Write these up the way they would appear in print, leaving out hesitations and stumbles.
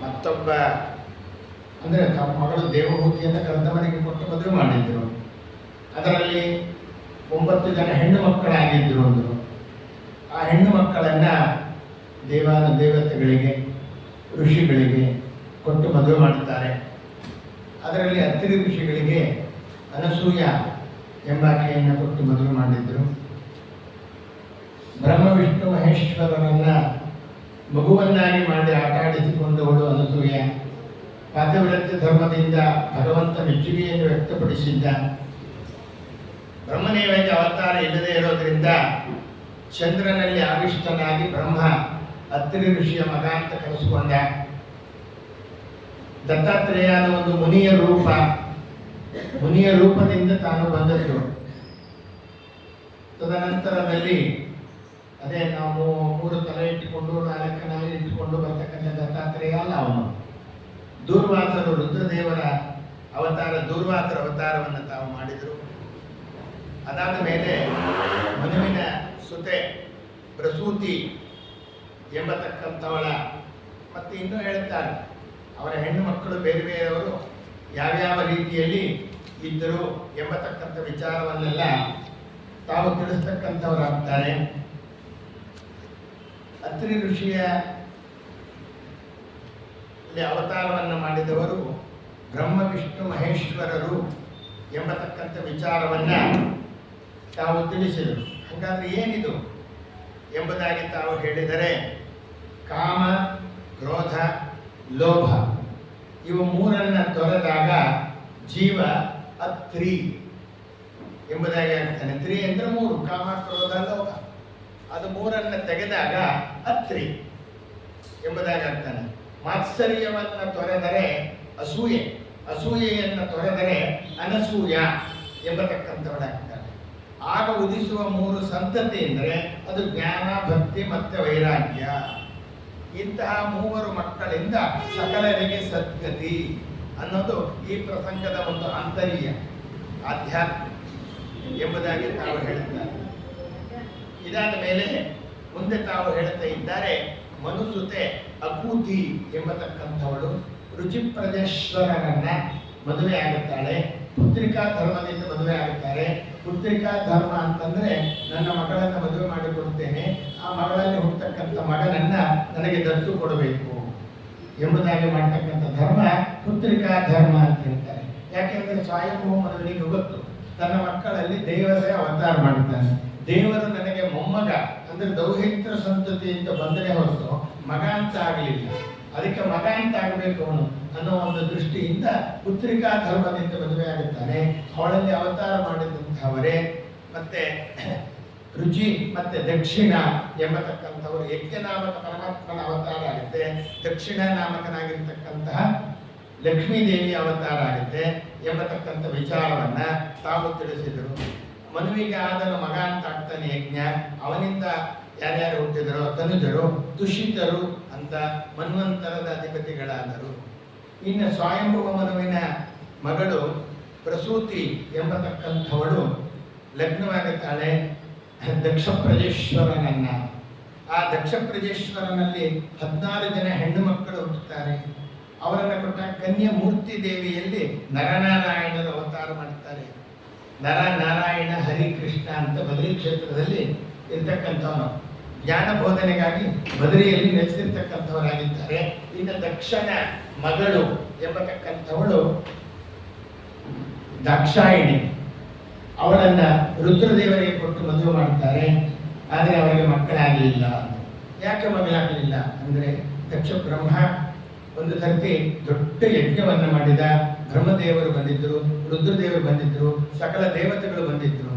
ಮತ್ತೊಬ್ಬ ಅಂದರೆ ತಮ್ಮ ಮಗಳು ದೇವಹೂತಿಯನ್ನು ಕರೆದವನಿಗೆ ಕೊಟ್ಟು ಮದುವೆ ಮಾಡಿದ್ರು. ಅದರಲ್ಲಿ 9 ಜನ ಹೆಣ್ಣು ಮಕ್ಕಳಾಗಿದ್ದರು ಅಂದರು. ಆ ಹೆಣ್ಣು ಮಕ್ಕಳನ್ನು ದೇವತೆಗಳಿಗೆ, ಋಷಿಗಳಿಗೆ ಕೊಟ್ಟು ಮದುವೆ ಮಾಡುತ್ತಾರೆ. ಅದರಲ್ಲಿ ಅತ್ರಿ ಋಷಿಗಳಿಗೆ ಅನಸೂಯ ಎಂಬಾಕೆಯನ್ನು ಕೊಟ್ಟು ಮದುವೆ ಮಾಡಿದ್ರು. ಬ್ರಹ್ಮ ವಿಷ್ಣು ಮಹೇಶ್ವರರನ್ನ ಮಗುವನ್ನಾಗಿ ಮಾಡಿ ಆಟ ಆಡಿಸಿಕೊಂಡವಳು ಅನಸೂಯ. ಪಾತಿವ್ರತ್ಯ ಧರ್ಮದಿಂದ ಭಗವಂತ ಮೆಚ್ಚುಗೆಯನ್ನು ವ್ಯಕ್ತಪಡಿಸಿದ್ದ. ಬ್ರಹ್ಮದೇವರಿಗೆ ಅವತಾರ ಇಲ್ಲದೆ ಇರೋದ್ರಿಂದ ಚಂದ್ರನಲ್ಲಿ ಆವಿಷ್ಟನಾಗಿ ಬ್ರಹ್ಮ ಅತ್ರಿ ಋಷಿಯ ಮಗ ಅಂತ ಕರೆಸಿಕೊಂಡ. ದತ್ತಾತ್ರೇಯನ ಒಂದು ಮುನಿಯ ರೂಪದಿಂದ ತಾನು ಬಂದದ್ದು. ತದನಂತರದಲ್ಲಿ ಅದೇ ನಾವು 3 ತಲೆ ಇಟ್ಟುಕೊಂಡು 4 ನಾಯಿ ಇಟ್ಟುಕೊಂಡು ಬರ್ತಕ್ಕಂಥ ದತ್ತಾತ್ರೇಯ ಅಲ್ಲ ಅವನು. ದೂರ್ವಾಸರು ರುದ್ರದೇವರ ದೂರ್ವಾಸರ ಅವತಾರವನ್ನು ತಾವು ಮಾಡಿದರು. ಅದಾದ ಮೇಲೆ ಮನುವಿನ ಸುತೆ ಪ್ರಸೂತಿ ಎಂಬತಕ್ಕಂಥವಳ ಮತ್ತೆ ಇನ್ನೂ ಹೇಳುತ್ತಾರೆ ಅವರ ಹೆಣ್ಣು ಮಕ್ಕಳು ಬೇರೆ ಬೇರೆಯವರು ಯಾವ್ಯಾವ ರೀತಿಯಲ್ಲಿ ಇದ್ದರು ಎಂಬತಕ್ಕಂಥ ವಿಚಾರವನ್ನೆಲ್ಲ ತಾವು ತಿಳಿಸ್ತಕ್ಕಂಥವರಾಗ್ತಾರೆ. ಅತ್ರಿ ಋಷಿಯ ಅವತಾರವನ್ನು ಮಾಡಿದವರು ಬ್ರಹ್ಮ ವಿಷ್ಣು ಮಹೇಶ್ವರರು ಎಂಬತಕ್ಕಂಥ ವಿಚಾರವನ್ನ ತಾವು ತಿಳಿಸಿದರು. ಹಾಗಾದ್ರೆ ಏನಿದು ಎಂಬುದಾಗಿ ತಾವು ಹೇಳಿದರೆ, ಕಾಮ, ಕ್ರೋಧ, ಲೋಭ ಇವು 3 ತೊರೆದಾಗ ಜೀವ ಅತ್ರಿ ಎಂಬುದಾಗಿ ಆಗ್ತಾನೆ. ತ್ರಿ ಅಂದ್ರೆ 3, ಕಾಮ, ಕ್ರೋಧ, ಲೋಭ. ಅದು 3 ತೆಗೆದಾಗ ಅತ್ರಿ ಎಂಬುದಾಗಿ ಆಗ್ತಾನೆ. ಮಾತ್ಸರ್ಯವನ್ನು ತೊರೆದರೆ ಅಸೂಯೆ, ಅಸೂಯೆಯನ್ನು ತೊರೆದರೆ ಅನಸೂಯ ಎಂಬತಕ್ಕಂಥವಳಾಗ್ತಾನೆ. ಆಗ ಉದಿಸುವ 3 ಸಂತತಿ ಅಂದರೆ ಅದು ಜ್ಞಾನ, ಭಕ್ತಿ ಮತ್ತು ವೈರಾಗ್ಯ. ಇಂತಹ 3 ಮಕ್ಕಳಿಂದ ಸಕಲರಿಗೆ ಸದ್ಗತಿ ಅನ್ನೋದು ಈ ಪ್ರಸಂಗದ ಒಂದು ಆಂತರ್ಯ ಆಧ್ಯಾತ್ಮ ಎಂಬುದಾಗಿ ತಾವು ಹೇಳುತ್ತಾರೆ. ಇದಾದ ಮೇಲೆ ಮುಂದೆ ತಾವು ಹೇಳುತ್ತಾ ಇದ್ದಾರೆ, ಮನುಸುತೆ ಅಕೂತಿ ಎಂಬತಕ್ಕಂಥವಳು ರುಚಿಪ್ರದೇಶ್ವರರನ್ನ ಮದುವೆ ಆಗುತ್ತಾಳೆ. ಪುತ್ರಿಕಾ ಧರ್ಮದಿಂದ ಮದುವೆ ಆಗುತ್ತಾರೆ. ಪುತ್ರಿಕಾ ಧರ್ಮ ಅಂತಂದ್ರೆ ನನ್ನ ಮಗಳನ್ನು ಮದುವೆ ಮಾಡಿಕೊಡುತ್ತೇನೆ, ಆ ಮಗಳಲ್ಲಿ ಹುಟ್ಟತಕ್ಕಂಥ ಮಗನನ್ನ ನನಗೆ ದತ್ತು ಕೊಡಬೇಕು ಎಂಬುದಾಗಿ ಮಾಡ್ತಕ್ಕಂಥ ಧರ್ಮ ಪುತ್ರಿಕಾ ಧರ್ಮ ಅಂತ ಹೇಳ್ತಾರೆ. ಯಾಕೆಂದ್ರೆ ಸ್ವಯಂಭೂ ಮನುವಿನಿಗೆ ಗೊತ್ತು ತನ್ನ ಮಕ್ಕಳಲ್ಲಿ ದೇವರೇ ಅವತಾರ ಮಾಡುತ್ತಾನೆ. ದೇವರು ನನಗೆ ಮೊಮ್ಮಗ ಅಂದ್ರೆ ದೌಹಿತ್ರ ಸಂತತಿ ಅಂತ ಬಂದರೆ ಹೊರತು ಮಗ ಅಂತ ಆಗಲಿಲ್ಲ, ಅದಕ್ಕೆ ಮಗ ಅಂತ ಆಗಬೇಕು ಅವನು ಅನ್ನೋ ಒಂದು ದೃಷ್ಟಿಯಿಂದ ಪುತ್ರಿಕಾ ಧರ್ಮದಿಂದ ಮದುವೆ ಆಗುತ್ತಾನೆ. ಅವಳಲ್ಲಿ ಅವತಾರ ಮಾಡಿದಂಥವರೇ ಮತ್ತೆ ರುಚಿ ಮತ್ತೆ ದಕ್ಷಿಣ ಎಂಬತಕ್ಕಂಥವರು ಯಜ್ಞನಾಮಕ ಪರಮಾತ್ಮನ ಅವತಾರ ಆಗುತ್ತೆ. ದಕ್ಷಿಣ ನಾಮಕನಾಗಿರ್ತಕ್ಕಂತಹ ಲಕ್ಷ್ಮೀ ದೇವಿ ಅವತಾರ ಆಗುತ್ತೆ ಎಂಬತಕ್ಕಂಥ ವಿಚಾರವನ್ನ ತಾವು ತಿಳಿಸಿದರು. ಮನುವಿಗೆ ಆದನು ಮಗ ಅಂತ ಆಗ್ತಾನೆ ಯಜ್ಞ. ಅವನಿಂದ ಯಾರ್ಯಾರು ಹುಟ್ಟಿದರೋ ತನುಜರು, ತುಷಿತರು ಅಂತ ಮನ್ವಂತರದ ಅಧಿಪತಿಗಳಾದರು. ಇನ್ನು ಸ್ವಯಂಭುವ ಮನುವಿನ ಮಗಳು ಪ್ರಸೂತಿ ಎಂಬತಕ್ಕಂಥವಳು ಲಗ್ನವಾಗುತ್ತಾಳೆ ದಕ್ಷ ಪ್ರಜೇಶ್ವರನನ್ನ. ಆ ದಕ್ಷ ಪ್ರಜೇಶ್ವರನಲ್ಲಿ 16 ಜನ ಹೆಣ್ಣು ಮಕ್ಕಳು ಹುಟ್ಟುತ್ತಾರೆ. ಅವರನ್ನು ಕೊಟ್ಟ ಕನ್ಯಾ ಮೂರ್ತಿ ದೇವಿಯಲ್ಲಿ ನರನಾರಾಯಣರು ಅವತಾರ ಮಾಡುತ್ತಾರೆ. ನರನಾರಾಯಣ ಹರಿಕೃಷ್ಣ ಅಂತ ಬದರಿ ಕ್ಷೇತ್ರದಲ್ಲಿ ಇರ್ತಕ್ಕಂಥವನು ಜ್ಞಾನ ಬೋಧನೆಗಾಗಿ ಬದರಿಯಲ್ಲಿ ನೆಲೆಸಿರ್ತಕ್ಕಂಥವರಾಗಿದ್ದಾರೆ. ಇನ್ನು ದಕ್ಷನ ಮಗಳು ಎಂಬತಕ್ಕಂಥವಳು ದಾಕ್ಷಾಯಿಣಿ. ಅವಳನ್ನ ರುದ್ರದೇವರಿಗೆ ಕೊಟ್ಟು ಮದುವೆ ಮಾಡುತ್ತಾರೆ. ಆದರೆ ಅವರಿಗೆ ಮಕ್ಕಳಾಗಲಿಲ್ಲ. ಯಾಕೆ ಮಗಳಾಗಲಿಲ್ಲ ಅಂದರೆ ದಕ್ಷ ಬ್ರಹ್ಮ ಒಂದು ಸರ್ತಿ ದೊಡ್ಡ ಯಜ್ಞವನ್ನು ಮಾಡಿದ. ಬ್ರಹ್ಮದೇವರು ಬಂದಿದ್ದರು, ರುದ್ರದೇವರು ಬಂದಿದ್ದರು, ಸಕಲ ದೇವತೆಗಳು ಬಂದಿದ್ದರು.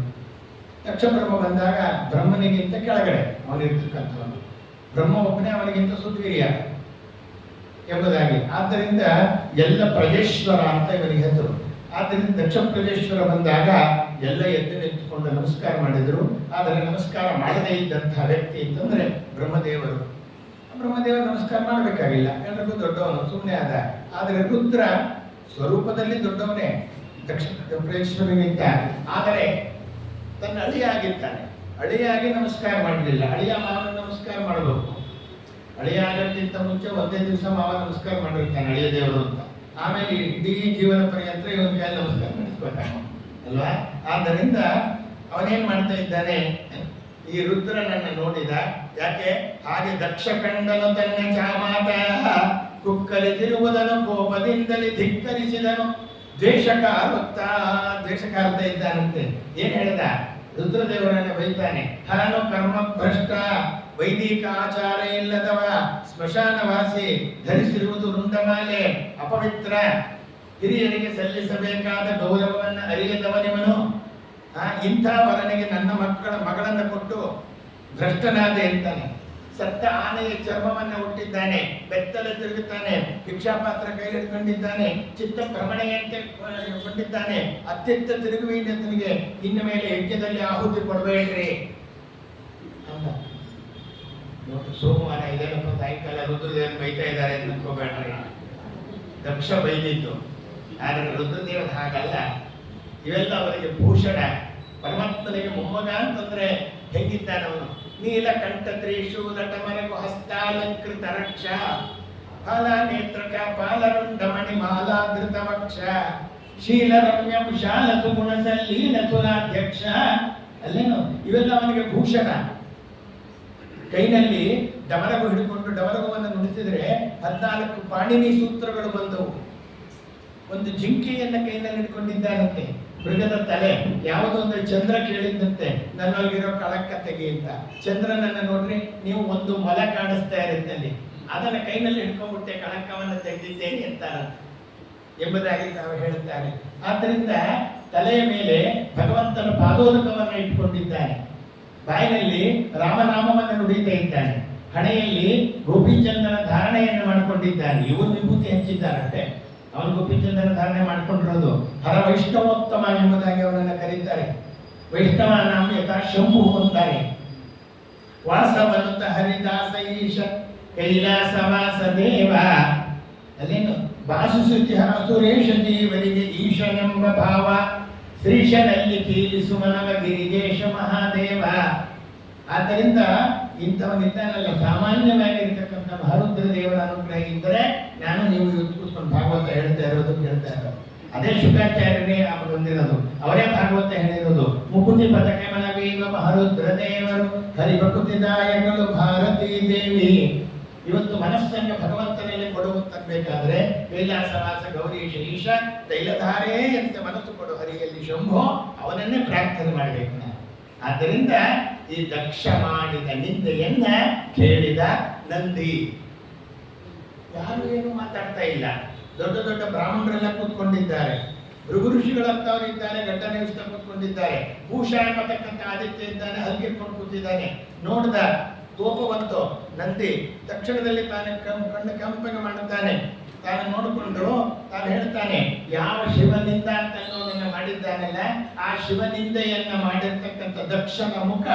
ದಕ್ಷ ಬ್ರಹ್ಮ ಬಂದಾಗ ಬ್ರಹ್ಮನಿಗಿಂತ ಕೆಳಗಡೆ ಅವನಿರ್ತಕ್ಕಂಥವನು, ಬ್ರಹ್ಮ ಒಬ್ಬನೇ ಅವನಿಗಿಂತ ಸುದ್ವೀರ್ಯ ಎಂಬುದಾಗಿ. ಆದ್ದರಿಂದ ಎಲ್ಲ ಪ್ರಜೇಶ್ವರ ಅಂತ ಇವನಿಗೆ ಹೆಸರು. ಆದ್ದರಿಂದ ದಕ್ಷ ಪ್ರಜೇಶ್ವರ ಬಂದಾಗ ಎಲ್ಲ ಎದ್ದು ನಿಂತುಕೊಂಡು ನಮಸ್ಕಾರ ಮಾಡಿದರು. ಆದರೆ ನಮಸ್ಕಾರ ಮಾಡದೇ ಇದ್ದಂತಹ ವ್ಯಕ್ತಿ ಅಂತಂದ್ರೆ ಬ್ರಹ್ಮದೇವರು. ಬ್ರಹ್ಮದೇವರು ನಮಸ್ಕಾರ ಮಾಡಬೇಕಾಗಿಲ್ಲ, ಎಲ್ಲರಿಗೂ ದೊಡ್ಡವನು, ಸುಮ್ಮನೆ ಆದ. ಆದರೆ ರುದ್ರ ಸ್ವರೂಪದಲ್ಲಿ ದೊಡ್ಡವನೇ ದಕ್ಷ ಪ್ರಜೇಶ್ವರನಿಗಿಂತ. ಆದರೆ ತನ್ನ ಅಳಿಯಾಗಿರ್ತಾನೆ, ಅಳಿಯಾಗಿ ನಮಸ್ಕಾರ ಮಾಡಲಿಲ್ಲ. ಅಳಿಯ ಮಾವನ ನಮಸ್ಕಾರ ಮಾಡಬೇಕು. ಅಳಿಯ ಆಗೋಕ್ಕಿಂತ ಮುಂಚೆ ಒಂದೇ ದಿವಸ ಮಾವ ನಮಸ್ಕಾರ ಮಾಡಿರ್ತಾನೆ ಅಳಿಯ ದೇವರು ಅಂತ. ಆಮೇಲೆ ಇಡೀ ಜೀವನ ಪರ್ಯಂತ ಇವನ ಕೈ ನಮಸ್ಕಾರ ಮಾಡಿಸ್ಬೇಕಾಗ ಅಲ್ವಾ. ಆದ್ದರಿಂದ ಅವನೇನ್ ಮಾಡ್ತಾ ಇದ್ದಾನೆ, ಈ ರುದ್ರನನ್ನು ನೋಡಿದ. ಯಾಕೆ ಹಾಗೆ ದಕ್ಷ ಕಂಡನು ತನ್ನ ಚಾಮಾತ ಕುಕ್ಕರಿಸಿರುವುದನ್ನು ಕೋಪದಿಂದಲೇ ಧಿಕ್ಕರಿಸಿದನು. ದ್ವೇಷಕಾರ್ತ ಇದ್ದಾನಂತೆ. ಏನ್ ಹೇಳ್ದ, ರುದ್ರದೇವರನ್ನು ಬೈತಾನೆ. ಹರನು ಕರ್ಮ ಭ್ರಷ್ಟ, ವೈದಿಕ ಆಚಾರ ಇಲ್ಲದವ, ಸ್ಮಶಾನವಾಸಿ, ಧರಿಸಿರುವುದು ರುಂಡಮಾಲೆ, ಅಪವಿತ್ರ, ಹಿರಿಯರಿಗೆ ಸಲ್ಲಿಸಬೇಕಾದ ಗೌರವವನ್ನು ಅರಿಯದವನಿವನು. ಇಂಥ ವರನಿಗೆ ನನ್ನ ಮಗಳನ್ನು ಕೊಟ್ಟು ಭ್ರಷ್ಟನಾದೆ ಅಂತಾನೆ. ಸತ್ತ ಆನೆಯ ಚರ್ಮವನ್ನು ಹುಟ್ಟಿದ್ದಾನೆ, ಬೆತ್ತಲೆ ತಿರುಗುತ್ತಾನೆ, ಭಿಕ್ಷಾಪಾತ್ರ ಕೈಲಿಡ್ಕೊಂಡಿದ್ದಾನೆ, ಚಿತ್ತ ಭ್ರಮಣೆಯಂತೆ ಕೊಂಡಿದ್ದಾನೆ, ಅತ್ಯಂತ ತಿರುಗುವಿನತನಿಗೆ ಇನ್ನು ಮೇಲೆ ಯಜ್ಞದಲ್ಲಿ ಆಹುತಿ ಕೊಡಬೇಡ್ರಿ ಅಂತ. ಸೋಮವಾರ ಇದೇನಪ್ಪ ಸಾಯಂಕಾಲ ರುದ್ರದೇವನ್ ಬೈತಾ ಇದ್ದಾರೆ ಅಂತ ಅನ್ಕೋಬೇಡ್ರಿ. ದಕ್ಷ ಬೈದಿದ್ದು, ಆದರೆ ರುದ್ರದೇವರ ಹಾಗಲ್ಲ. ಇವೆಲ್ಲ ಅವರಿಗೆ ಭೂಷಣ. ಪರಮಾತ್ಮನಿಗೆ ಮೊಮ್ಮಗ ಅಂತಂದ್ರೆ ಹೇಗಿದ್ದಾನವನು. ನೀಲಕಂಠ ತ್ರಿಶೂಲಟಮರಗು ಹಸ್ತಾಲಂಕೃತ ರಕ್ಷ, ಫಲ ನೇತ್ರಕ ಪಾಲರುಂಡಮಣಿ ಮಾಲಾಧೃತ ವಕ್ಷ, ಶೀಲರಮ್ಯ ವಿಶಾಲ ಸುಗುಣ ಸಲ್ಲೀಲ ಸುರಾಧ್ಯಕ್ಷ. ಅಲ್ಲೇನು ಇವೆಲ್ಲ ಅವನಿಗೆ ಭೂಷಣ. ಕೈನಲ್ಲಿ ಡಮರಗು ಹಿಡಿಕೊಂಡು ಡಮರಗುವನ್ನು ನುಡಿಸಿದ್ರೆ 14 ಪಾಣಿನಿ ಸೂತ್ರಗಳು ಬಂದವು. ಒಂದು ಜಿಂಕೆಯನ್ನ ಕೈನಲ್ಲಿ ಹಿಡ್ಕೊಂಡಿದ್ದಾನಂತೆ. ಮೃಗದ ತಲೆ ಯಾವುದೋ ಒಂದು ಚಂದ್ರ ಕೇಳಿದಂತೆ ನನ್ನೊಳಗಿರೋ ಕಳಕ್ಕ ತೆಗಿ ಅಂತ. ಚಂದ್ರನನ್ನ ನೋಡ್ರಿ ನೀವು, ಒಂದು ಮೊಲ ಕಾಣಿಸ್ತಾ ಇರುತ್ತೆ ಅಲ್ಲಿ, ಅದನ್ನ ಕೈನಲ್ಲಿ ಹಿಡ್ಕೊಂಡ್ಬಿಟ್ಟೆ ಕಳಂಕವನ್ನು ತೆಗೆದಿದ್ದೇನೆ ಅಂತ ಎಂಬುದಾಗಿ ನಾವು ಹೇಳುತ್ತಾರೆ. ಆದ್ದರಿಂದ ತಲೆಯ ಮೇಲೆ ಭಗವಂತನ ಪಾದೋದಕವನ್ನು ಇಟ್ಕೊಂಡಿದ್ದಾನೆ, ಬಾಯಿನಲ್ಲಿ ರಾಮನಾಮವನ್ನು ನುಡಿತಾ ಇದ್ದಾನೆ, ಹಣೆಯಲ್ಲಿ ಗೋಪಿಚಂದನ ಧಾರಣೆಯನ್ನು ಮಾಡಿಕೊಂಡಿದ್ದಾನೆ. ಇವರು ವಿಭೂತಿ ಹಚ್ಚಿದ್ದಾರಷ್ಟೇ, ಅವನು ಗೋಪಿಚಂದನ ಧಾರಣೆ ಮಾಡಿಕೊಂಡಿರೋದು. ಹರ ವೈಷ್ಣವೋತ್ತಮ ಎಂಬುದಾಗಿ ಅವನನ್ನು ಕರೀತಾರೆ. ವೈಷ್ಣವ ನಾಮ ಯಥಾ ಶಂಭು ಅಂತಾರೆ. ವಾಸವನುತ ಹರಿದಾಸ ಈಶ ಕೈಲಾಸವಾಸ ದೇವ. ಅಲ್ಲೇನು ವಾಸುಸುತಿ ಸುರೇಶ ಜೀವರಿಗೆ ಈಶನೆಂಬ ಭಾವ, ಶ್ರೀಶನಲ್ಲಿ ಕೀಲಿಸು ಮನವ ಗಿರಿಜೇಶ ಮಹಾದೇವ. ಆದ್ದರಿಂದ ಇಂಥವನಿದ್ದಾನಲ್ಲ, ಸಾಮಾನ್ಯವಾಗಿರ್ತಕ್ಕಂಥ ಮಹಾರುದ್ರ ದೇವರ ಅನುಗ್ರಹ ಇದ್ದರೆ ನಾನು ನೀವು ಇವತ್ತು ಕೂತ್ಕೊಂಡು ಭಾಗವತ ಹೇಳ್ತಾ ಇರೋದು ಕೇಳ್ತಾ ಇರೋದು. ಅದೇ ಶುಕಾಚಾರ್ಯರೇ ಬಂದಿರೋದು, ಅವರೇ ಭಾಗವತ ಹೇಳಿರೋದು. ಮುಕುತಿ ಪದಕೆ ಮನವೀಗ ಮಹಾರುದ್ರ ದೇವರು, ಹರಿಭಕುತಿದಾಯಗಳು ಭಾರತೀ ದೇವಿ. ಇವತ್ತು ಮನಸ್ಸನ್ನು ಭಗವಂತನಲ್ಲಿ ಕೊಡುವಂತಬೇಕಾದ್ರೆ ಕೈಲಾಸವಾಸ ಗೌರೀಶ ಈಶ ತೈಲಧಾರೇ ಅಂತ ಮನಸ್ಸು ಕೊಡು ಹರಿಯಲ್ಲಿ ಶಂಭೋ, ಅವನನ್ನೇ ಪ್ರಾರ್ಥನೆ ಮಾಡಬೇಕು ನಾವು. ಆದ್ದರಿಂದ ಈ ದಕ್ಷ ಮಾಡಿದ ನಿಂದೆಯನ್ನ ಕೇಳಿದ ನಂದಿ. ಯಾರು ಏನು ಮಾತಾಡ್ತಾ ಇಲ್ಲ. ದೊಡ್ಡ ದೊಡ್ಡ ಬ್ರಾಹ್ಮಣರೆಲ್ಲ ಕೂತ್ಕೊಂಡಿದ್ದಾರೆ, ಭೃಗು ಋಷಿಗಳಂತವ್ರು ಇದ್ದಾರೆ, ಗಡ್ಡ ನೇವಿಸ್ತ ಕೂತ್ಕೊಂಡಿದ್ದಾರೆ. ಭೂಷಾ ಎಂಬತಕ್ಕಂಥ ಆದಿತ್ಯ ಇದ್ದಾನೆ, ಹಲ್ಕಿರ್ಕೊಂಡು ಕೂತಿದ್ದಾನೆ. ನೋಡ್ದ ಕೋಪವಂತು ನಂದಿ ತಕ್ಷಣದಲ್ಲಿ ತಾನು ಕಣ್ಣು ಕೆಂಪಗೆ ಮಾಡುತ್ತಾನೆ. ತಾನು ನೋಡಿಕೊಂಡು ತಾನು ಹೇಳ್ತಾನೆ, ಯಾವ ಶಿವನಿಂದ ಅಂತ ಅನ್ನೋದನ್ನ ಮಾಡಿದ್ದಾನಲ್ಲ, ಆ ಶಿವನಿಂದೆಯನ್ನ ಮಾಡಿರ್ತಕ್ಕಂಥ ದಕ್ಷನ ಮುಖ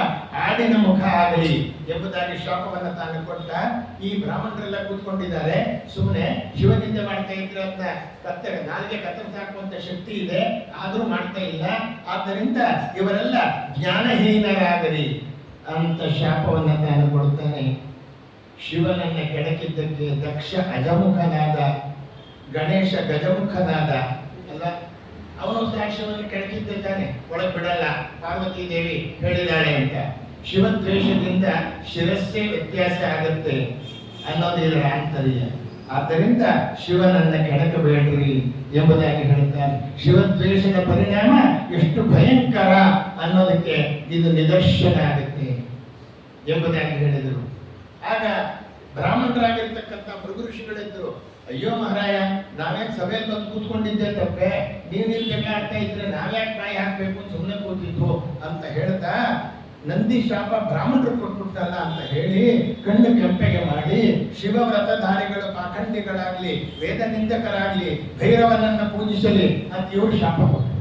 ಆಡಿನ ಮುಖ ಆಗಲಿ ಎಂಬುದಾಗಿ ಶಾಪವನ್ನು ತಾನು ಕೊಟ್ಟ. ಈ ಬ್ರಾಹ್ಮಣರೆಲ್ಲ ಕೂತ್ಕೊಂಡಿದ್ದಾರೆ, ಸುಮ್ಮನೆ ಶಿವನಿಂದೆ ಮಾಡ್ತಾ ಇದ್ರೆ ಅದನ್ನ ನಾಲ್ಗೆ ಕತ್ತರಿಸಾಕುವಂತ ಶಕ್ತಿ ಇದೆ, ಆದ್ರೂ ಮಾಡ್ತಾ ಇಲ್ಲ. ಆದ್ದರಿಂದ ಇವರೆಲ್ಲ ಜ್ಞಾನಹೀನರಾಗಲಿ ಅಂತ ಶಾಪವನ್ನು ತಾನು ಕೊಡ್ತಾನೆ. ಶಿವನನ್ನ ಕೆಡಕಿದ್ದಕ್ಕೆ ದಕ್ಷ ಅಜಮುಖನಾದ, ಗಣೇಶ ಗಜಮುಖನಾದ ಅಲ್ಲ, ಅವನು ಸಹ ಶಿವನ ಕೆಡಕಿದ್ದಾನೆ. ಒಳಗೆ ಬಿಡಲ್ಲ, ಪಾರ್ವತಿ ದೇವಿ ಹೇಳಿದಾಳೆ ಅಂತ. ಶಿವದ್ವೇಷದಿಂದ ಶಿರಸ್ಸೇ ವ್ಯತ್ಯಾಸ ಆಗುತ್ತೆ ಅನ್ನೋದು ಇದರ ಆಂತರ್ಯ. ಆದ್ದರಿಂದ ಶಿವನನ್ನ ಕೆಡಕಬೇಡ್ರಿ ಎಂಬುದಾಗಿ ಹೇಳ್ತಾನೆ. ಶಿವದ್ವೇಷದ ಪರಿಣಾಮ ಎಷ್ಟು ಭಯಂಕರ ಅನ್ನೋದಕ್ಕೆ ಇದು ನಿದರ್ಶನ ಆಗುತ್ತೆ ಎಂಬುದಾಗಿ ಹೇಳಿದರು. ಆಗ ಬ್ರಾಹ್ಮಣರಾಗಿರ್ತಕ್ಕಂಥ ಭೃಗು ಋಷಿಗಳಿದ್ರು, ಅಯ್ಯೋ ಮಹಾರಾಯ, ನಾವ್ಯಾಕೆ ಸಭೆಯಲ್ಲಿ ಬಂದು ಕೂತ್ಕೊಂಡಿದ್ದೆ ತಪ್ಪೆ, ನೀವ್ ಜಗಳ ಆಡ್ತಾ ಇದ್ರೆ ನಾವ್ಯಾಕೆ ಬಾಯಿ ಹಾಕ್ಬೇಕು, ಸುಮ್ಮನೆ ಕೂತಿದ್ವು ಅಂತ ಹೇಳ್ತಾ ನಂದಿ ಶಾಪ ಬ್ರಾಹ್ಮಣರು ಕೊಟ್ಬಿಟ್ಟಲ್ಲ ಅಂತ ಹೇಳಿ ಕಣ್ಣು ಕೆಂಪೆಗೆ ಮಾಡಿ, ಶಿವವ್ರತಧಾರಿಗಳು ಪಾಖಂಡಿಗಳಾಗ್ಲಿ, ವೇದ ನಿಂದಕರಾಗ್ಲಿ, ಭೈರವನನ್ನ ಪೂಜಿಸಲಿ ಅಂತ ಇವರು ಶಾಪ ಕೊಟ್ಟರು.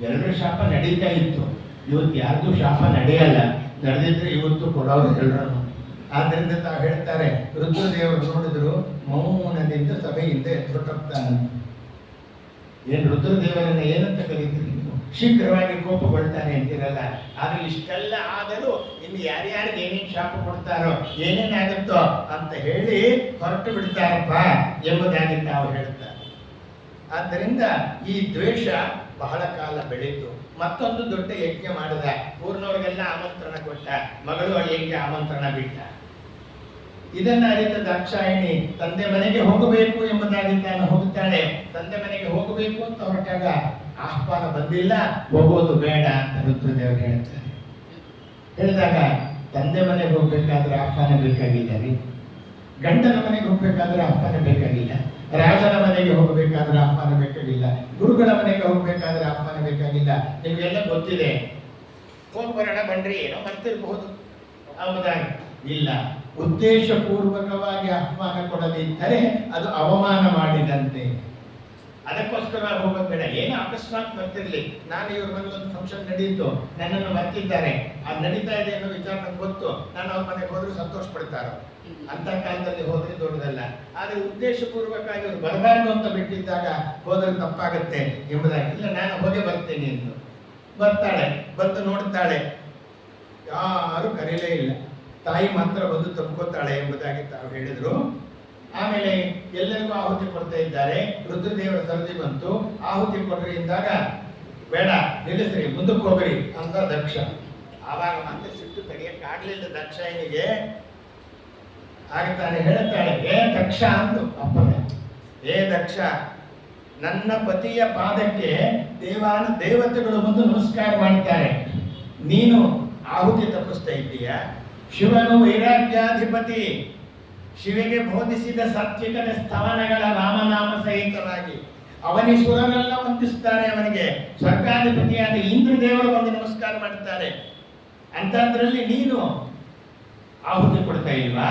ಎಲ್ಲರ ಶಾಪ ನಡೀತಾ ಇತ್ತು. ಇವತ್ತು ಯಾರ್ದು ಶಾಪ ನಡೆಯಲ್ಲ, ನಡೆದಿದ್ರೆ ಇವತ್ತು ಕೊಡೋರು ಎಲ್ಲರನ್ನು. ಆದ್ದರಿಂದ ತಾವು ಹೇಳ್ತಾರೆ, ರುದ್ರದೇವರು ನೋಡಿದ್ರು ಮೌನದಿಂದ ಸಭೆಯಿಂದ ಎದ್ದುಕೊಟ್ಟಾನ. ಏನ್ ರುದ್ರದೇವರನ್ನ ಏನಂತ ಕರೀತೀರಿ ನೀವು? ಶೀಘ್ರವಾಗಿ ಕೋಪಗೊಳ್ತಾನೆ ಅಂತಿರಲ್ಲ. ಆದ್ರೆ ಇಷ್ಟೆಲ್ಲ ಆದರೂ ಇನ್ನು ಯಾರ್ಯಾರಿಗೆ ಏನೇನು ಶಾಪ ಕೊಡ್ತಾರೋ ಏನೇನಾಗುತ್ತೋ ಅಂತ ಹೇಳಿ ಹೊರಟು ಬಿಡ್ತಾರಪ್ಪ ಎಂಬುದಾಗಿ ತಾವು ಹೇಳ್ತಾರೆ. ಆದ್ದರಿಂದ ಈ ದ್ವೇಷ ಬಹಳ ಕಾಲ ಬೆಳೀತು. ಮತ್ತೊಂದು ದೊಡ್ಡ ಯಜ್ಞ ಮಾಡಿದ, ಊರಿನವ್ರಿಗೆಲ್ಲ ಆಮಂತ್ರಣ ಕೊಟ್ಟ, ಮಗಳು ಅಳಿಯಂಗೆ ಆಮಂತ್ರಣ ಬಿಟ್ಟ. ಇದನ್ನ ಅರಿತ ದಾಕ್ಷಾಯಿಣಿ ತಂದೆ ಮನೆಗೆ ಹೋಗಬೇಕು ಎಂಬುದಾಗಿ ತಾನು ಹೋಗುತ್ತಾಳೆ. ತಂದೆ ಮನೆಗೆ ಹೋಗಬೇಕು ಅಂತ ಹೊರಟಾಗ ಆಹ್ವಾನ ಬಂದಿಲ್ಲ, ಹೋಗೋದು ಬೇಡ ಅಂತ ರುದ್ರದೇವರು ಹೇಳ್ತಾರೆ. ಹೇಳಿದಾಗ ತಂದೆ ಮನೆಗೆ ಹೋಗ್ಬೇಕಾದ್ರೆ ಆಹ್ವಾನ ಬೇಕಾಗಿಲ್ಲ ರೀ, ಗಂಡನ ಮನೆಗೆ ಹೋಗ್ಬೇಕಾದ್ರೆ ಆಹ್ವಾನ ಬೇಕಾಗಿಲ್ಲ, ರಾಜನ ಮನೆಗೆ ಹೋಗಬೇಕಾದ್ರೆ ಆಹ್ವಾನ ಬೇಕಾಗಿಲ್ಲ, ಗುರುಗಳ ಮನೆಗೆ ಹೋಗ್ಬೇಕಾದ್ರೆ ಆಹ್ವಾನ ಬೇಕಾಗಿಲ್ಲ. ನಿಮಗೆಲ್ಲ ಗೊತ್ತಿದೆ, ಹೋಗ್ಬರೋಣ ಬನ್ರಿ ಏನೋ ಬರ್ತಿರ್ಬಹುದು ಎಂಬುದಾಗಿ ಇಲ್ಲ. ಉದ್ದೇಶಪೂರ್ವಕವಾಗಿ ಆಹ್ವಾನ ಕೊಡದಿದ್ದರೆ ಅದು ಅವಮಾನ ಮಾಡಿದಂತೆ. ಅದಕ್ಕೋಸ್ಕರ ಹೋಗೋದು ಬೇಡ. ಏನು ಅಕಸ್ಮಾತ್ ಬರ್ತಿರ್ಲಿ, ನಾನು ಇವ್ರ ಮನೆಗೆ ಒಂದು ಫಂಕ್ಷನ್ ನಡೆಯಿತು, ನನ್ನನ್ನು ಬರ್ತಿದ್ದಾರೆ, ಅದು ನಡೀತಾ ಇದೆ ಅನ್ನೋ ವಿಚಾರ ನಂಗೆ ಗೊತ್ತು, ನಾನು ಅವ್ರ ಮನೆಗೆ ಹೋದ್ರೆ ಸಂತೋಷ ಪಡ್ತಾರೋ ಅಂತ ಕಾಲದಲ್ಲಿ ಹೋದ್ರೆ ದೊಡ್ಡದಲ್ಲ. ಆದ್ರೆ ಉದ್ದೇಶಪೂರ್ವಕವಾಗಿ ಅವ್ರು ಬರಬಾರ್ದು ಅಂತ ಬಿಟ್ಟಿದ್ದಾಗ ಹೋದ್ರೆ ತಪ್ಪಾಗತ್ತೆ ಎಂಬುದಾಗಿ ಇಲ್ಲ, ನಾನು ಹೋಗಿ ಬರ್ತೇನೆ ಎಂದು ಬರ್ತಾಳೆ. ಬಂದು ನೋಡ್ತಾಳೆ, ಯಾರು ಕರೀಲೇ ಇಲ್ಲ, ತಾಯಿ ಮಾತ್ರ ಬಂದು ತಪ್ಕೋತಾಳೆ ಎಂಬುದಾಗಿ ತಾವು ಹೇಳಿದ್ರು. ಆಮೇಲೆ ಎಲ್ಲರಿಗೂ ಆಹುತಿ ಕೊಡ್ತಾ ಇದ್ದಾರೆ. ರುದ್ರದೇವರ ಸರದಿ ಬಂತು, ಆಹುತಿ ಕೊಡ್ರಿ ಎಂದಾಗ ಬೇಡ ನಿಲ್ಲಿಸ್ರಿ, ಮುಂದಕ್ಕೆ ಹೋಗ್ರಿ ಅಂತ ದಕ್ಷ. ಆವಾಗ ಮತ್ತೆ ಸಿಟ್ಟು ತೆಗೆಯಕ್ಕಾಗ್ಲಿಲ್ಲ ದಕ್ಷಾಯಿನಿಗೆ. ಆಗ ತಾನು ಹೇಳುತ್ತಾಳೆ, ಏ ದಕ್ಷ ಅಂತು ಅಪ್ಪನೇ, ಏ ದಕ್ಷ, ನನ್ನ ಪತಿಯ ಪಾದಕ್ಕೆ ದೇವತೆಗಳು ಬಂದು ನಮಸ್ಕಾರ ಮಾಡ್ತಾರೆ, ನೀನು ಆಹುತಿ ತಪ್ಪಿಸ್ತಾ ಇದ್ದೀಯ. ಶಿವನು ವೈರಾಗ್ಯಾಧಿಪತಿ, ಶಿವಿಗೆ ಬೋಧಿಸಿದ ಸಾತ್ವಿಕದ ಸ್ಥಾನಗಳ ರಾಮನಾಮ ಸಹಿತವಾಗಿ ಅವನಿಸುರರೆಲ್ಲ ವಂದಿಸ್ತಾರೆ. ಅವನಿಗೆ ಸ್ವರ್ಗಾಧಿಪತಿಯಾದ ಇಂದ್ರ ದೇವರು ಬಂದು ನಮಸ್ಕಾರ ಮಾಡ್ತಾರೆ. ಅಂತದ್ರಲ್ಲಿ ನೀನು ಆಹುತಿ ಕೊಡ್ತಾ ಇಲ್ವಾ?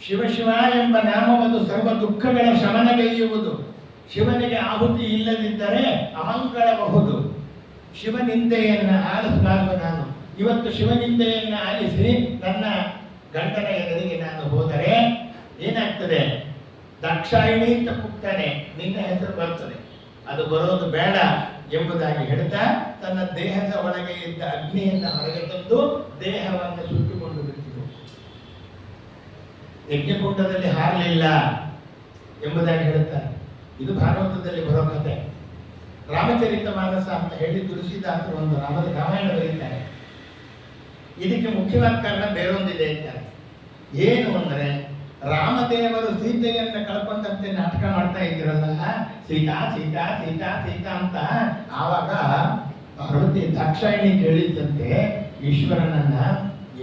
ಶಿವ ಶಿವ ಎಂಬ ನಾಮವನ್ನು ಸರ್ವ ದುಃಖಗಳ ಶಮನಗೈಯುವುದು. ಶಿವನಿಗೆ ಆಹುತಿ ಇಲ್ಲದಿದ್ದರೆ ಅಮಂಗಳಬಹುದು. ಶಿವನಿಂದೆಯನ್ನು ಆಲಿಸಬಾರದು ನಾನು. ಇವತ್ತು ಶಿವನಿಂದೆಯನ್ನು ಆಲಿಸಿ ನನ್ನ ಗಂಡನ ಎದುರಿಗೆ ನಾನು ಹೋದರೆ ಏನಾಗ್ತದೆ? ದಾಕ್ಷಾಯಿಣಿ ಅಂತ ಕೂಗ್ತಾನೆ, ನಿನ್ನ ಹೆಸರು ಬರ್ತದೆ, ಅದು ಬರೋದು ಬೇಡ ಎಂಬುದಾಗಿ ಹೇಳ್ತಾ ತನ್ನ ದೇಹದ ಒಳಗೆ ಇದ್ದ ಅಗ್ನಿಯನ್ನು ಹೊರಗೆ ತಂದು ದೇಹವನ್ನು ಸುಟ್ಟುಕೊಂಡು ಬಿಟ್ಟಿತು. ಯಜ್ಞಕುಂಡದಲ್ಲಿ ಹಾರಲಿಲ್ಲ ಎಂಬುದಾಗಿ ಹೇಳುತ್ತಾರೆ. ಇದು ಭಾಗವತದಲ್ಲಿ ಬರೋ ಕಥೆ. ರಾಮಚರಿತ ಮಾನಸ ಅಂತ ಹೇಳಿ ತುಳಸಿದಾಸರು ಒಂದು ರಾಮಾಯಣ ಬರೀತಾರೆ. ಇದಕ್ಕೆ ಮುಖ್ಯವಾದ ಕಾರಣ ಬೇರೊಂದಿದೆ ಅಂತಾರೆ. ಏನು ಅಂದರೆ, ರಾಮದೇವರು ಸೀತೆಯನ್ನು ಕಳ್ಕೊಂಡಂತೆ ನಾಟಕ ಮಾಡ್ತಾ ಇದ್ದಿರಲ್ಲ, ಸೀತಾ ಸೀತಾ ಸೀತಾ ಸೀತಾ ಅಂತ. ಆವಾಗ ಪಾರ್ವತಿ ದಾಕ್ಷಾಯಿಣಿ ಕೇಳಿದ್ದಂತೆ ಈಶ್ವರನನ್ನ,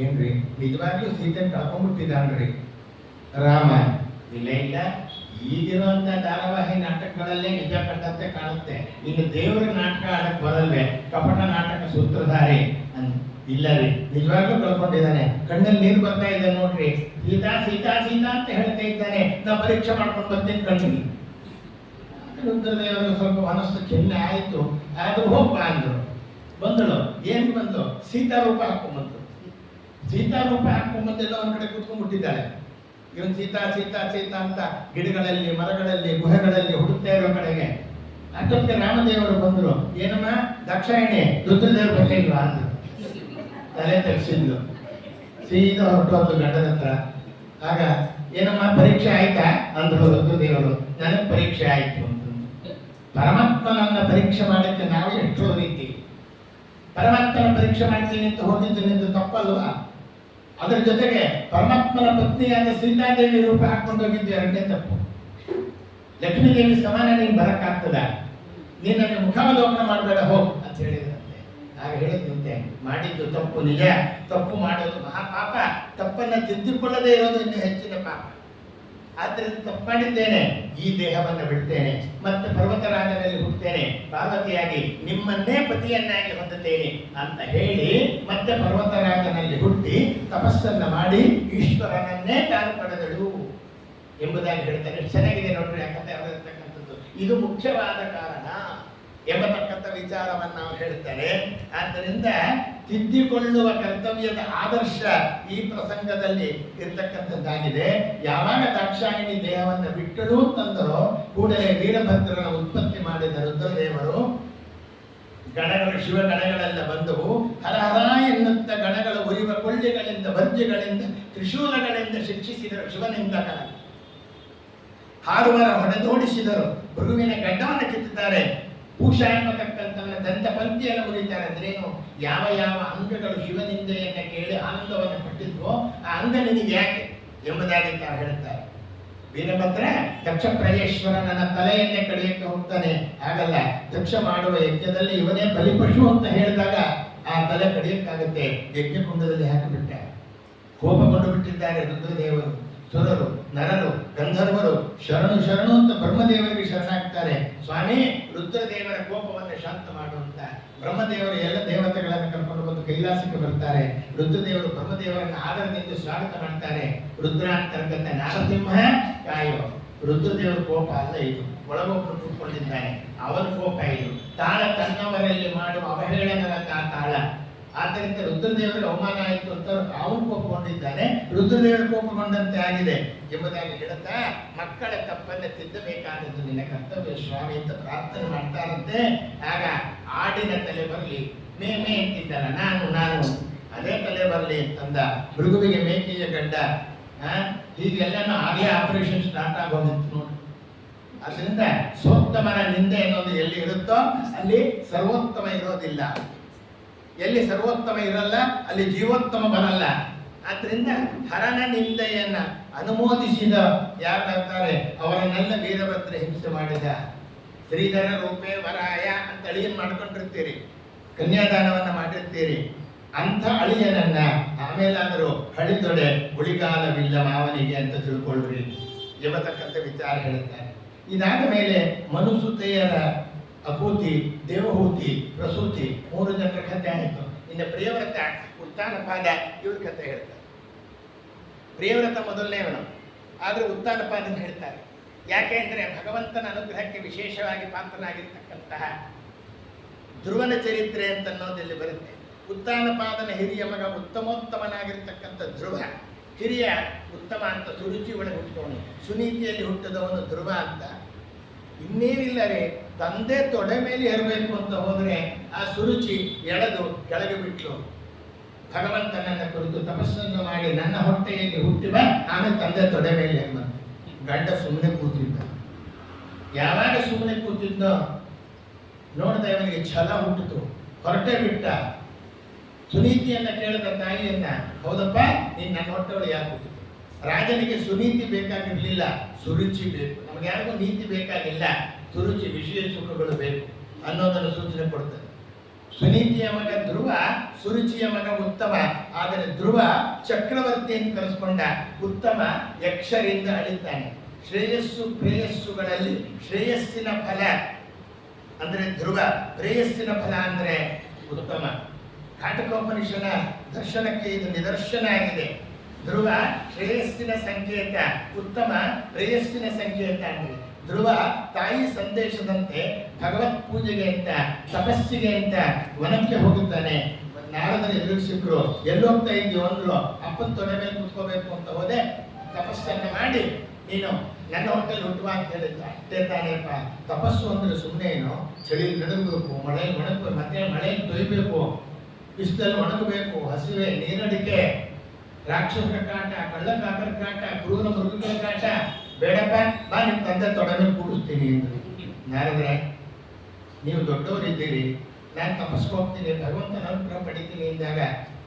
ಏನ್ರಿ ನಿಜವಾಗ್ಲೂ ಸೀತೆಯನ್ನು ಕಳ್ಕೊಂಡ್ಬಿಟ್ಟಿದ್ದಾನ್ರಿ ರಾಮ? ಇಲ್ಲ ಇಲ್ಲ, ಈಗಿರುವಂತ ಧಾರಾವಾಹಿ ನಾಟಕಗಳಲ್ಲೇ ನಿಜ ಕಂಡಂತೆ ಕಾಣುತ್ತೆ, ಇನ್ನು ದೇವರ ನಾಟಕ ಆಡಕ್ ಬರಲ್ವೇ, ಕಪಟ ನಾಟಕ ಸೂತ್ರಧಾರಿ ಅಂತ. ಇಲ್ಲ ರೀ, ನಿಜವಾಗ್ಲೂ ಕಳ್ಕೊಂಡಿದ್ದಾನೆ, ಕಣ್ಣಲ್ಲಿ ನೀರು ಬರ್ತಾ ಇದೆ ನೋಡ್ರಿ, ಸೀತಾ ಸೀತಾ ಸೀತಾ ಅಂತ ಹೇಳ್ತಾ ಇದ್ದಾನೆ, ನಾ ಪರೀಕ್ಷೆ ಮಾಡ್ಕೊಂಡು ಬರ್ತೀನಿ ಕಣ್ಣಿಗೆ. ರುದ್ರದೇವರು ಸ್ವಲ್ಪ ಮನಸ್ಸು ಕೆನ್ನೆ ಆಯ್ತು. ಆದ್ರೂ ಹೋಗ್ಬ ಅಂದ್ರು. ಬಂದಳು. ಏನ್ ಬಂದು? ಸೀತಾ ರೂಪ ಹಾಕೊಂಡ್ಬಂತು. ಸೀತಾ ರೂಪ ಹಾಕೊಂಡ್ಬಂದೆಲ್ಲ ಒಂದ್ ಕಡೆ ಕೂತ್ಕೊಂಡ್ಬಿಟ್ಟಿದ್ದಾಳೆ. ಇವನ್ ಸೀತಾ ಸೀತಾ ಸೀತಾ ಅಂತ ಗಿಡಗಳಲ್ಲಿ ಮರಗಳಲ್ಲಿ ಗುಹೆಗಳಲ್ಲಿ ಹುಡುಕ್ತಾ ಇರೋ ಕಡೆಗೆ ಅಷ್ಟೊತ್ತಿಗೆ ರಾಮದೇವರು ಬಂದ್ರು. ಏನಮ್ಮ ದಾಕ್ಷಾಯಿಣಿ, ರುದ್ರದೇವರು ಬರ್ಲಿಲ್ವಾ ಅಂದ್ರು. ತಲೆ ತೆಗೆಸಿದ್ಲು. ಸೀದಾ ಹೊರಟು ಗಂಡನ ಹತ್ರ. ಆಗ ಏನಮ್ಮ ಪರೀಕ್ಷೆ ಆಯ್ತಾ ಅಂದ್ರು ರುದ್ರದೇವರು. ನನಗೆ ಪರೀಕ್ಷೆ ಆಯ್ತು ಅಂತ. ಪರಮಾತ್ಮನನ್ನ ಪರೀಕ್ಷೆ ಮಾಡಕ್ಕೆ ನಾವು ಎಷ್ಟೋ ರೀತಿ ಪರಮಾತ್ಮನ ಪರೀಕ್ಷೆ ಮಾಡ್ತೀನಿ ಅಂತ ಹೋಗಿದ್ದು ತಪ್ಪಲ್ವಾ? ಅದರ ಜೊತೆಗೆ ಪರಮಾತ್ಮನ ಪತ್ನಿಯಾದ ಸೀತಾದೇವಿ ರೂಪ ಹಾಕೊಂಡು ಹೋಗಿದ್ದು ಎರಡನೇ ತಪ್ಪು. ಲಕ್ಷ್ಮೀದೇವಿ ಸಮಾನ ನೀನು ಬರಕ್ಕಾಗ್ತದ? ನೀನು ನನಗೆ ಮುಖಾವಲೋಕನ ಮಾಡಬೇಡ ಹೋಗ್ ಅಂತ ಹೇಳಿದ್ರಂತೆ. ಆಗ ಹೇಳಿದಂತೆ ಮಾಡಿದ್ದು ತಪ್ಪು ನಿಜ, ತಪ್ಪು ಮಾಡೋದು ಮಹಾಪಾಪ, ತಪ್ಪನ್ನು ತಿದ್ದಿಕೊಳ್ಳದೇ ಇರೋದು ಇನ್ನೂ ಹೆಚ್ಚಿನ ಪಾಪ. ಆದ್ದರಿಂದ ತಪ್ಪು ಮಾಡಿದ್ದೇನೆ, ಈ ದೇಹವನ್ನು ಬಿಡ್ತೇನೆ, ಮತ್ತೆ ಪರ್ವತರಾಜನಲ್ಲಿ ಹುಟ್ಟುತ್ತೇನೆ, ಪಾರ್ವತಿಯಾಗಿ ನಿಮ್ಮನ್ನೇ ಪತಿಯನ್ನಾಗಿ ಹೊಂದುತ್ತೇನೆ ಅಂತ ಹೇಳಿ ಮತ್ತೆ ಪರ್ವತರಾಜನಲ್ಲಿ ಹುಟ್ಟಿ ತಪಸ್ಸನ್ನ ಮಾಡಿ ಈಶ್ವರನನ್ನೇ ತಾನು ಪಡೆದಳು ಎಂಬುದಾಗಿ ಹೇಳ್ತಾರೆ. ಚೆನ್ನಾಗಿದೆ ನೋಡ್ರಿ ಆ ಕಥೆ ಅವರಿರ್ತಕ್ಕಂಥದ್ದು. ಇದು ಮುಖ್ಯವಾದ ಕಾರಣ ಎಂಬತಕ್ಕಂಥ ವಿಚಾರವನ್ನು ನಾವು ಹೇಳ್ತಾರೆ. ಆದ್ದರಿಂದ ತಿದ್ದಿಕೊಳ್ಳುವ ಕರ್ತವ್ಯದ ಆದರ್ಶ ಈ ಪ್ರಸಂಗದಲ್ಲಿ ಇರ್ತಕ್ಕಂಥದ್ದಾಗಿದೆ. ಯಾವಾಗ ದಾಕ್ಷಾಯಿಣಿ ದೇಹವನ್ನು ಬಿಟ್ಟಳು ತಂದರೋ ಕೂಡಲೇ ವೀರಭದ್ರನ ಉತ್ಪತ್ತಿ ಮಾಡಿದ ರುದ್ರದೇವರು ಗಣಗಳು ಶಿವಗಣಗಳೆಲ್ಲ ಬಂದವು. ಹರಹರ ಎನ್ನುತ್ತ ಗಣಗಳು ಉರಿವ ಕೊಳ್ಳಿಗಳಿಂದ ವರ್ಜ್ಯಗಳಿಂದ ತ್ರಿಶೂಲಗಳಿಂದ ಶಿಕ್ಷಿಸಿದರು ಶಿವನಿಂದಕರ. ಹಾರುವರ ಹೊಡೆದೋಡಿಸಿದರು. ಭೃಗುವಿನ ಗಡ್ಡವನ್ನು ಕಿತ್ತುತ್ತಾರೆ. ಭೂಷ ಎಂಬತಕ್ಕಂಥವನ ದಂತ ಪಂಕ್ತಿಯನ್ನು ಮುರಿತಾರೆ. ಅಂದ್ರೇನು? ಯಾವ ಯಾವ ಅಂಗಗಳು ಶಿವನಿಂದೆಯನ್ನು ಕೇಳಿ ಆನಂದವನ್ನು ಪಟ್ಟಿದ್ವೋ ಆ ಅಂಗ ನಿನಗೆ ಯಾಕೆ ಎಂಬುದಾಗಿ ತಾವು ಹೇಳ್ತಾರೆ. ವೀರಭದ್ರ ದಕ್ಷ ಪ್ರಯೇಶ್ವರನ ತಲೆಯನ್ನೇ ಕಡಿಯಕ್ಕೆ ಹೋಗ್ತಾನೆ. ಹಾಗಲ್ಲ, ದಕ್ಷ ಮಾಡುವ ಯಜ್ಞದಲ್ಲಿ ಇವನೇ ಬಲಿಪಶು ಅಂತ ಹೇಳಿದಾಗ ಆ ತಲೆ ಕಡಿಯಕ್ಕಾಗುತ್ತೆ. ಯಜ್ಞಕುಂಡದಲ್ಲಿ ಹಾಕಿಬಿಟ್ಟ. ಕೋಪಗೊಂಡು ಬಿಟ್ಟಿದ್ದಾರೆ ರುದ್ರದೇವರು. ಸುರರು, ನರರು, ಗಂಧರ್ವರು ಶರಣು ಶರಣು ಅಂತ ಬ್ರಹ್ಮದೇವರಿಗೆ ಶರಣಾಗ್ತಾರೆ. ಸ್ವಾಮಿ, ರುದ್ರದೇವರ ಕೋಪವನ್ನು ಶಾಂತ ಮಾಡುವಂತ. ಬ್ರಹ್ಮದೇವರು ಎಲ್ಲ ದೇವತೆಗಳನ್ನು ಕರ್ಕೊಂಡು ಬಂದು ಕೈಲಾಸಕ್ಕೆ ಬರ್ತಾರೆ. ರುದ್ರದೇವರು ಬ್ರಹ್ಮದೇವರನ್ನು ಆದರದಿಂದ ಸ್ವಾಗತ ಮಾಡ್ತಾರೆ. ರುದ್ರಾಂತರ್ಗತ ನಾರಸಿಂಹ ಕಾಯೋ. ರುದ್ರದೇವರ ಕೋಪ ಅಲ್ಲ ಇದು, ಒಳಗೊಬ್ಬರು ಕೂತ್ಕೊಂಡಿದ್ದಾನೆ, ಅವನ ಕೋಪ ಇದು. ತಾಳ ತನ್ನವರಲ್ಲಿ ಮಾಡುವ ಅವಹೇಳನದ ತಾಳ. ಆದ್ದರಿಂದ ರುದ್ರದೇವರಿಗೆ ಅವಮಾನ ಆಯಿತು ಅಂತ ಅವನು ಕೋಪಗೊಂಡಿದ್ದಾನೆ, ರುದ್ರದೇವರು ಕೋಪಗೊಂಡಂತೆ ಆಗಿದೆ ಎಂಬುದಾಗಿ ಹೇಳುತ್ತಾ ಮಕ್ಕಳ ತಪ್ಪನ್ನು ತಿದ್ದಬೇಕಾದದ್ದು ನಿನ್ನ ಕರ್ತವ್ಯ ಸ್ವಾಮಿ ಅಂತ ಪ್ರಾರ್ಥನೆ ಮಾಡ್ತಾರಂತೆ. ಆಗ ಆಡಿನ ತಲೆ ಬರಲಿ, ಮೇ ಮೇ ಅಂತಿದ್ದಲ್ಲ, ನಾನು ಅದೇ ತಲೆ ಬರಲಿ ಅಂತಂದ. ಮೃಗುವಿಗೆ ಮೇಕೆಯ ಗಡ್ಡ, ಹೀಗೆಲ್ಲ ಆಗಲೇ ಆಪರೇಷನ್ ಸ್ಟಾರ್ಟ್ ಆಗೋದಿತ್ತು ನೋಡಿ. ಅದರಿಂದ ಸೋತ್ತಮನ ನಿಂದೆ ಅನ್ನೋದು ಎಲ್ಲಿ ಇರುತ್ತೋ ಅಲ್ಲಿ ಸರ್ವೋತ್ತಮ ಇರೋದಿಲ್ಲ. ಎಲ್ಲಿ ಸರ್ವೋತ್ತಮ ಇರಲ್ಲ ಅಲ್ಲಿ ಜೀವೋತ್ತಮ ಬರಲ್ಲ. ಆದ್ರಿಂದ ಹರನ ನಿಂದೆಯನ್ನ ಅನುಮೋದಿಸಿದ ಯಾರಾಗ್ತಾರೆ ಅವರನ್ನೆಲ್ಲ ವೀರಭದ್ರ ಹಿಂಸೆ ಮಾಡಿದ. ಶ್ರೀಧರ ರೂಪೇ ವರಾಯ ಅಂತ ಅಳಿಯನ್ ಮಾಡ್ಕೊಂಡಿರ್ತೀರಿ, ಕನ್ಯಾದಾನವನ್ನ ಮಾಡಿರ್ತೀರಿ. ಅಂಥ ಅಳಿಯನನ್ನ ಆಮೇಲಾದರೂ ಹಳಿದೊಡೆ ಉಳಿಗಾಲವಿಲ್ಲ ಮಾವನಿಗೆ ಅಂತ ತಿಳ್ಕೊಳ್ರಿ ಎಂಬತಕ್ಕಂಥ ವಿಚಾರ ಹೇಳ್ತಾರೆ. ಇದಾದ ಮೇಲೆ ಮನುಸುತೆಯರ ಅಪೂತಿ, ದೇವಹೂತಿ, ಪ್ರಸೂತಿ 3 ಜನರ ಕಥೆ ಆಯಿತು. ಇನ್ನು ಪ್ರಿಯವ್ರತ, ಉತ್ಥಾನಪಾದ ಇವ್ರ ಕಥೆ ಹೇಳ್ತಾರೆ. ಪ್ರಿಯವ್ರತ ಮೊದಲನೇವನು, ಆದರೂ ಉತ್ಥಾನಪಾದನ ಹೇಳ್ತಾರೆ. ಯಾಕೆ ಅಂದರೆ ಭಗವಂತನ ಅನುಗ್ರಹಕ್ಕೆ ವಿಶೇಷವಾಗಿ ಪಾತ್ರನಾಗಿರ್ತಕ್ಕಂತಹ ಧ್ರುವನ ಚರಿತ್ರೆ ಅಂತ ಅನ್ನೋದಲ್ಲಿ ಬರುತ್ತೆ. ಉತ್ಥಾನಪಾದನ ಹಿರಿಯ ಮಗ ಉತ್ತಮೋತ್ತಮನಾಗಿರ್ತಕ್ಕಂಥ ಧ್ರುವ, ಹಿರಿಯ ಉತ್ತಮ ಅಂತ ಸುರುಚಿ ಒಳಗೆ ಹುಟ್ಟೋನು, ಸುನೀತಿಯಲ್ಲಿ ಹುಟ್ಟಿದವನು ಧ್ರುವ ಅಂತ. ಇನ್ನೇನಿಲ್ಲ ರೀ, ತಂದೆ ತೊಡೆ ಮೇಲೆ ಏರಬೇಕು ಅಂತ ಹೋದರೆ ಆ ಸುರುಚಿ ಎಳೆದು ಕೆಳಗೆ ಬಿಟ್ಲು. ಭಗವಂತನನ್ನ ಕುರಿತು ತಪಸ್ಸನ್ನು ಮಾಡಿ ನನ್ನ ಹೊಟ್ಟೆಯಲ್ಲಿ ಹುಟ್ಟಿದ ಆಮೇಲೆ ತಂದೆ ತೊಡೆ ಮೇಲೆ ಏರ್ಬಂತ. ಗಂಡ ಸುಮ್ಮನೆ ಕೂತಿದ್ದ. ಯಾವಾಗ ಸುಮ್ಮನೆ ಕೂತಿದ್ದೋ ನೋಡಿದ ಇವನಿಗೆ ಛಲ ಹುಟ್ಟಿತು, ಹೊರಟೆ ಬಿಟ್ಟ. ಸುನೀತಿಯನ್ನ ಕೇಳಿದ ತಾಯಿಯನ್ನ, ಹೌದಪ್ಪ ನೀನು ನನ್ನ ಹೊಟ್ಟೆಗಳು ಯಾಕೆ ಹುಟ್ಟಿತು? ರಾಜನಿಗೆ ಸುನೀತಿ ಬೇಕಾಗಿರ್ಲಿಲ್ಲ, ಸುರುಚಿ ಬೇಕು. ನಮ್ಗೆ ಯಾರಿಗೂ ನೀತಿ ಬೇಕಾಗಿಲ್ಲ, ಸುರುಚಿ ವಿಷಯ ಸುಖಗಳು ಬೇಕು ಅನ್ನೋದನ್ನು ಸೂಚನೆ ಕೊಡ್ತದೆ. ಸುನೀತಿಯ ಮಗ ಧ್ರುವ, ಸುರುಚಿಯ ಮಗ ಉತ್ತಮ. ಆದರೆ ಧ್ರುವ ಚಕ್ರವರ್ತಿ ಅಂತ ಕರೆಸ್ಕೊಂಡ, ಉತ್ತಮ ಯಕ್ಷರಿಂದ ಅಳಿತಾನೆ. ಶ್ರೇಯಸ್ಸು ಪ್ರೇಯಸ್ಸುಗಳಲ್ಲಿ ಶ್ರೇಯಸ್ಸಿನ ಫಲ ಅಂದರೆ ಧ್ರುವ, ಪ್ರೇಯಸ್ಸಿನ ಫಲ ಅಂದರೆ ಉತ್ತಮ. ಕಾಟಕೋಪನಿಷನ ದರ್ಶನಕ್ಕೆ ಇದು ನಿದರ್ಶನ ಆಗಿದೆ. ಧ್ರುವ ಶ್ರೇಯಸ್ಸಿನ ಸಂಕೇತ, ಉತ್ತಮ ಪ್ರೇಯಸ್ಸಿನ ಸಂಕೇತ. ಅಂದರೆ ಧ್ರುವ ತಾಯಿ ಸಂದೇಶದಂತೆ ಭಗವತ್ ಪೂಜೆಗೆ ಅಂತ, ತಪಸ್ಸಿಗೆ ಅಂತ ವನಕ್ಕೆ ಹೋಗುತ್ತಾನೆ. ನಾರದರು ಎದುರು ಸಿಕ್ಕರು, ಎಲ್ಲೋಗ್ತಾ ಇದ್ದೀವಿ ಅಂದ್ರು. ಅಪ್ಪನ ತೊಡೆ ಮೇಲೆ ಕೂತ್ಕೋಬೇಕು ಅಂತ ಹೋದೆ. ತಪಸ್ಸನ್ನು ಮಾಡಿ ನೀನು ನನ್ನ ಹೊಟ್ಟೆಲ್ಲಿ ಹುಟ್ಟುವ ಅಂತ ಹೇಳಿದ್ದ. ಅಷ್ಟೇ ತಾನೇಪ್ಪ. ತಪಸ್ಸು ಅಂದ್ರೆ ಸುಮ್ಮನೆ ಏನು, ಚಳಿ ನಡಗಬೇಕು, ಮಳೆಯಲ್ಲಿ ಒಣಗಬೇಕು, ಮತ್ತೆ ಮಳೆಯಲ್ಲಿ ತೊಯ್ಬೇಕು, ಬಿಸಿಲಲ್ಲಿ ಒಣಗಬೇಕು, ಹಸಿವೆ, ನೀರಡಿಕೆ, ರಾಕ್ಷಸರ ಕಾಟ, ಕಳ್ಳಕಾಕರ ಕಾಟ, ಕ್ರೂರ ಮೃಗಗಳ ಕಾಟ ಬೇಡಪ್ಪ, ಬಾ ನಿಮ್ಮ ತಂದೆ ತೊಡೆ ಮೇಲೆ ಕೂಡಿಸ್ತೀನಿ ಅಂದ್ರಿ. ನಾರದ್ರೆ ನೀವು ದೊಡ್ಡವರಿದ್ದೀರಿ, ನಾನು ತಪಸ್ಸು ಹೋಗ್ತೀನಿ, ಭಗವಂತನ ಅನುಗ್ರಹ ಪಡಿತೀನಿ ಅಂದಾಗ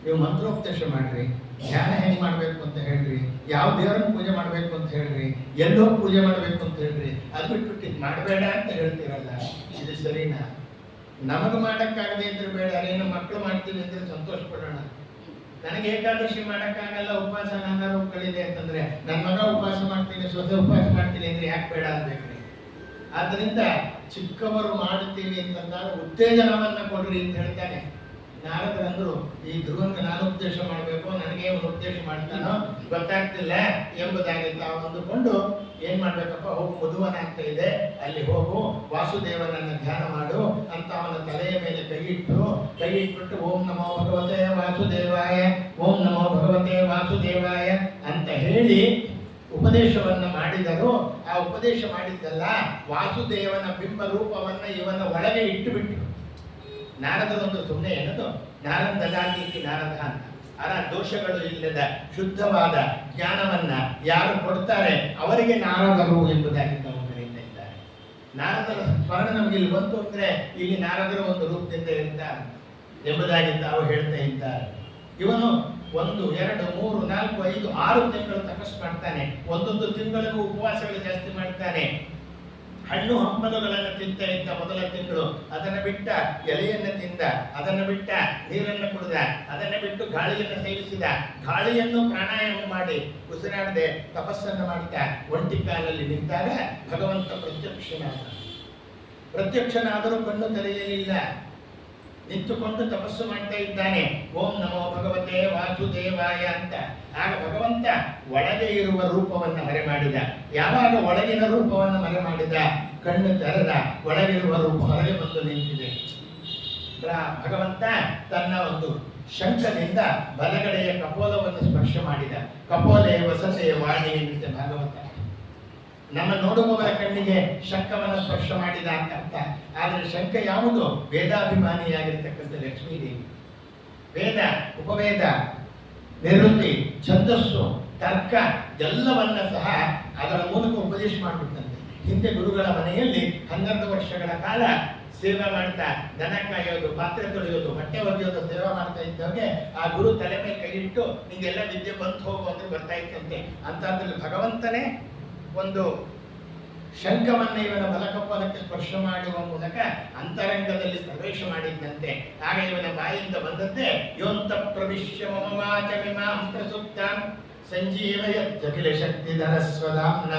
ನೀವು ಮಂತ್ರೋಪದೇಶ ಮಾಡ್ರಿ, ಧ್ಯಾನ ಹೆಂಗೆ ಮಾಡಬೇಕು ಅಂತ ಹೇಳ್ರಿ, ಯಾವ ದೇವರನ್ನು ಪೂಜೆ ಮಾಡಬೇಕು ಅಂತ ಹೇಳ್ರಿ, ಎಲ್ಲೋ ಪೂಜೆ ಮಾಡಬೇಕು ಅಂತ ಹೇಳ್ರಿ. ಅದು ಬಿಟ್ಬಿಟ್ಟು ಇದು ಮಾಡಬೇಡ ಅಂತ ಹೇಳ್ತೀರಲ್ಲ, ಇದು ಸರಿನಾ? ನಮಗೆ ಮಾಡೋಕ್ಕಾಗದೆ ಇದ್ರೆ ಬೇಡ, ಏನು ಮಕ್ಕಳು ಮಾಡ್ತೀವಿ ಅಂದರೆ ಸಂತೋಷ ಪಡೋಣ. ನನಗೆ ಏಕಾದಶಿ ಮಾಡೋಕ್ಕಾಗಲ್ಲ, ಉಪವಾಸ ನಾನಾ ರೂಪಗಳಿದೆ ಅಂತಂದ್ರೆ, ನನ್ನ ಮಗ ಉಪವಾಸ ಮಾಡ್ತೀನಿ, ಸ್ವತಃ ಉಪವಾಸ ಮಾಡ್ತೀನಿ ಅಂದರೆ ಯಾಕೆ ಬೇಡ ಅನ್ಬೇಕ್ರಿ? ಆದ್ದರಿಂದ ಚಿಕ್ಕವರು ಮಾಡ್ತೀವಿ ಅಂತಂದಾಗ ಉತ್ತೇಜನವನ್ನು ಕೊಡ್ರಿ ಅಂತ ಹೇಳ್ತಾನೆ. ನಾರದರಂದ್ರು, ಈ ಧ್ರುವಂಗೆ ನಾನು ಉಪದೇಶ ಮಾಡಬೇಕು, ನನಗೆ ಒಂದು ಉಪದೇಶ ಮಾಡ್ತಾನೋ ಗೊತ್ತಾಗ್ತಿಲ್ಲ ಎಂಬುದಾಗಿ ತಾವು ಅಂದುಕೊಂಡು ಏನ್ ಮಾಡ್ಬೇಕಪ್ಪ, ಹೋಗು ಮಧುವನ ಅಂತ ಇದೆ, ಅಲ್ಲಿ ಹೋಗು, ವಾಸುದೇವನನ್ನ ಧ್ಯಾನ ಮಾಡು ಅಂತ ಅವನ ತಲೆಯ ಮೇಲೆ ಕೈ ಇಟ್ಬಿಟ್ಟು ಓಂ ನಮೋ ಭಗವತೆ ವಾಸುದೇವಾಯ, ಓಂ ನಮೋ ಭಗವತೆ ವಾಸುದೇವಾಯ ಅಂತ ಹೇಳಿ ಉಪದೇಶವನ್ನ ಮಾಡಿದರು. ಆ ಉಪದೇಶ ಮಾಡಿದ್ದಲ್ಲ, ವಾಸುದೇವನ ಬಿಂಬ ರೂಪವನ್ನ ಇವನ ಒಳಗೆ ಇಟ್ಟುಬಿಟ್ರು. ನಾರದರೊಂದು ಸುಮ್ಮನೆ ಏನದು ನಾರಂ ದದಾತಿ ನಾರದ ಅಂತ. ದೋಷಗಳು ಇಲ್ಲದ ಶುದ್ಧವಾದ ಜ್ಞಾನವನ್ನ ಯಾರು ಕೊಡ್ತಾರೆ ಅವರಿಗೆ ನಾರದರು ಎಂಬುದಾಗಿ ನಾವು ಕರೆಯುತ್ತಾ ಇದ್ದಾರೆ. ನಾರದರ ಸ್ಮರಣ ನಮಗೆ ಇಲ್ಲಿ ಬಂತು ಅಂದ್ರೆ ಇಲ್ಲಿ ನಾರದರು ಒಂದು ರೂಪದಿಂದ ಇರ್ತಾರೆ ಎಂಬುದಾಗಿ ತಾವು ಹೇಳ್ತಾ ಇದ್ದಾರೆ. ಇವನು 1, 2, 3, 4, 5, 6 ತಿಂಗಳು ತಪಸ್ಸು ಮಾಡ್ತಾನೆ. ಒಂದೊಂದು ತಿಂಗಳಿಗೂ ಉಪವಾಸಗಳು ಜಾಸ್ತಿ ಮಾಡ್ತಾನೆ. ಹಣ್ಣು ಹಂಪಲುಗಳನ್ನು ತಿಂತ ಇದ್ದ ಮೊದಲ ತಿಂಗಳು, ಅದನ್ನು ಬಿಟ್ಟ ಎಲೆಯನ್ನು ತಿಂದ, ಅದನ್ನು ಬಿಟ್ಟ ನೀರನ್ನು ಕುಡಿದ, ಅದನ್ನು ಬಿಟ್ಟು ಗಾಳಿಯನ್ನು ಸೇವಿಸಿದ, ಗಾಳಿಯನ್ನು ಪ್ರಾಣಾಯಾಮ ಮಾಡಿ ಉಸಿರಾಡದೆ ತಪಸ್ಸನ್ನು ಮಾಡ್ತಾ ಒಂಟಿ ಕಾಲಲ್ಲಿ ನಿಂತಾಗ ಭಗವಂತ ಪ್ರತ್ಯಕ್ಷನಾದರೂ ಕಣ್ಣು ತೆರೆಯಲಿಲ್ಲ. ನಿಂತುಕೊಂಡು ತಪಸ್ಸು ಮಾಡ್ತಾ ಇದ್ದಾನೆ. ಓಂ ನಮೋ ಭಗವತೆ ವಾಸುದೇವಾಯ ಅಂತ. ಆಗ ಭಗವಂತ ಒಳಗೆ ಇರುವ ರೂಪವನ್ನು ಮರೆ ಮಾಡಿದ. ಯಾವಾಗ ಒಳಗಿನ ರೂಪವನ್ನು ಮರೆ ಮಾಡಿದ, ಕಣ್ಣು ತೆರೆದ, ಒಳಗಿರುವ ರೂಪ ಹೊರಗೆ ಬಂದು ನಿಂತಿದೆ. ಭಗವಂತ ತನ್ನ ಒಂದು ಶಂಖದಿಂದ ಬಲಗಡೆಯ ಕಪೋಲವನ್ನು ಸ್ಪರ್ಶ ಮಾಡಿದ. ಕಪೋಲೆ ವಸತೆಯ ವಾಣಿ ಎನ್ನುತ್ತೆ ಭಾಗವತ. ನಮ್ಮ ನೋಡುವವರ ಕಣ್ಣಿಗೆ ಶಂಖವನ್ನು ಸ್ಪರ್ಶ ಮಾಡಿದ ಅಂತ ಅರ್ಥ. ಆದರೆ ಶಂಖ ಯಾವುದು? ವೇದಾಭಿಮಾನಿಯಾಗಿರ್ತಕ್ಕಂಥ ಲಕ್ಷ್ಮೀದೇವಿ. ವೇದ, ಉಪವೇದ, ನಿವೃತ್ತಿ, ಛಂದಸ್ಸು, ತರ್ಕ ಎಲ್ಲವನ್ನ ಸಹ ಅದರ ಮೂಲಕ ಉಪದೇಶ ಮಾಡಿಬಿಟ್ಟಂತೆ. ಹಿಂದೆ ಗುರುಗಳ ಮನೆಯಲ್ಲಿ 12 ವರ್ಷಗಳ ಕಾಲ ಸೇವೆ ಮಾಡ್ತಾ ದನ ಕಾಯೋದು, ಪಾತ್ರೆ ತೊಳೆಯೋದು, ಬಟ್ಟೆ ಒಗೆಯೋದು ಸೇವೆ ಮಾಡ್ತಾ ಇದ್ದಾಗೆ ಆ ಗುರು ತಲೆ ಮೇಲೆ ಕೈ ಇಟ್ಟು ನಿಂಗೆಲ್ಲ ವಿದ್ಯೆ ಬಂತು ಹೋಗು ಅಂದ್ರೆ ಬರ್ತಾ ಇತ್ತಂತೆ. ಅಂತದ್ರಲ್ಲಿ ಭಗವಂತನೇ ಒಂದು ಶಂಖವನ್ನು ಇವನ ಬಲಕಪಾಲಕ್ಕೆ ಸ್ಪರ್ಶ ಮಾಡುವ ಮೂಲಕ ಅಂತರಂಗದಲ್ಲಿ ಪ್ರವೇಶ ಮಾಡಿದ್ದಂತೆ. ಆಗ ಇವನ ಬಾಯಿಂದ ಬಂದದ್ದೇ ಯೋಂತ ಪ್ರವಿಶ್ಯ ಮಮ ವಾಚಮಿಮಾಂ ಪ್ರಸುಪ್ತಾಂ ಸಂಜೀವಯತ್ಯಖಿಲ ಶಕ್ತಿಧರ ಸ್ವಧಾಮ್ನ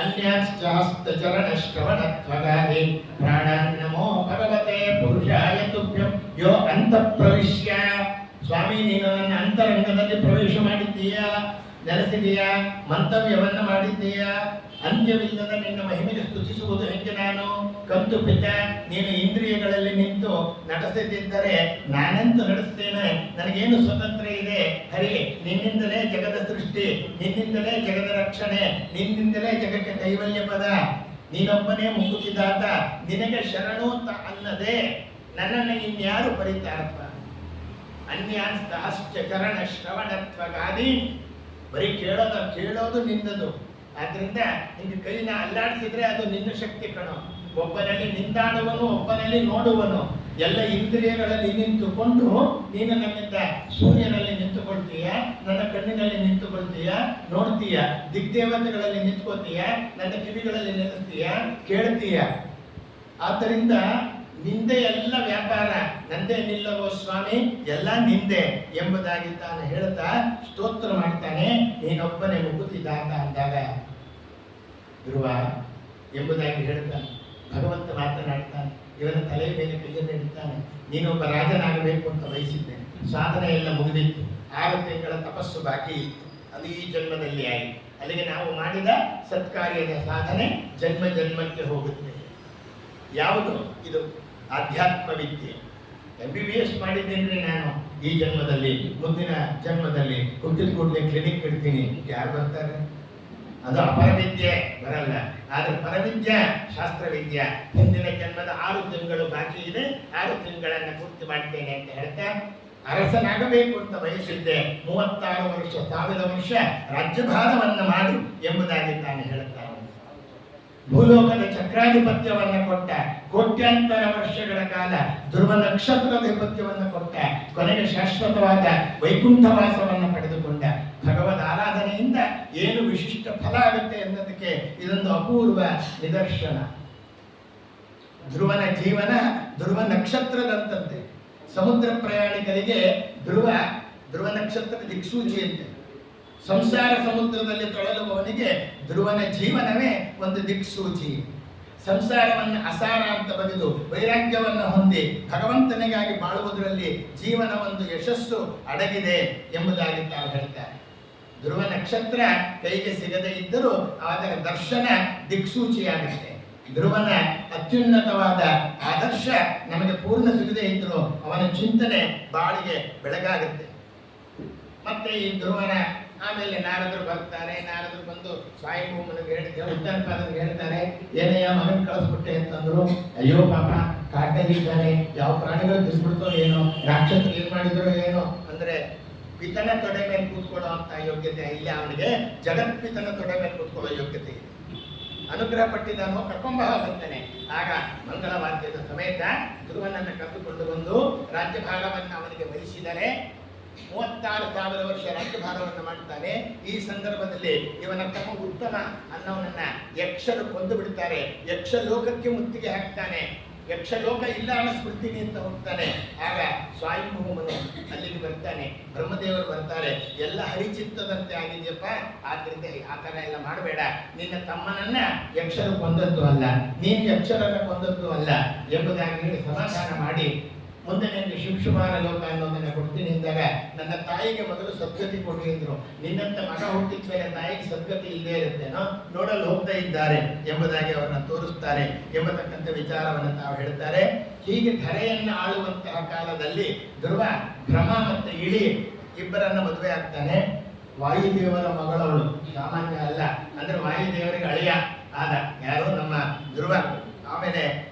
ಅನ್ಯಾಶ್ಚಾಸ್ತ ಚರಣ ಶ್ರವಣತ್ವಗಾದಿ ಪ್ರಾಣಾನ್ ನಮೋ ಭಗವತೆ ಪುರುಷಾಯ ತುಭ್ಯಂ ಯೋ ಅಂತ ಪ್ರವಿಶ್ಯ. ಸ್ವಾಮಿ, ನೀನು ನನ್ನ ಅಂತರಂಗದಲ್ಲಿ ಪ್ರವೇಶ ಮಾಡಿದ್ದೀಯಾ, ನೆಲೆಸಿದೆಯಾ, ಮಂತವ್ಯವನ್ನ ಮಾಡಿದ್ದೀಯಾ. ಅಂತ್ಯವಿಲ್ಲದ ನಿನ್ನ ಮಹಿಮೆಗೆ ಸ್ತುತಿಸುವುದು ಹೆಂಗೆ ನಾನು? ಕಂತು ಪಿತ, ನೀನು ಇಂದ್ರಿಯಗಳಲ್ಲಿ ನಿಂತು ನಡೆಸದಿದ್ದರೆ ನಾನೆಂತೂ ನಡೆಸ್ತೇನೆ? ನನಗೇನು ಸ್ವತಂತ್ರ ಇದೆ? ಹರಿ, ನಿನ್ನಿಂದಲೇ ಜಗದ ಸೃಷ್ಟಿ, ನಿನ್ನಿಂದಲೇ ಜಗದ ರಕ್ಷಣೆ, ನಿನ್ನಿಂದಲೇ ಜಗಕ್ಕೆ ಕೈವಲ್ಯ ಪದ. ನೀನೊಬ್ಬನೇ ಮುಕುತಿದಾತ. ನಿನಗೆ ಶರಣು ಅಂತ ಅನ್ನದೆ ನನ್ನನ್ನು ಇನ್ಯಾರು ಪರಿತಾರಪ್ಪ. ಅನ್ಯಾಸ್ತ ಚರಣ ಶ್ರವಣತ್ವಗಾದಿ. ಬರೀ ಕೇಳೋದು ನಿಂದದು. ಆದ್ರಿಂದ ನಿಂಗೆ ಕೈನ ಅಲ್ಲಾಡಿಸಿದ್ರೆ ಅದು ನಿನ್ನ ಶಕ್ತಿ ಕಣೋ. ಒಬ್ಬನಲ್ಲಿ ನಿಂದಾಡುವನು, ಒಬ್ಬನಲ್ಲಿ ನೋಡುವನು. ಎಲ್ಲ ಇಂದ್ರಿಯಗಳಲ್ಲಿ ನಿಂತುಕೊಂಡು ನೀನು ನನ್ನಿಂದ ಸೂರ್ಯನಲ್ಲಿ ನಿಂತುಕೊಳ್ತೀಯ, ನನ್ನ ಕಣ್ಣಿನಲ್ಲಿ ನಿಂತುಕೊಳ್ತೀಯ, ನೋಡ್ತೀಯ, ದಿಗ್ದೇವತೆಗಳಲ್ಲಿ ನಿಂತ್ಕೋತೀಯ, ನನ್ನ ಕಿವಿಗಳಲ್ಲಿ ನೆಲೆಸ್ತೀಯ, ಕೇಳ್ತೀಯ. ಆದ್ದರಿಂದ ನಿಂದೆ ಎಲ್ಲ ವ್ಯಾಪಾರ, ನಂದೇ ನಿಲ್ಲವೋ ಸ್ವಾಮಿ, ಎಲ್ಲ ನಿಂದೆ ಎಂಬುದಾಗಿ ತಾನು ಹೇಳ್ತಾ ಸ್ತೋತ್ರ ಮಾಡ್ತಾನೆ. ನೀನೊಬ್ಬನೇ ಮುಕುತಿದಾತ ಅಂದಾಗ ಧ್ರುವ ಎಂಬುದಾಗಿ ಹೇಳ್ತಾನೆ. ಭಗವಂತ ಮಾತನಾಡ್ತಾನೆ. ಇವನ ತಲೆ ಮೇಲೆ ಕೈಯನ್ನು ಇಡ್ತಾನೆ. ನೀನೊಬ್ಬ ರಾಜನಾಗಬೇಕು ಅಂತ ಬಯಸಿದ್ದೆ. ಸಾಧನೆ ಎಲ್ಲ ಮುಗಿದಿತ್ತು. 6 ತಿಂಗಳ ತಪಸ್ಸು ಬಾಕಿ. ಅದು ಈ ಜನ್ಮದಲ್ಲಿ ಆಯಿತು. ಅಲ್ಲಿಗೆ ನಾವು ಮಾಡಿದ ಸತ್ಕಾರ್ಯದ ಸಾಧನೆ ಜನ್ಮ ಜನ್ಮಕ್ಕೆ ಹೋಗುತ್ತೆ. ಯಾವುದು ಇದು? ಆಧ್ಯಾತ್ಮ ವಿದ್ಯೆ. MBBS ಮಾಡಿದ್ದೇನೆ ನಾನು ಈ ಜನ್ಮದಲ್ಲಿ. ಮುಂದಿನ ಜನ್ಮದಲ್ಲಿ ಹುಟ್ಟಿದ ಕೂಡಲೇ ಕ್ಲಿನಿಕ್ ಇಡ್ತೀನಿ. ಯಾರು ಬರ್ತಾರೆ? ಅದು ಅಪರವಿದ್ಯೆ, ಬರಲ್ಲ. ಆದ್ರೆ ಪರವಿದ್ಯೆ ಶಾಸ್ತ್ರವಿದ್ಯೆ. ಹಿಂದಿನ ಜನ್ಮದ 6 ತಿಂಗಳು ಬಾಕಿ ಇದೆ, 6 ತಿಂಗಳನ್ನು ಪೂರ್ತಿ ಮಾಡ್ತೇನೆ ಅಂತ ಹೇಳ್ತಾ ಅರಸನಾಗಬೇಕು ಅಂತ ಬಯಸಿದ್ದೆ. 36 ವರ್ಷ 1000 ವರ್ಷ ರಾಜ್ಯಭಾರವನ್ನು ಮಾಡು ಎಂಬುದಾಗಿ ತಾನು ಹೇಳ್ತಾನೆ. ಭೂಲೋಕದ ಚಕ್ರಾಧಿಪತ್ಯವನ್ನು ಕೊಟ್ಟ, ಕೋಟ್ಯಾಂತರ ವರ್ಷಗಳ ಕಾಲ ಧ್ರುವ ನಕ್ಷತ್ರಾಧಿಪತ್ಯವನ್ನು ಕೊಟ್ಟ, ಕೊನೆಗೆ ಶಾಶ್ವತವಾದ ವೈಕುಂಠವಾಸವನ್ನು ಪಡೆದುಕೊಂಡ. ಭಗವದ್ ಆರಾಧನೆಯಿಂದ ಏನು ವಿಶಿಷ್ಟ ಫಲ ಆಗುತ್ತೆ ಅನ್ನೋದಕ್ಕೆ ಇದೊಂದು ಅಪೂರ್ವ ನಿದರ್ಶನ. ಧ್ರುವನ ಜೀವನ ಧ್ರುವ ನಕ್ಷತ್ರದಂತೆ. ಸಮುದ್ರ ಪ್ರಯಾಣಿಕರಿಗೆ ಧ್ರುವ ನಕ್ಷತ್ರ ದಿಕ್ಸೂಚಿಯಂತೆ. ಸಂಸಾರ ಸಮುದ್ರದಲ್ಲಿ ತೊಳಲುವವನಿಗೆ ಧ್ರುವನ ಜೀವನವೇ ಒಂದು ದಿಕ್ಸೂಚಿ. ಸಂಸಾರವನ್ನು ಅಸಾರ ಅಂತ ಬಗೆದು ವೈರಾಗ್ಯವನ್ನು ಹೊಂದಿ ಭಗವಂತನಿಗಾಗಿ ಬಾಳುವುದರಲ್ಲಿ ಜೀವನ ಒಂದು ಯಶಸ್ಸು ಅಡಗಿದೆ ಎಂಬುದಾಗಿ ತಾವು ಹೇಳ್ತಾರೆ. ಧ್ರುವ ನಕ್ಷತ್ರ ಕೈಗೆ ಸಿಗದೇ ಇದ್ದರೂ ಅದರ ದರ್ಶನ ದಿಕ್ಸೂಚಿಯಾಗುತ್ತೆ. ಧ್ರುವನ ಅತ್ಯುನ್ನತವಾದ ಆದರ್ಶ ನಮಗೆ ಪೂರ್ಣ ಸಿಗದೇ ಇದ್ದರೂ ಅವನ ಚಿಂತನೆ ಬಾಳಿಗೆ ಬೆಳಗಾಗುತ್ತೆ. ಮತ್ತೆ ಈ ಧ್ರುವನ ಆಮೇಲೆ ನಾರದರು ಬರ್ತಾರೆ. ನಾರದರು ಬಂದು ಸ್ವಯಂಭೂಮನಿಗೆ ಹೇಳ್ತಾರೆ, ಉತ್ತರಪಾದನಿಗೆ ಹೇಳ್ತಾರೆ, ಏನಯ್ಯ ಮಗನ್ ಕಳಿಸ್ಬಿಟ್ಟೆ ಅಂತಂದ್ರು. ಅಯ್ಯೋ ಪಾಪ ಕಾಟಲ್ಲಿದ್ದಾನೆ, ಯಾವ ಪ್ರಾಣಿಗಳು ತಿರ್ಸ್ಬಿಡ್ತೋ ಏನೋ, ರಾಕ್ಷಸರು ಏನ್ ಮಾಡಿದ್ರು ಏನೋ. ಅಂದ್ರೆ ಪಿತನ ತೊಡೆ ಮೇಲೆ ಕೂತ್ಕೊಳ್ಳೋ ಅಂತ ಯೋಗ್ಯತೆ ಇಲ್ಲ ಅವನಿಗೆ, ಜಗತ್ಪಿತನ ತೊಡೆ ಮೇಲೆ ಕೂತ್ಕೊಳ್ಳೋ ಯೋಗ್ಯತೆ ಇದೆ. ಅನುಗ್ರಹ ಪಟ್ಟಿದ್ದಾನೋ ಕರ್ಕೊಂಬ ಬರ್ತಾನೆ. ಆಗ ಮಂಗಳವಾದ್ಯದ ಸಮೇತ ಧ್ರುವನನ್ನು ಕರೆದುಕೊಂಡು ಬಂದು ರಾಜ್ಯಭಾರವನ್ನು ಅವನಿಗೆ ವಹಿಸಿದರೆ 36,000 ವರ್ಷ ರಾಜ್ಯಭಾರವನ್ನು ಮಾಡ್ತಾನೆ. ಈ ಸಂದರ್ಭದಲ್ಲಿ ಇವನ ತಮ್ಮ ಉತ್ತಮ ಅನ್ನವನನ್ನ ಯಕ್ಷರು ಕೊಂದು ಬಿಡ್ತಾರೆ. ಯಕ್ಷ ಲೋಕಕ್ಕೆ ಮುತ್ತಿಗೆ ಹಾಕ್ತಾನೆ. ಯಕ್ಷಲೋಕ ಇಲ್ಲ ಅನ್ನಿಸ್ಬಿಡ್ತೀನಿ ಅಂತ ಹೋಗ್ತಾನೆ. ಆಗ ಸ್ವಯಂಭೂಮನು ಅಲ್ಲಿಗೆ ಬರ್ತಾನೆ, ಬ್ರಹ್ಮದೇವರು ಬರ್ತಾರೆ. ಎಲ್ಲ ಹರಿಚಿತ್ತದಂತೆ ಆಗಿದೆಯಪ್ಪ, ಆದ್ರಿಂದ ಆ ಥರ ಎಲ್ಲ ಮಾಡಬೇಡ, ನಿನ್ನ ತಮ್ಮನನ್ನ ಯಕ್ಷರು ಕೊಂದದ್ದು ಅಲ್ಲ, ನೀನು ಯಕ್ಷರನ್ನ ಕೊಂದದ್ದು ಅಲ್ಲ ಎಂಬುದಾಗಿ ಹೇಳಿ ಸಮಾಧಾನ ಮಾಡಿ, ಮುಂದೆ ನನಗೆ ಶಿವಶುಮಾರ ಲೋಕ ಅನ್ನೋದನ್ನ ಕೊಡ್ತೀನಿ ಎಂದಾಗ, ನನ್ನ ತಾಯಿಗೆ ಮೊದಲು ಸದ್ಗತಿ ಕೊಡ್ರಿ ಅಂದ್ರು. ನಿನ್ನಂತ ಮಗ ಹುಟ್ಟಿದ ಮೇಲೆ ತಾಯಿಗೆ ಸದ್ಗತಿ ಇಲ್ಲದೆ ಇರುತ್ತೇನೋ, ನೋಡಲು ಹೋಗ್ತಾ ಇದ್ದಾರೆ ಎಂಬುದಾಗಿ ಅವರನ್ನ ತೋರಿಸ್ತಾರೆ ಎಂಬತಕ್ಕಂಥ ವಿಚಾರವನ್ನು ತಾವು ಹೇಳ್ತಾರೆ. ಹೀಗೆ ಧರೆಯನ್ನು ಆಳುವಂತಹ ಕಾಲದಲ್ಲಿ ಧ್ರುವ ಭ್ರಮ ಮತ್ತು ಇಳಿ ಇಬ್ಬರನ್ನ ಮದುವೆ ಆಗ್ತಾನೆ. ವಾಯುದೇವರ ಮಗಳವಳು, ಸಾಮಾನ್ಯ ಅಲ್ಲ, ಅಂದ್ರೆ ವಾಯುದೇವರಿಗೆ ಅಳಿಯ ಆದ ಯಾರು ನಮ್ಮ ಧ್ರುವ. ಆಮೇಲೆ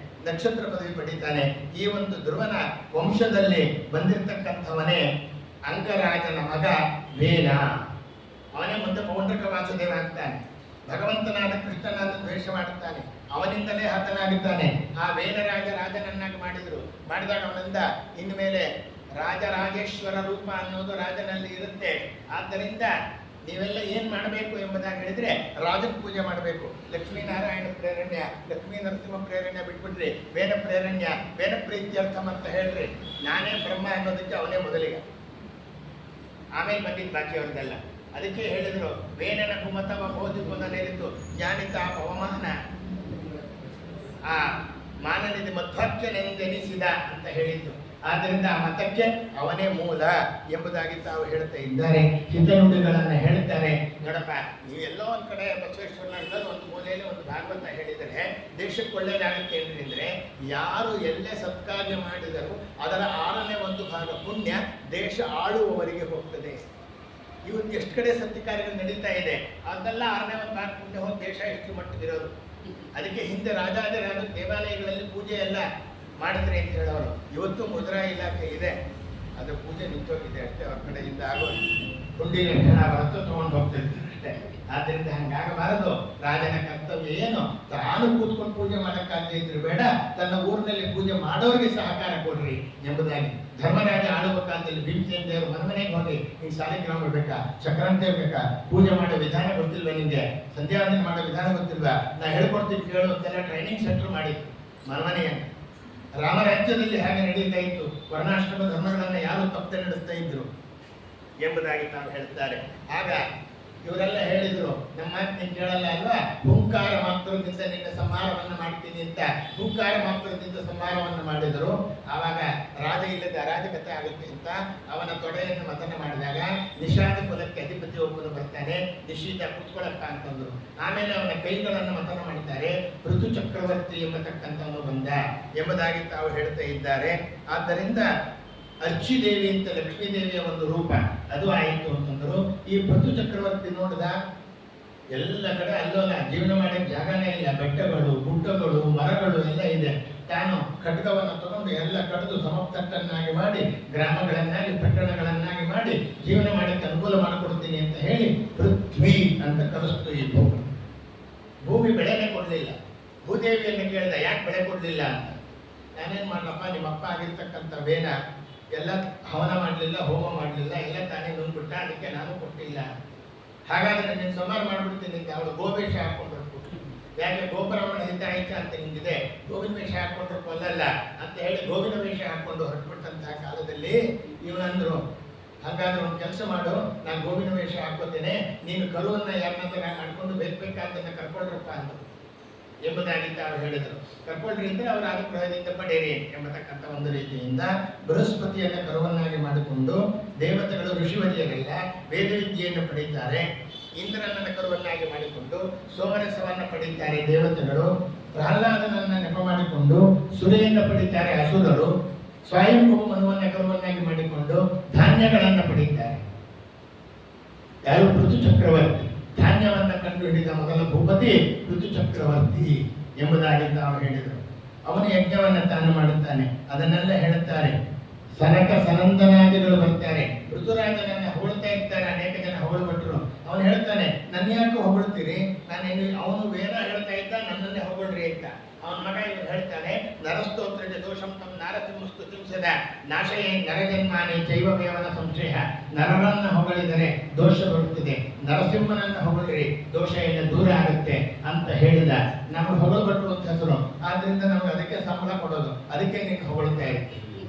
ನಕ್ಷತ್ರ ಪದವಿ ಪಡಿತಾನೆ. ಈ ಒಂದು ಧ್ರುವನ ವಂಶದಲ್ಲಿ ಬಂದಿರತಕ್ಕಂಥವನೇ ಅಂಗರಾಜನ ಮಗ ವೇನ. ಅವನೇ ಮುಂದೆ ಪೌಂಡ್ರಕ ವಾಸುದೇವ ಆಗ್ತಾನೆ. ಭಗವಂತನಾದ ಕೃಷ್ಣನಾದ ದ್ವೇಷ ಮಾಡುತ್ತಾನೆ, ಅವನಿಂದಲೇ ಹತನಾಗಿದ್ದಾನೆ. ಆ ವೇನರಾಜ ರಾಜನನ್ನಾಗಿ ಮಾಡಿದಾಗ ಅವನಿಂದ ಇನ್ಮೇಲೆ ರಾಜರಾಜೇಶ್ವರ ರೂಪ ಅನ್ನೋದು ರಾಜನಲ್ಲಿ ಇರುತ್ತೆ. ಆದ್ದರಿಂದ ನೀವೆಲ್ಲ ಏನ್ ಮಾಡಬೇಕು ಎಂಬುದಾಗಿ ಹೇಳಿದ್ರೆ ರಾಜನ ಪೂಜೆ ಮಾಡಬೇಕು. ಲಕ್ಷ್ಮೀನಾರಾಯಣ ಪ್ರೇರಣ್ಯ, ಲಕ್ಷ್ಮೀ ನರಸಿಂಹ ಪ್ರೇರಣ್ಯ ಬಿಟ್ಬಿಟ್ರಿ, ವೇದ ಪ್ರೇರಣ್ಯ, ವೇದ ಪ್ರೀತ್ಯರ್ಥಂ ಅಂತ ಹೇಳ್ರಿ. ನಾನೇ ಬ್ರಹ್ಮ ಅನ್ನೋದಕ್ಕೆ ಅವನೇ ಮೊದಲಿಗೆ, ಆಮೇಲೆ ಬಂದಿದ್ದು ಬಾಕಿ ಅವ್ರದ್ದೆಲ್ಲ. ಅದಕ್ಕೆ ಹೇಳಿದ್ರು, ವೇನನ ಕುಮತವ ಬೋಧಿಪುನರಿತು ಜ್ಞಾನಿತ ಪವಮಾನ ಆ ಮಾನನಿಧಿ ಮಧ್ವಾಕ್ಯನೆಂದೆನಿಸಿದ ಅಂತ ಹೇಳಿದ್ದು. ಆದ್ದರಿಂದ ಆ ಮತಕ್ಕೆ ಅವನೇ ಮೂಲ ಎಂಬುದಾಗಿ ತಾವು ಹೇಳ್ತಾ ಇದ್ದಾರೆ. ಹಿತನುಡಿಗಳನ್ನು ಹೇಳ್ತಾರೆ. ನೋಡಪ್ಪ, ನೀವೆಲ್ಲೋ ಒಂದ್ ಕಡೆ ಬಸವೇಶ್ವರನ ಒಂದು ಮೂಲೆಯಲ್ಲಿ ಒಂದು ಭಾಗವತ ಹೇಳಿದರೆ ದೇಶಕ್ಕೆ ಒಳ್ಳೇದಾಗುತ್ತೆ ಅಂದ್ರೆ, ಯಾರು ಎಲ್ಲೇ ಸತ್ಕಾರ್ಯ ಮಾಡಿದರೂ ಅದರ 6ನೇ 1 ಭಾಗ ಪುಣ್ಯ ದೇಶ ಆಳುವವರಿಗೆ ಹೋಗ್ತದೆ. ಇವತ್ತು ಎಷ್ಟು ಕಡೆ ಸತ್ಯ ಕಾರ್ಯಗಳು ನಡೀತಾ ಇದೆ, ಅದೆಲ್ಲ 6ನೇ 1 ಭಾಗ ಪುಣ್ಯ ಹೋಗಿ ದೇಶ ಎಷ್ಟು ಮಟ್ಟಿಗಿರೋದು. ಅದಕ್ಕೆ ಹಿಂದೆ ರಾಜಾದಿರಾಜ ದೇವಾಲಯಗಳಲ್ಲಿ ಪೂಜೆ ಎಲ್ಲ ಮಾಡಿದ್ರಿ ಅಂತ ಹೇಳೋರು. ಇವತ್ತು ಮುದ್ರಾ ಇಲಾಖೆ ಇದೆ, ಅದು ಪೂಜೆ ನಿಂತೋಗಿದೆ ಅಷ್ಟೇ. ಅವ್ರ ಕಡೆಯಿಂದ ಆಗೋ ಹುಂಡಿಗೆ ಹಣ ಬರುತ್ತೋ ತೊಗೊಂಡು ಹೋಗ್ತಿರ್ತಾರೆ ಅಷ್ಟೇ. ಆದ್ದರಿಂದ ಹಂಗಾಗಬಾರದು. ರಾಜನ ಕರ್ತವ್ಯ ಏನು, ತಾನು ಕೂತ್ಕೊಂಡು ಪೂಜೆ ಮಾಡೋಕ್ಕಾಗದೇ ಇದ್ರು ಬೇಡ, ತನ್ನ ಊರಿನಲ್ಲಿ ಪೂಜೆ ಮಾಡೋರಿಗೆ ಸಹಕಾರ ಕೊಡ್ರಿ ಎಂಬುದಾಗಿ. ಧರ್ಮರಾಜ ಆಳುವ ಕಾಲದಲ್ಲಿ ಭೀಮಸೇನ ದೇವರು ಮನೆಗೆ ಹೋಗಿ, ನಿಂಗೆ ಸಾಲಿಗ್ರಾಮ ಬೇಕಾ, ಚಕ್ರಾಂತಿ ಬೇಕಾ, ಪೂಜೆ ಮಾಡೋ ವಿಧಾನ ಗೊತ್ತಿಲ್ವಾ ನಿಂಗೆ, ಸಂಧ್ಯಾವಂದನೆ ಮಾಡೋ ವಿಧಾನ ಗೊತ್ತಿಲ್ವಾ, ನಾ ಹೇಳ್ಕೊಡ್ತೀನಿ ಕೇಳು ಅಂತೆಲ್ಲ ಟ್ರೈನಿಂಗ್ ಸೆಂಟರ್ ಮಾಡಿತ್ತು ಮನೆಯನ್ನು. ರಾಮರಾಜ್ಯದಲ್ಲಿ ಹಾಗೆ ನಡೀತಾ ಇತ್ತು. ವರ್ಣಾಶ್ರಮ ಧರ್ಮಗಳನ್ನು ಯಾರು ತಪ್ಪದೆ ನಡೆಸ್ತಾ ಇದ್ರು ಎಂಬುದಾಗಿ ತಾವು ಹೇಳ್ತಾರೆ. ಆಗ ಇವರೆಲ್ಲ ಹೇಳಿದ್ರು, ನಮ್ಮ ಮಾತು ನೀನು ಕೇಳಲ್ಲ ಅಲ್ವಾ, ಹುಂಕಾರ ಮಾತ್ರದಿಂದ ನಿನ್ನ ಸಂಹಾರವನ್ನು ಮಾಡ್ತೀನಿ ಅಂತ ಹುಂಕಾರ ಮಾತ್ರದಿಂದ ಸಂಹಾರವನ್ನು ಮಾಡಿದರು. ಆವಾಗ ರಾಜ ಇಲ್ಲದ ಅರಾಜಕತೆ ಆಗುತ್ತೆ ಅಂತ ಅವನ ತೊಡೆಯನ್ನು ಮತನ ಮಾಡಿದಾಗ ನಿಷಾದ ಕುಲಕ್ಕೆ ಅಧಿಪತಿ ಒಬ್ಬನು ಬರ್ತಾನೆ, ನಿಷೀದ ಕುತ್ಕೊಳ್ಳಕ್ಕ ಅಂತಂದ್ರು. ಆಮೇಲೆ ಅವನ ಕೈಗಳನ್ನು ಮತನ ಮಾಡ್ತಾರೆ. ಋತು ಚಕ್ರವರ್ತಿ ಎಂಬತಕ್ಕಂಥವನು ಬಂದ ಎಂಬುದಾಗಿ ತಾವು ಹೇಳ್ತಾ ಇದ್ದಾರೆ. ಆದ್ದರಿಂದ ಅರ್ಚಿದೇವಿ ಅಂತ ಲಕ್ಷ್ಮೀದೇವಿಯ ಒಂದು ರೂಪ ಅದು ಆಯಿತು ಅಂತಂದ್ರು. ಈ ಪೃಥು ಚಕ್ರವರ್ತಿ ನೋಡಿದ ಎಲ್ಲ ಕಡೆ ಅಲ್ಲೋಲ, ಜೀವನ ಮಾಡಕ್ಕೆ ಜಾಗನೇ ಇಲ್ಲ, ಬೆಟ್ಟಗಳು ಗುಡ್ಡಗಳು ಮರಗಳು ಎಲ್ಲ ಇದೆ. ತಾನು ಖಡ್ಗವನ್ನು ತಗೊಂಡು ಎಲ್ಲ ಕಡಿದು ಸಮತಟ್ಟನ್ನಾಗಿ ಮಾಡಿ, ಗ್ರಾಮಗಳನ್ನಾಗಿ ಪಟ್ಟಣಗಳನ್ನಾಗಿ ಮಾಡಿ ಜೀವನ ಮಾಡಕ್ಕೆ ಅನುಕೂಲ ಮಾಡಿಕೊಡ್ತೀನಿ ಅಂತ ಹೇಳಿ ಪೃಥ್ವಿ ಅಂತ ಕರೆಸ್ತು. ಈ ಭೂಮಿ ಬೆಳೆನೇ ಕೊಡಲಿಲ್ಲ. ಭೂದೇವಿಯನ್ನು ಕೇಳಿದ, ಯಾಕೆ ಬೆಳೆ ಕೊಡಲಿಲ್ಲ ಅಂತ. ನಾನೇನು ಮಾಡಲಪ್ಪ, ನಿಮ್ಮಪ್ಪ ಆಗಿರ್ತಕ್ಕಂಥ ವೇನ ಎಲ್ಲ ಹವನ ಮಾಡಲಿಲ್ಲ, ಹೋಮ ಮಾಡಲಿಲ್ಲ, ಎಲ್ಲ ತಾನೇ ನುಂಗ್ಬಿಟ್ಟ, ಅದಕ್ಕೆ ನಾನು ಕೊಟ್ಟಿಲ್ಲ. ಹಾಗಾದ್ರೆ ನೀನು ಸಂಹಾರ ಮಾಡ್ಬಿಡ್ತೀನಿ ಅಂತ ಅವಳು ಗೋವೇಷ ಹಾಕೊಂಡ್ರು. ಯಾಕೆ ಗೋಬ್ರಾಹ್ಮಣ ಹಿತ ಆಯ್ತ ಅಂತ ನಿಂಗಿದೆ, ಗೋವಿನ ವೇಷ ಹಾಕೊಂಡ್ರು ಕೊಲ್ಲಲ್ಲ ಅಂತ ಹೇಳಿ ಗೋವಿನ ವೇಷ ಹಾಕೊಂಡು ಹೊರಟ್ಬಿಟ್ಟಂತಹ ಕಾಲದಲ್ಲಿ ಇವನಂದ್ರು, ಹಾಗಾದ್ರೆ ಒಂದು ಕೆಲಸ ಮಾಡು, ನಾನು ಗೋವಿನ ವೇಷ ಹಾಕೋತೇನೆ, ನೀನು ಕರುವನ್ನ ಯಾರನ್ನಾದ್ರೂ ಮಾಡ್ಕೊಂಡು ಬೇಕಾದ್ದನ್ನ ಕರ್ಕೊಂಡ್ರಪ್ಪ ಅಂದರು ಎಂಬುದಾಗಿ ತಾವು ಹೇಳಿದರು. ಕರ್ಕೊಳ್ರಿ ಅಂದ್ರೆ ಅವರ ಅನುಗ್ರಹದಿಂದ ಪಡೆಯಿರಿ ಎಂಬತಕ್ಕಂಥ ಒಂದು ರೀತಿಯಿಂದ ಬೃಹಸ್ಪತಿಯನ್ನು ಕರುವನ್ನಾಗಿ ಮಾಡಿಕೊಂಡು ದೇವತೆಗಳು ಋಷಿವರಿಯರೆಲ್ಲ ವೇದವಿದ್ಯೆಯನ್ನು ಪಡೀತಾರೆ. ಇಂದ್ರನನ್ನ ಕರುವನ್ನಾಗಿ ಮಾಡಿಕೊಂಡು ಸೋಮರಸವನ್ನು ಪಡೀತಾರೆ ದೇವತೆಗಳು. ಪ್ರಹ್ಲಾದನನ್ನ ನೆಪ ಮಾಡಿಕೊಂಡು ಸುರೆಯನ್ನು ಪಡೀತಾರೆ ಅಸುರರು. ಸ್ವಯಂಭೂ ಮನುವನ್ನ ಕರುವನ್ನಾಗಿ ಮಾಡಿಕೊಂಡು ಧಾನ್ಯಗಳನ್ನು ಪಡೀತಾರೆ. ಯಾರು? ಋತು ಚಕ್ರವರ್ತಿ. ಧಾನ್ಯವನ್ನು ಕಂಡು ಹಿಡಿದ ಮೊದಲ ಭೂಪತಿ ಋತು ಚಕ್ರವರ್ತಿ ಎಂಬುದಾಗಿ ತಾವು ಹೇಳಿದರು. ಅವನು ಯಜ್ಞವನ್ನು ತಾನು ಮಾಡುತ್ತಾನೆ. ಅದನ್ನೆಲ್ಲ ಹೇಳುತ್ತಾರೆ. ಸನಕ ಸನಂದನಾದಿಗಳು ಬರ್ತಾರೆ. ಋತುರಾಜನನ್ನ ಹೊಗಳ್ತಾ ಇರ್ತಾರೆ. ಅನೇಕ ಜನ ಹೊಗಳ್ಬಿಟ್ರು. ಅವನು ಹೇಳ್ತಾನೆ, ನನ್ನ ಯಾಕೆ ಹೊಗಳ್ತೀರಿ? ಅವನು ವೇದ ಹೇಳ್ತಾ ಇದ್ದ, ನನ್ನನ್ನೇ ಹೊಗಳ್ರಿ ಅಂತ. ಅವನ ಮಗ ಇವರು ಹೇಳ್ತಾನೆ, ನರಸ್ತೋತ್ರಕ್ಕೆ ದೋಷಂ ತಮ್ಮ ನಾರಸಿಂಹಸ್ತು ತಿಂಸದ ನಾಶಯೇ ನರಜನ್ಮಾನೆ ಚೈವಮೇವನ ಸಂಶಯ. ನರರನ್ನ ಹೊಗಳಿದರೆ ದೋಷ ಬರುತ್ತದೆ, ನರಸಿಂಹನನ್ನ ಹೊಗಳಿರಿ ದೋಷ ಇಲ್ಲ, ದೂರ ಆಗುತ್ತೆ ಅಂತ ಹೇಳಿದ. ನಮಗೆ ಹೊಗಳ್ಬಟ್ರು ಅಂತ ಹೆಸರು, ಆದ್ರಿಂದ ನಮಗೆ ಅದಕ್ಕೆ ಸಂಬಳ ಕೊಡೋದು, ಅದಕ್ಕೆ ನೀನು ಹೊಗಳ್ತಾ ಇರ್ತೀವಿ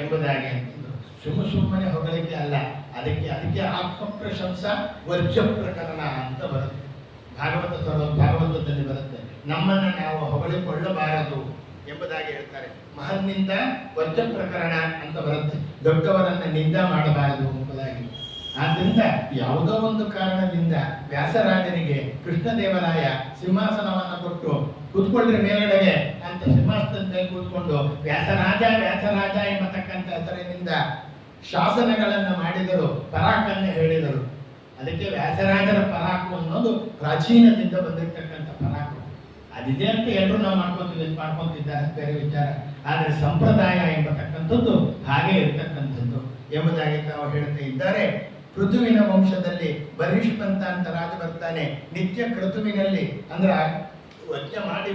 ಎಂಬುದಾಗಿ ಅಂತಿದ್ರು. ಸುಮ್ಮನೆ ಹೊಗಳಿಕೆ ಅಲ್ಲ, ಅದಕ್ಕೆ ಆತ್ಮಪ್ರಶಂಸ ವರ್ಜ ಪ್ರಕರಣ ಅಂತ ಬರುತ್ತೆ. ಭಾಗವತದಲ್ಲಿ ಬರುತ್ತೆ. ನಮ್ಮನ್ನು ನಾವು ಹೊಗಳಿಕೊಳ್ಳಬಾರದು ಎಂಬುದಾಗಿ ಹೇಳ್ತಾರೆ. ಮಹನ್ನಿಂದ ವರ್ಜ ಪ್ರಕರಣ ಅಂತ ಬರುತ್ತೆ. ದೊಡ್ಡವರನ್ನ ನಿಂದ ಮಾಡಬಾರದು ಎಂಬುದಾಗಿ. ಆದ್ದರಿಂದ ಯಾವುದೋ ಒಂದು ಕಾರಣದಿಂದ ವ್ಯಾಸರಾಜನಿಗೆ ಕೃಷ್ಣದೇವರಾಯ ಸಿಂಹಾಸನವನ್ನು ಕೊಟ್ಟು ಕೂತ್ಕೊಂಡ್ರೆ ಮೇಲ್ಗಡೆಗೆ ಅಂತ ಸಿಂಹಾಸನದ ಮೇಲೆ ಕೂತ್ಕೊಂಡು ವ್ಯಾಸರಾಜ ಎಂಬತಕ್ಕಂಥ ಹೆಸರಿನಿಂದ ಶಾಸನಗಳನ್ನು ಮಾಡಿದರು, ಪರಾಕನ್ನು ಹೇಳಿದರು. ಅದಕ್ಕೆ ವ್ಯಾಸರಾಜರ ಪರಾಕು ಅನ್ನೋದು ಪ್ರಾಚೀನದಿಂದ ಬಂದಿರತಕ್ಕಂಥ ಪರಾಕು. ಅದಿದೆ ಅಂತ ಎಲ್ಲರೂ ನಾವು ಮಾಡ್ಕೊಂತಿದ್ದಾರೆ, ಬೇರೆ ವಿಚಾರ. ಆದರೆ ಸಂಪ್ರದಾಯ ಎಂಬತಕ್ಕಂಥದ್ದು ಹಾಗೆ ಇರತಕ್ಕಂಥದ್ದು ಎಂಬುದಾಗಿ ತಾವು ಹೇಳ್ತಾ ಇದ್ದಾರೆ. ಪೃಥುವಿನ ವಂಶದಲ್ಲಿ ಬರಿಷ್ಪಂತ ಅಂತ ರಾಜ ಬರ್ತಾನೆ. ನಿತ್ಯ ಕ್ರತುವಿನಲ್ಲಿ ಅಂದ್ರೆ ಯಜ್ಞ ಮಾಡಿ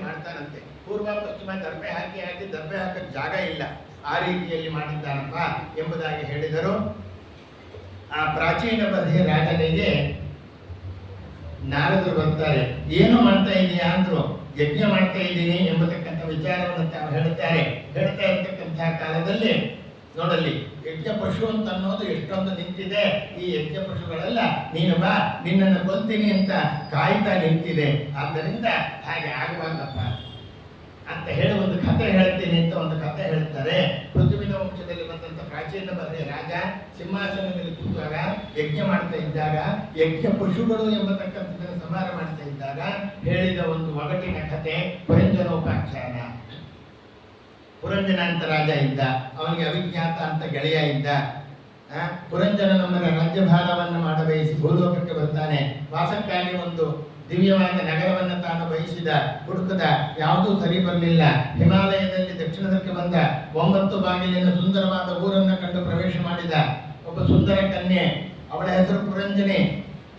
ಮಾಡ್ತಾನಂತೆ. ಪೂರ್ವ ಪಶ್ಚಿಮ ದರ್ಬೆ ಹಾಕಿ ದರ್ಬೆ ಹಾಕಕ್ಕೆ ಜಾಗ ಇಲ್ಲ, ಆ ರೀತಿಯಲ್ಲಿ ಮಾಡಿದ್ದಾನಪ್ಪ ಎಂಬುದಾಗಿ ಹೇಳಿದರು. ಆ ಪ್ರಾಚೀನ ಬರೆಯ ರಾಜನಿಗೆ ನಾರದರು ಬರ್ತಾರೆ. ಏನು ಮಾಡ್ತಾ ಇದೀಯಾ ಅಂದ್ರು. ಯಜ್ಞ ಮಾಡ್ತಾ ಇದ್ದೀನಿ ಎಂಬತಕ್ಕಂಥ ವಿಚಾರವನ್ನು ತಾವು ಹೇಳ್ತಾ ಇರ್ತಕ್ಕಂತಹ ಕಾಲದಲ್ಲಿ ನೋಡಲ್ಲಿ ಯಜ್ಞ ಪಶು ಅಂತ ಅನ್ನೋದು ಎಷ್ಟೊಂದು ನಿಂತಿದೆ. ಈ ಯಜ್ಞ ಪಶುಗಳೆಲ್ಲ ನೀನು ಬಾ, ನಿನ್ನನ್ನು ಕೊಲ್ತೀನಿ ಅಂತ ಕಾಯ್ತಾ ನಿಂತಿದೆ. ಆದ್ದರಿಂದ ಹಾಗೆ ಆಗಬಾರ್ದಪ್ಪ ಅಂತ ಹೇಳಿ ಒಂದು ಕಥೆ ಹೇಳ್ತೀನಿ ಅಂತ ಒಂದು ಕಥೆ ಹೇಳ್ತಾರೆ. ಪೃಥ್ವಿನ ವಂಶದಲ್ಲಿ ಬಂದಂತ ಪ್ರಾಚೀನ ಬರೆಯ ರಾಜ ಸಿಂಹಾಸನದಲ್ಲಿ ಕೂತಾಗ ಯಜ್ಞ ಮಾಡ್ತಾ ಇದ್ದಾಗ, ಯಜ್ಞ ಪಶುಗಳು ಎಂಬತಕ್ಕಂಥದ್ದನ್ನು ಸಂಹಾರ ಮಾಡ್ತಾ ಇದ್ದಾಗ ಹೇಳಿದ ಒಂದು ಒಗಟಿನ ಕಥೆ ಪುರಂಜನೋಪಾಖ್ಯಾನ. ಪುರಂಜನ ಅಂತ ರಾಜ ಇದ್ದ, ಅವನಿಗೆ ಅವಿಜ್ಞಾತ ಅಂತ ಗೆಳೆಯ ಇದ್ದ. ಪುರಂಜನ ನಮ್ಮನ್ನ ರಾಜ್ಯಭಾರವನ್ನು ಮಾಡಬಯಸಿ ಭೂಲೋಕಕ್ಕೆ ಬರ್ತಾನೆ. ವಾಸಕ್ಕಾಗಿ ಒಂದು ದಿವ್ಯವಾದ ನಗರವನ್ನು ತಾನು ಬಯಸಿದ, ಹುಡುಕದ, ಯಾವುದೂ ಸರಿ ಬರಲಿಲ್ಲ. ಹಿಮಾಲಯದಲ್ಲಿ ದಕ್ಷಿಣದಕ್ಕೆ ಬಂದ. 9 ಬಾಗಿಲಿನ ಸುಂದರವಾದ ಊರನ್ನು ಕಂಡು ಪ್ರವೇಶ ಮಾಡಿದ. ಒಬ್ಬ ಸುಂದರ ಕನ್ಯೆ, ಅವಳ ಹೆಸರು ಪುರಂಜನೆ.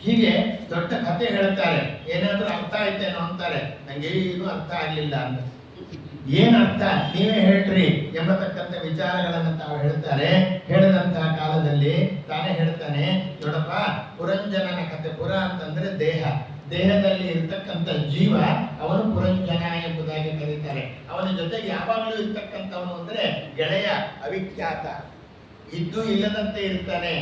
ಹೀಗೆ ದೊಡ್ಡ ಕಥೆ ಹೇಳ್ತಾರೆ. ಏನಾದ್ರೂ ಅರ್ಥ ಆಯ್ತೇನೋ ಅಂತಾರೆ. ನಂಗೆ ಏನು ಅರ್ಥ ಆಗ್ಲಿಲ್ಲ ಅಂತ. ಏನ್ ಅರ್ಥ ನೀವೇ ಹೇಳ್ರಿ ಎಂಬತಕ್ಕಂಥ ವಿಚಾರಗಳನ್ನು ತಾವು ಹೇಳ್ತಾರೆ. ಹೇಳಿದಂತಹ ಕಾಲದಲ್ಲಿ ತಾನೇ ಹೇಳ್ತಾನೆ, ನೋಡಪ್ಪ, ಪುರಂಜನನ ಕಥೆ. ಪುರ ಅಂತಂದ್ರೆ ದೇಹ, ದೇಹದಲ್ಲಿ ಇರ್ತಕ್ಕಂಥ ಜೀವ ಅವನು ಪುರಂಜನ ಎಂಬುದಾಗಿ ಕರೀತಾರೆ. ಅವನ ಜೊತೆಗೆ ಯಾವಾಗಲೂ ಇರ್ತಕ್ಕಂಥವನು ಅಂದ್ರೆ ಗೆಳೆಯ, ಅವಿಖ್ಯಾತ, ಇದ್ದು ಇಲ್ಲದಂತೆ ಇರ್ತಾನೆ,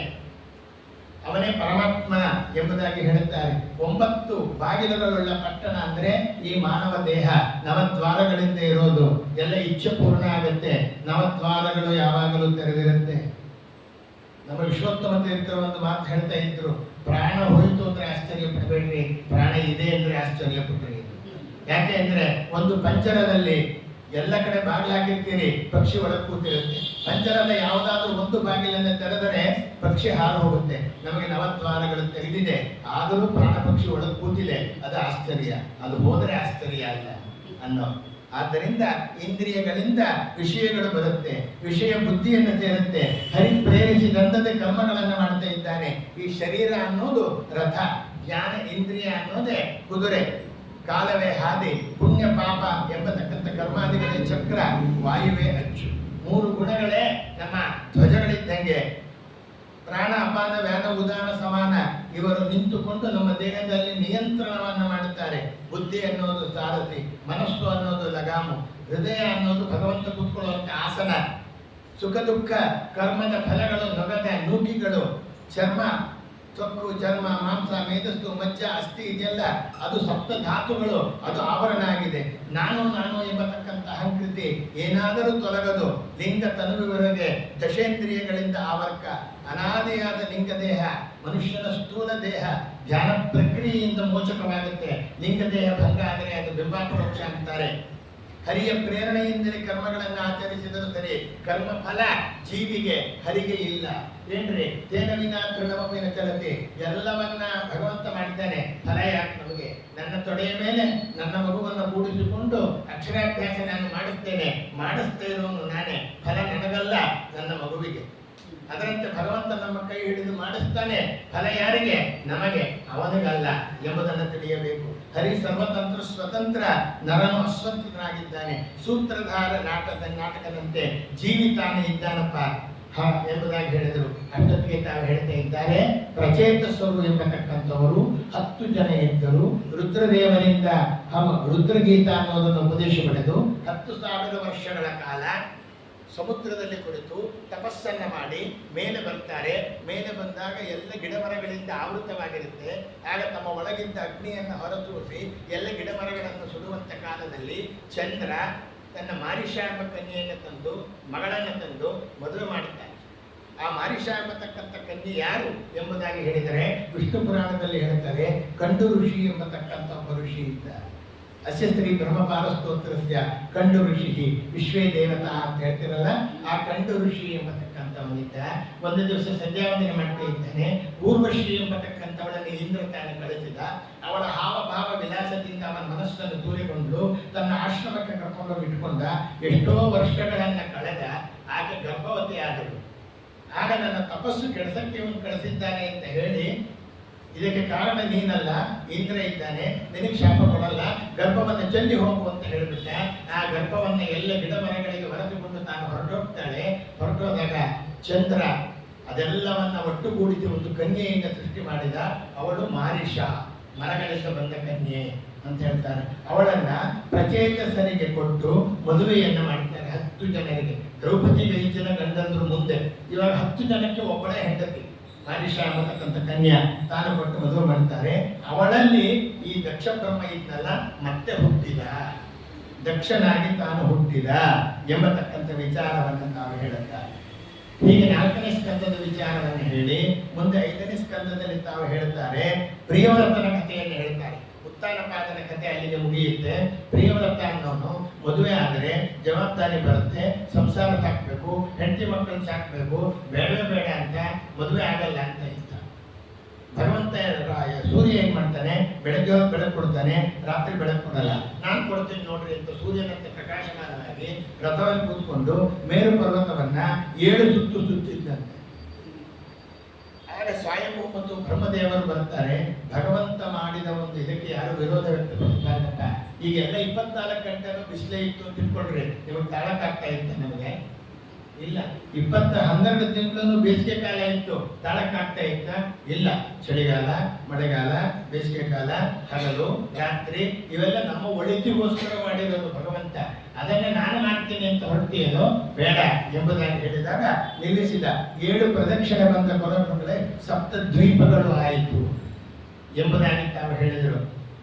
ಅವನೇ ಪರಮಾತ್ಮ ಎಂಬುದಾಗಿ ಹೇಳುತ್ತಾರೆ. 9 ಬಾಗಿಲುಗಳುಳ್ಳ ಪಟ್ಟಣ ಅಂದ್ರೆ ಈ ಮಾನವ ದೇಹ. 9 ದ್ವಾರಗಳಿಂದ ಇರೋದು. ಎಲ್ಲ ಇಚ್ಛೆ ಪೂರ್ಣ ಆಗುತ್ತೆ. 9 ದ್ವಾರಗಳು ಯಾವಾಗಲೂ ತೆರೆದಿರುತ್ತೆ. ನಮ್ಮ ವಿಶ್ವೋತ್ತಮ ತೀರ್ಥರು ಒಂದು ಮಾತು ಹೇಳ್ತಾ ಇದ್ರು, ಪ್ರಾಣ ಹೋಯಿತು ಅಂದ್ರೆ ಆಶ್ಚರ್ಯ ಪಡಬೇಡ್ರಿ, ಪ್ರಾಣ ಇದೆ ಅಂದ್ರೆ ಆಶ್ಚರ್ಯ ಪಡ್ರಿ. ಯಾಕೆ ಅಂದ್ರೆ ಒಂದು ಪಂಜರದಲ್ಲಿ ಎಲ್ಲ ಕಡೆ ಬಾಗಿಲಾಕಿರ್ತೀರಿ, ಪಕ್ಷಿ ಒಳಗೆ ಕೂತಿರುತ್ತೆ. ಪಂಜರದ ಯಾವುದಾದ್ರೂ ಒಂದು ಬಾಗಿಲನ್ನು ತೆರೆದರೆ ಪಕ್ಷಿ ಹಾರು ಹೋಗುತ್ತೆ. ನಮಗೆ 9 ದ್ವಾರಗಳು ತೆಗೆದಿದೆ, ಆದರೂ ಪ್ರಾಣ ಪಕ್ಷಿ ಒಳಗೆ ಕೂತಿದೆ, ಅದು ಆಶ್ಚರ್ಯ. ಅದು ಹೋದರೆ ಆಶ್ಚರ್ಯ ಅಲ್ಲ ಅನ್ನೋ. ಆದ್ದರಿಂದ ಇಂದ್ರಿಯಗಳಿಂದ ವಿಷಯಗಳು ಬರುತ್ತೆ, ವಿಷಯ ಬುದ್ಧಿಯನ್ನು ಸೇರುತ್ತೆ. ಹರಿ ಪ್ರೇರಿಸಿದಂತೆ ಕರ್ಮಗಳನ್ನು ಮಾಡ್ತಾ ಇದ್ದಾನೆ. ಈ ಶರೀರ ಅನ್ನೋದು ರಥ, ಜ್ಞಾನ ಇಂದ್ರಿಯ ಅನ್ನೋದೇ ಕುದುರೆ, ಕಾಲವೇ ಹಾದಿ, ಪುಣ್ಯ ಪಾಪ ಎಂಬತಕ್ಕಂಥ ಕರ್ಮಾದಿಗಳೇ ಚಕ್ರ, ವಾಯುವೇ ಅಚ್ಚು. 3 ಗುಣಗಳೇ ನಮ್ಮ ಧ್ವಜಗಳಿದ್ದಂಗೆ. ಪ್ರಾಣ, ಅಪಾನ, ವ್ಯಾನ, ಉದಾನ, ಸಮಾನ ಇವರು ನಿಂತುಕೊಂಡು ನಮ್ಮ ದೇಹದಲ್ಲಿ ನಿಯಂತ್ರಣವನ್ನು ಮಾಡುತ್ತಾರೆ. ಬುದ್ಧಿ ಅನ್ನೋದು ಸಾರಥಿ, ಮನಸ್ಸು ಅನ್ನೋದು ಲಗಾಮು, ಹೃದಯ ಅನ್ನೋದು ಭಗವಂತ ಕೂತ್ಕೊಳ್ಳುವಂತ ಆಸನ. ಸುಖ ದುಃಖ ಕರ್ಮದ ಫಲಗಳು ನೊಗದ ನೂಕಿಗಳು. ಚರ್ಮ, ತ್ವಕ್ಕು, ಚರ್ಮ, ಮಾಂಸ, ಮೇಧಸ್ಸು, ಮಜ್ಜ, ಅಸ್ಥಿ ಇದೆಲ್ಲ ಅದು ಸಪ್ತ ಧಾತುಗಳು, ಅದು ಆವರಣ ಆಗಿದೆ. ನಾನು ಎಂಬತಕ್ಕಂಥ ಅಹಂಕೃತಿ ಏನಾದರೂ ತೊಲಗದು. ಲಿಂಗ ತನುವಿವರೆಗೆ ದಶೇಂದ್ರಿಯಗಳಿಂದ ಆವರ್ಕ. ಅನಾದಿಯಾದ ಲಿಂಗ ದೇಹ, ಮನುಷ್ಯನ ಸ್ಥೂಲ ದೇಹ ಧ್ಯಾನ ಪ್ರಕ್ರಿಯೆಯಿಂದ ಮೋಚಕವಾಗುತ್ತೆ. ಲಿಂಗ ದೇಹ ಭಂಗ ಆದರೆ ಅದು ಬಿಂಬಾಪರೋಕ್ಷ ಅಂತಾರೆ. ಹರಿಯ ಪ್ರೇರಣೆಯಿಂದಲೇ ಕರ್ಮಗಳನ್ನು ಆಚರಿಸಿದರೂ ಸರಿ, ಕರ್ಮ ಫಲ ಜೀವಿಗೆ ಹರಿಗೆ ಇಲ್ಲ. ಏನ್ರಿ, ತೇನ ವಿನಾ ತೃಣಮಪಿನ ಚಲತೆ, ಎಲ್ಲವನ್ನ ಭಗವಂತ ಮಾಡಿದ್ದಾನೆ, ಫಲ ಯಾಕೆ ನಮಗೆ? ನನ್ನ ತೊಡೆಯ ಮೇಲೆ ನನ್ನ ಮಗುವನ್ನು ಕೂಡಿಸಿಕೊಂಡು ಅಕ್ಷರಾಭ್ಯಾಸ ನಾನು ಮಾಡಿಸ್ತೇನೆ, ಮಾಡಿಸ್ತಾ ಇರೋನು ನಾನೇ, ಫಲ ನನಗಲ್ಲ ನನ್ನ ಮಗುವಿಗೆ. ಅದರಂತೆ ಭಗವಂತ ನಮ್ಮ ಕೈ ಹಿಡಿದು ಮಾಡಿಸ್ತಾನೆ, ಫಲ ಯಾರಿಗೆ? ನಮಗೆ, ಅವನಿಗಲ್ಲ ಎಂಬುದನ್ನು ತಿಳಿಯಬೇಕು. ಹರಿ ಸರ್ವತಂತ್ರ ಸ್ವತಂತ್ರ, ನರನು ಅಸ್ವತಂತ್ರನಾಗಿದ್ದಾನೆ. ಸೂತ್ರಧಾರ ನಾಟಕದಂತೆ ಜೀವಿತಾನೆ ಇದ್ದಾನಪ್ಪ ಎಂಬುದಾಗಿ ಹೇಳಿದರು. ಅಷ್ಟೊತ್ತಿಗೆ ತಾವು ಹೇಳ್ತಾ ಇದ್ದಾರೆ, ಪ್ರಚೇತಸ್ವರು ಎಂಬತಕ್ಕಂಥವರು 10 ಜನ ಇದ್ದರು. ರುದ್ರದೇವರಿಂದ ರುದ್ರಗೀತ ಅನ್ನೋದನ್ನು ಉಪದೇಶ ಪಡೆದು 10,000 ವರ್ಷಗಳ ಕಾಲ ಸಮುದ್ರದಲ್ಲಿ ಕುಳಿತು ತಪಸ್ಸನ್ನ ಮಾಡಿ ಮೇಲೆ ಬರ್ತಾರೆ. ಮೇಲೆ ಬಂದಾಗ ಎಲ್ಲ ಗಿಡಮರಗಳಿಂದ ಆವೃತವಾಗಿರುತ್ತೆ. ಆಗ ತಮ್ಮ ಒಳಗಿದ್ದ ಅಗ್ನಿಯನ್ನು ಹೊರಸೂಸಿ ಎಲ್ಲ ಗಿಡಮರಗಳನ್ನು ಸುಡುವಂಥ ಕಾಲದಲ್ಲಿ ಚಂದ್ರ ತನ್ನ ಮಾರಿಷ ಎಂಬ ಕನ್ಯೆಯನ್ನು ತಂದು, ಮಗಳನ್ನು ತಂದು ಮದುವೆ ಮಾಡುತ್ತಾನೆ. ಆ ಮಾರಿಷ ಎಂಬತಕ್ಕಂಥ ಕನ್ಯೆ ಯಾರು ಎಂಬುದಾಗಿ ಹೇಳಿದರೆ ವಿಷ್ಣು ಪುರಾಣದಲ್ಲಿ ಹೇಳ್ತಾರೆ, ಕಂಡು ಋಷಿ ಎಂಬತಕ್ಕಂಥ ಒಬ್ಬ ಋಷಿ ಇದ್ದಾರೆ. ಅಸ್ಯ ಸ್ತ್ರೀ ಬ್ರಹ್ಮಪಾಲ ಸ್ತೋತ್ರಸ್ಯ ಕಂಡು ಋಷಿ ವಿಶ್ವೇ ದೇವತಾ ಅಂತ ಹೇಳ್ತಿರಲ್ಲ, ಆ ಕಂಡು ಋಷಿ ಎಂಬತಕ್ಕಂಥವನಿದ್ದ. ಒಂದು ದಿವಸ ಸಂಧ್ಯಾವಂದನೆ ಮಾಡ್ತಾ ಇದ್ದಾನೆ. ಊರ್ವಶಿ ಎಂಬತಕ್ಕಂಥವಳನ್ನು ಇಂದ್ರ ತಾನು ಕಳಿಸಿದ. ಅವಳ ಹಾವಭಾವ ವಿಲಾಸದಿಂದ ಅವನ ಮನಸ್ಸನ್ನು ದೂರಿಕೊಂಡು ತನ್ನ ಆಶ್ರಮಕ್ಕೆ ಕರ್ಕೊಂಡೋಗಿ ಇಟ್ಕೊಂಡ. ಎಷ್ಟೋ ವರ್ಷಗಳನ್ನು ಕಳೆದ ಆಕೆ ಗರ್ಭವತಿ ಆದಳು. ಆಗ ನನ್ನ ತಪಸ್ಸು ಕೆಡಿಸಕ್ಕೆ ಇವನು ಕಳಿಸಿದ್ದಾನೆ ಅಂತ ಹೇಳಿ, ಇದಕ್ಕೆ ಕಾರಣ ನೀನಲ್ಲ, ಇಂದ್ರ ಇದ್ದಾನೆ, ನಿನಗೆ ಶಾಪ ಕೊಡಲ್ಲ, ಗರ್ಭವನ್ನು ಚೆಲ್ಲಿ ಹೋಗು ಅಂತ ಹೇಳಿಬಿಟ್ಟ. ಆ ಗರ್ಭವನ್ನು ಎಲ್ಲ ಗಿಡ ಮರಗಳಿಗೆ ಹೊರತುಕೊಂಡು ತಾನು ಹೊರಟೋಗ್ತಾಳೆ. ಹೊರಟೋದಾಗ ಚಂದ್ರ ಅದೆಲ್ಲವನ್ನ ಒಟ್ಟುಗೂಡಿಸಿ ಒಂದು ಕನ್ಯೆಯಿಂದ ಸೃಷ್ಟಿ ಮಾಡಿದ. ಅವಳು ಮಾರಿಷ, ಮರಗಳಿಂದ ಬಂದ ಕನ್ಯೆ ಅಂತ ಹೇಳ್ತಾರೆ. ಅವಳನ್ನ ಪ್ರಚೇತಸರಿಗೆ ಕೊಟ್ಟು ಮದುವೆಯನ್ನು ಮಾಡ್ತಾರೆ 10 ಜನರಿಗೆ. ದ್ರೌಪದಿಗೆ 5 ಜನ ಗಂಡಂದ್ರು ಮುಂದೆ, ಇವಾಗ 10 ಜನಕ್ಕೆ ಒಬ್ಬಳೇ ಹೆಂಡತಿ ಮಾರಿಷ ಅನ್ನತಕ್ಕಂಥ ಕನ್ಯಾ ತಾನು ಕೊಟ್ಟು ಮದುವೆ ಮಾಡ್ತಾರೆ. ಅವಳಲ್ಲಿ ಈ ದಕ್ಷ ಬ್ರಹ್ಮ ಇದ್ನಲ್ಲ ಮತ್ತೆ ಹುಟ್ಟಿದ, ದಕ್ಷನಾಗಿ ತಾನು ಹುಟ್ಟಿದ ಎಂಬತಕ್ಕಂಥ ವಿಚಾರವನ್ನು ತಾವು ಹೇಳುತ್ತಾರೆ. ಹೀಗೆ 4ನೇ ಸ್ಕಂದದ ವಿಚಾರವನ್ನು ಹೇಳಿ ಮುಂದೆ 5ನೇ ಸ್ಕಂದದಲ್ಲಿ ತಾವು ಹೇಳ್ತಾರೆ ಪ್ರಿಯವ್ರತನ ಕಥೆಯನ್ನು ಹೇಳ್ತಾರೆ. ಉತ್ತಾನಪಾದನ ಕಥೆ ಅಲ್ಲಿಗೆ ಮುಗಿಯುತ್ತೆ. ಪ್ರಿಯವ್ರತ ಅನ್ನೋನು ಮದುವೆ ಆದರೆ ಜವಾಬ್ದಾರಿ ಬರುತ್ತೆ, ಸಂಸಾರ ಸಾಕಬೇಕು, ಹೆಂಡತಿ ಮಕ್ಕಳನ್ನ ಸಾಕಬೇಕು, ಬೇಡವೇ ಬೇಡ ಅಂತ ಮದುವೆ ಆಗಲ್ಲ ಅಂತ ಇದ್ದ. ಭಗವಂತ ಸೂರ್ಯ ಏನ್ ಮಾಡ್ತಾನೆ, ಬೆಳಗ್ಗೆ ಬೆಳಕು ಕೊಡ್ತಾನೆ, ರಾತ್ರಿ ಬೆಳಕು ಕೊಡಲ್ಲ. ನಾನು ಕೊಡ್ತೀನಿ ನೋಡ್ರಿ ಅಂತ ಸೂರ್ಯನಂತೆ ಪ್ರಕಾಶಮಾನವಾಗಿ ರಥವನ್ನು ಕೂತ್ಕೊಂಡು ಮೇರು ಪರ್ವತವನ್ನ 7 ಸುತ್ತು ಸುತ್ತಿದ್ದಂತೆ. ಆಗ ಸ್ವಯಂಭೂ ಮತ್ತು ಬ್ರಹ್ಮದೇವರು ಬರ್ತಾರೆ. ಭಗವಂತ ಮಾಡಿದ ಒಂದು ಇದಕ್ಕೆ ಯಾರು ವಿರೋಧ ವ್ಯಕ್ತಪಡಿಸ್ತಾರಂತ. ಈಗೆಲ್ಲ 24 ಗಂಟೆನೂ ಬಿಸಿಲೇ ಇತ್ತು ಅಂತ ತಿಳ್ಕೊಂಡ್ರಿ, ನಿಮಗೆ ತಾಳಕ್ಕಾಗ್ತಾ ಇತ್ತು? ನಮಗೆ ಇಲ್ಲ. 12 ತಿಂಗಳು ಬೇಸಿಗೆ ಕಾಲ ಇತ್ತು, ತಾಳಕ್ಕಾಗ್ತಾ ಇತ್ತ? ಇಲ್ಲ. ಚಳಿಗಾಲ, ಮಳೆಗಾಲ, ಬೇಸಿಗೆ ಕಾಲ, ಹಗಲು ರಾತ್ರಿ ಇವೆಲ್ಲ ನಮ್ಮ ಒಳಿತಿಗೋಸ್ಕರ ಮಾಡಿರೋದು ಭಗವಂತ. ಅದನ್ನೇ ನಾನು ಮಾಡ್ತೀನಿ ಅಂತ ಹೊರಟಿಯೇನೋ ಬೇಡ ಎಂಬುದಾಗಿ ಹೇಳಿದಾಗ ನಿಲ್ಲಿಸಿದ. 7 ಪ್ರದಕ್ಷಿಣೆ ಬಂದ ಕೊರಗಳೇ 7 ದ್ವೀಪಗಳು ಆಯಿತು ಎಂಬುದಾಗಿ ತಾವು ಹೇಳಿದರು.